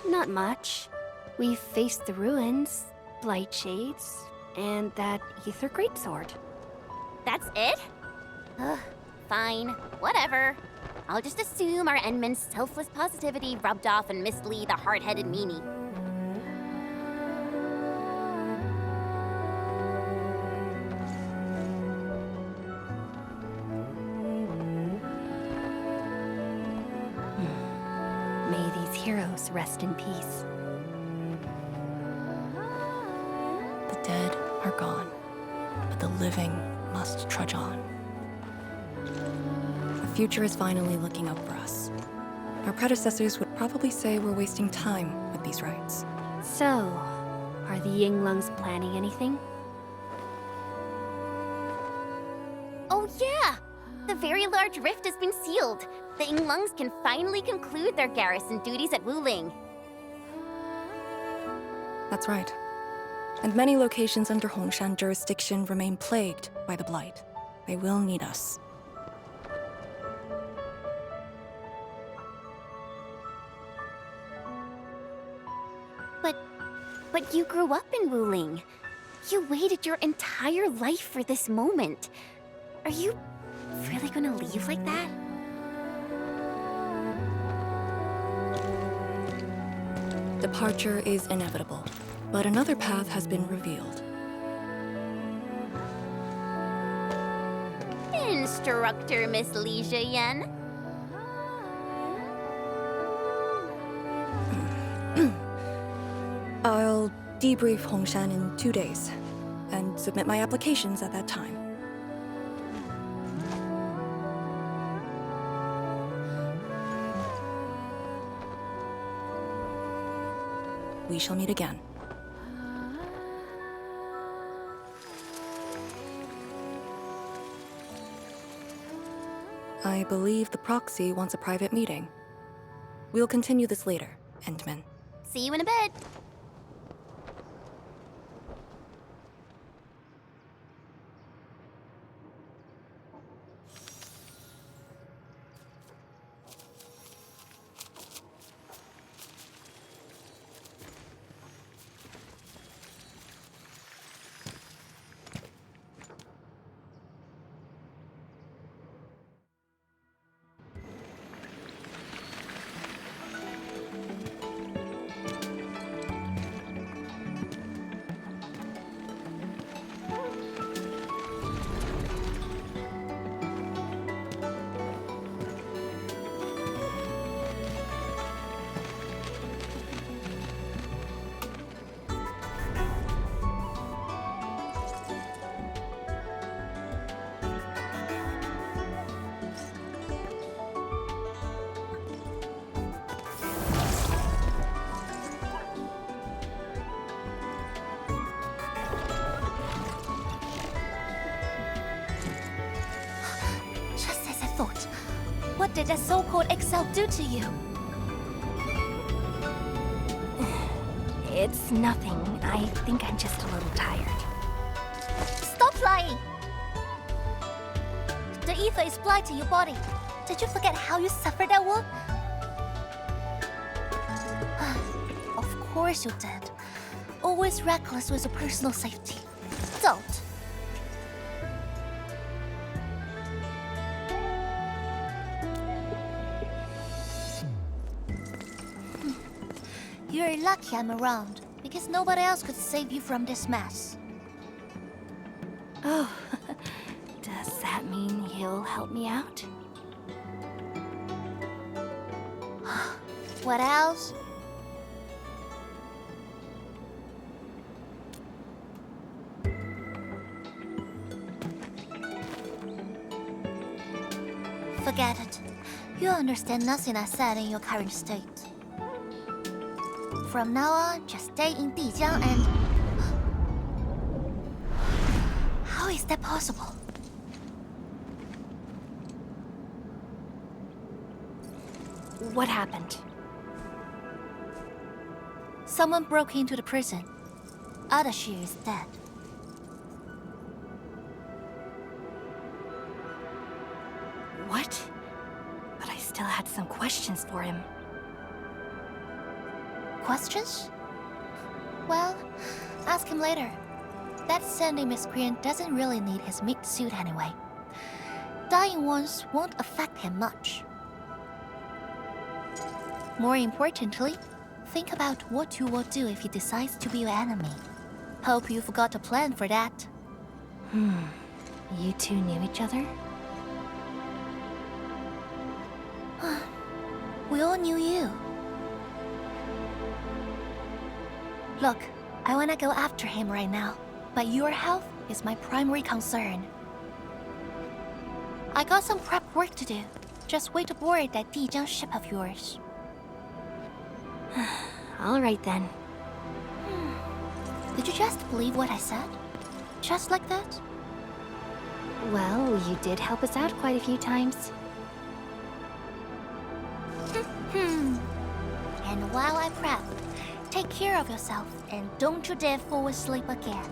Not much. We faced the ruins, blight shades, and that ether greatsword. That's it? Ugh, fine. Whatever. I'll just assume our Endman's selfless positivity rubbed off on Miss Lee, the hard-headed meanie. May these heroes rest in peace. The dead are gone, but the living must trudge on. The future is finally looking up for us. Our predecessors would probably say we're wasting time with these rites. So, are the Yinglungs planning anything? Oh yeah! The very large rift has been sealed. The Yinglungs can finally conclude their garrison duties at Wuling. That's right. And many locations under Hongshan jurisdiction remain plagued by the Blight. They will need us. But you grew up in Wuling. You waited your entire life for this moment. Are you really gonna leave like that? Departure is inevitable, but another path has been revealed. Instructor Miss Lee Zhiyan. I'll debrief Hongshan in 2 days, and submit my applications at that time. We shall meet again. I believe the proxy wants a private meeting. We'll continue this later, Endman. See you in a bit. What did that so-called Excel do to you? It's nothing. I think I'm just a little tired. Stop lying! The ether is blind to your body. Did you forget how you suffered at work? Of course you did. Always reckless with your personal safety. Don't. You're lucky I'm around, because nobody else could save you from this mess. Oh, does that mean he'll help me out? What else? Forget it. You understand nothing I said in your current state. From now on, just stay in Dijiang and... How is that possible? What happened? Someone broke into the prison. Ardashir is dead. What? But I still had some questions for him. Questions? Well, ask him later. That sandy miscreant doesn't really need his meat suit anyway. Dying once won't affect him much. More importantly, think about what you will do if he decides to be your enemy. Hope you forgot a plan for that. You two knew each other? We all knew you. Look, I wanna go after him right now, but your health is my primary concern. I got some prep work to do. Just wait aboard that Dijiang ship of yours. Alright then. Did you just believe what I said? Just like that? Well, you did help us out quite a few times. And while I prep, take care of yourself and don't you dare fall asleep again.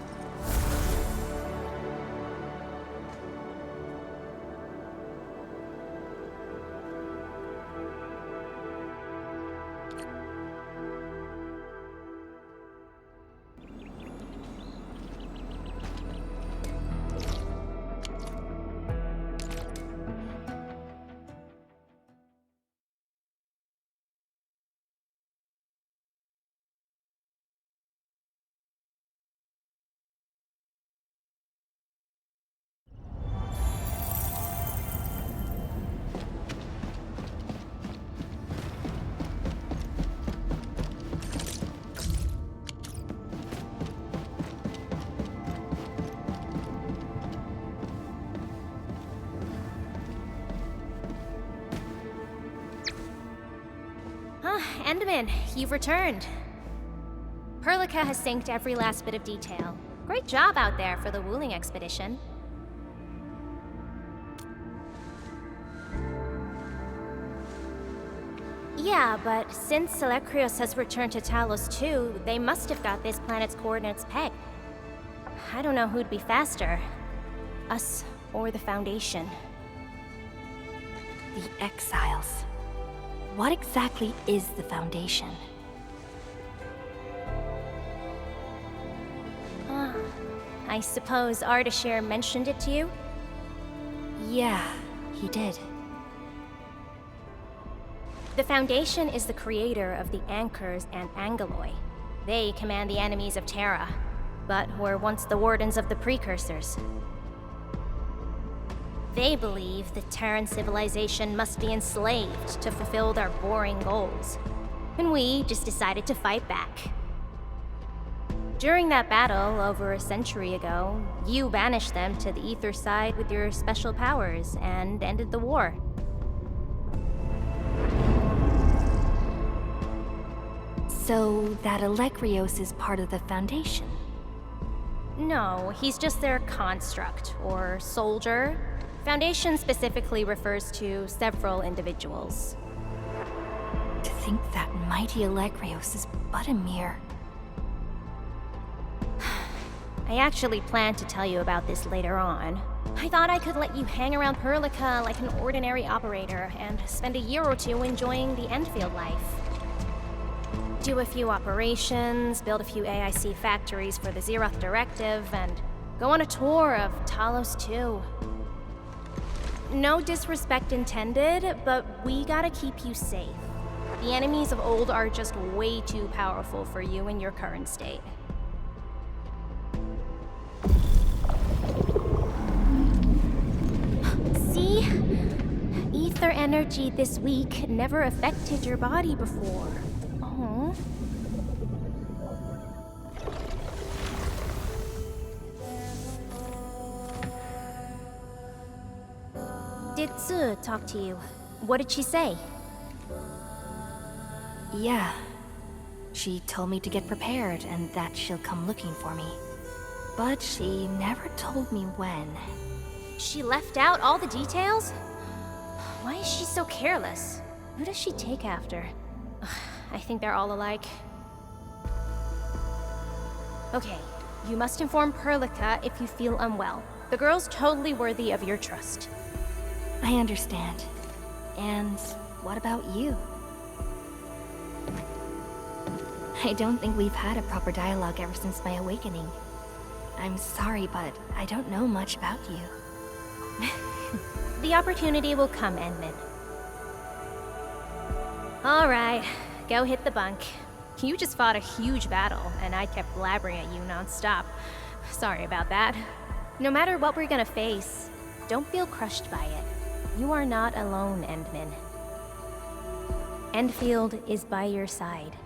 Endman, you've returned. Perlica has synced every last bit of detail. Great job out there for the WULING expedition. Yeah, but since Seleucus has returned to Talos too, they must have got this planet's coordinates pegged. I don't know who'd be faster, us or the Foundation. The Exiles. What exactly is the Foundation? I suppose Ardashir mentioned it to you? Yeah, he did. The Foundation is the creator of the Anchors and Angeloi. They command the enemies of Terra, but were once the wardens of the Precursors. They believe the Terran civilization must be enslaved to fulfill their boring goals. And we just decided to fight back. During that battle, over a century ago, you banished them to the Ether side with your special powers and ended the war. So that Alekrios is part of the Foundation? No, he's just their construct, or soldier. Foundation specifically refers to several individuals. To think that mighty Alekrios is but a mere... I actually planned to tell you about this later on. I thought I could let you hang around Perlica like an ordinary operator and spend a year or two enjoying the Endfield life. Do a few operations, build a few AIC factories for the Zeroth Directive, and go on a tour of Talos 2. No disrespect intended, but we gotta keep you safe. The enemies of old are just way too powerful for you in your current state. See? Ether energy this week never affected your body before. Oh. Did Tzu talk to you? What did she say? Yeah. She told me to get prepared and that she'll come looking for me. But she never told me when. She left out all the details? Why is she so careless? Who does she take after? I think they're all alike. Okay, you must inform Perlica if you feel unwell. The girl's totally worthy of your trust. I understand. And what about you? I don't think we've had a proper dialogue ever since my awakening. I'm sorry, but I don't know much about you. The opportunity will come, Endmin. Alright, go hit the bunk. You just fought a huge battle, and I kept blabbering at you non-stop. Sorry about that. No matter what we're gonna face, don't feel crushed by it. You are not alone, Endmin. Endfield is by your side.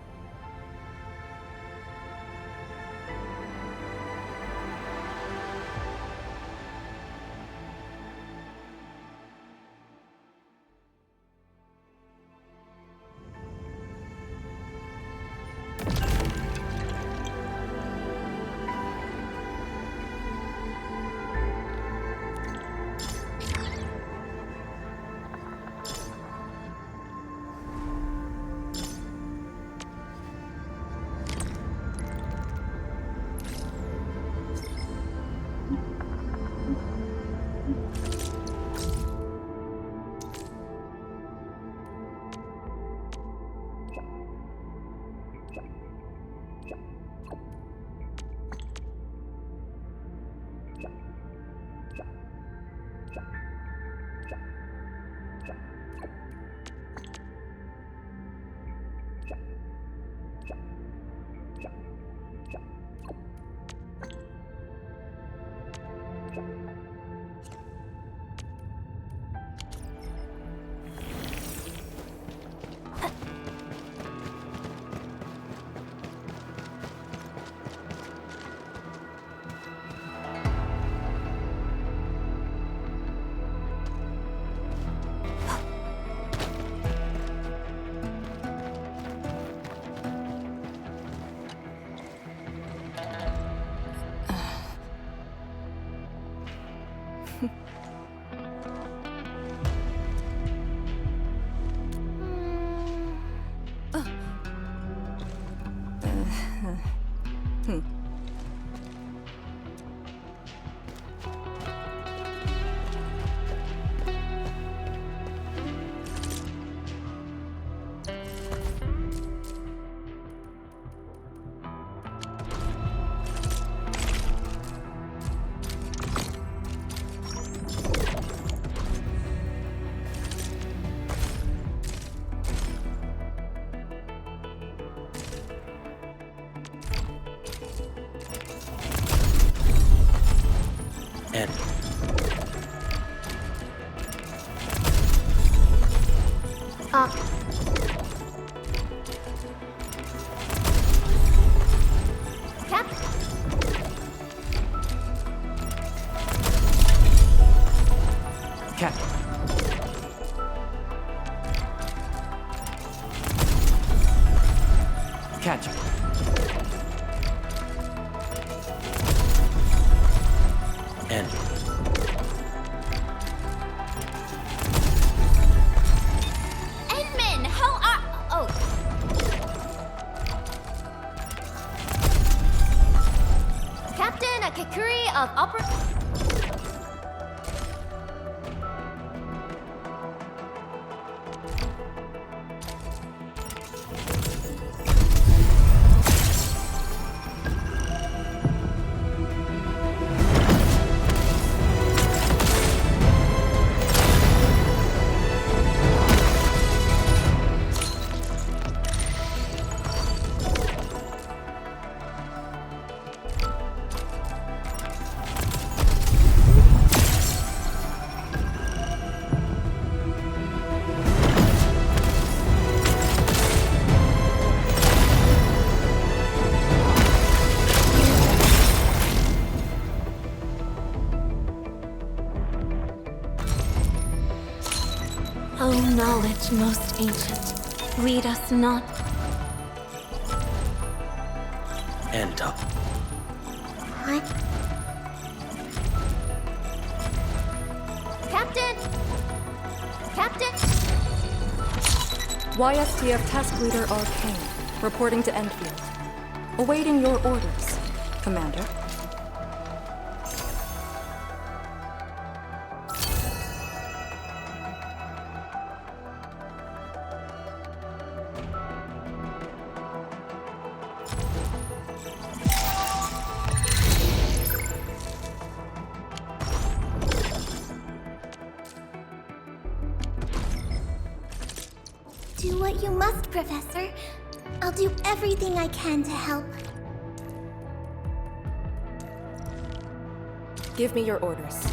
Ed. Cap. Cap. Catch. End. Endmin, how are... Oh. Captain Akakuri of most ancient, lead us not. Enter. What? Captain! Captain! YSTF Task Leader Arcane, reporting to Endfield. Awaiting your orders, Commander. Do what you must, Professor. I'll do everything I can to help. Give me your orders.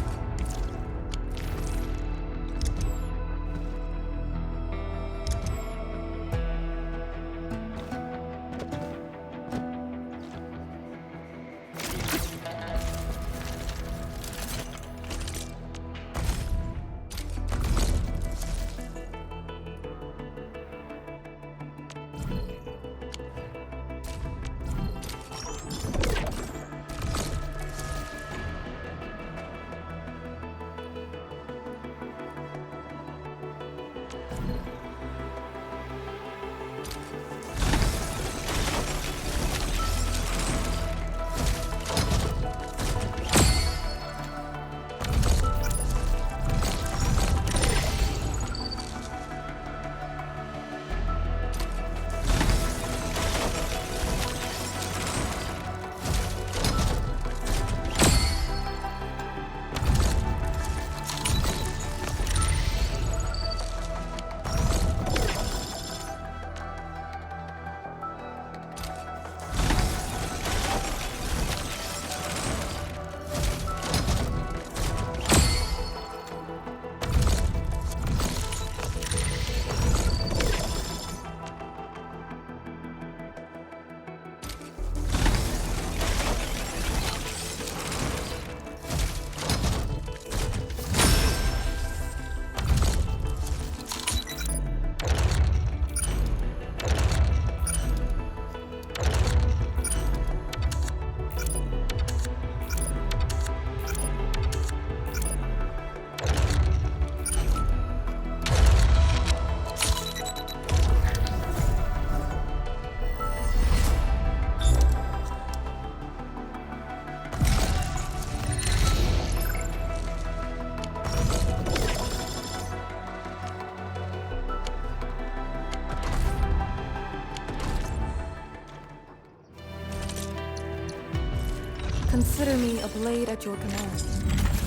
Consider me a blade at your command.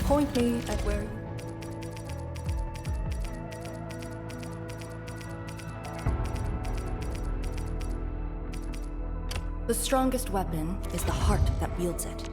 Point me at where you... The strongest weapon is the heart that wields it.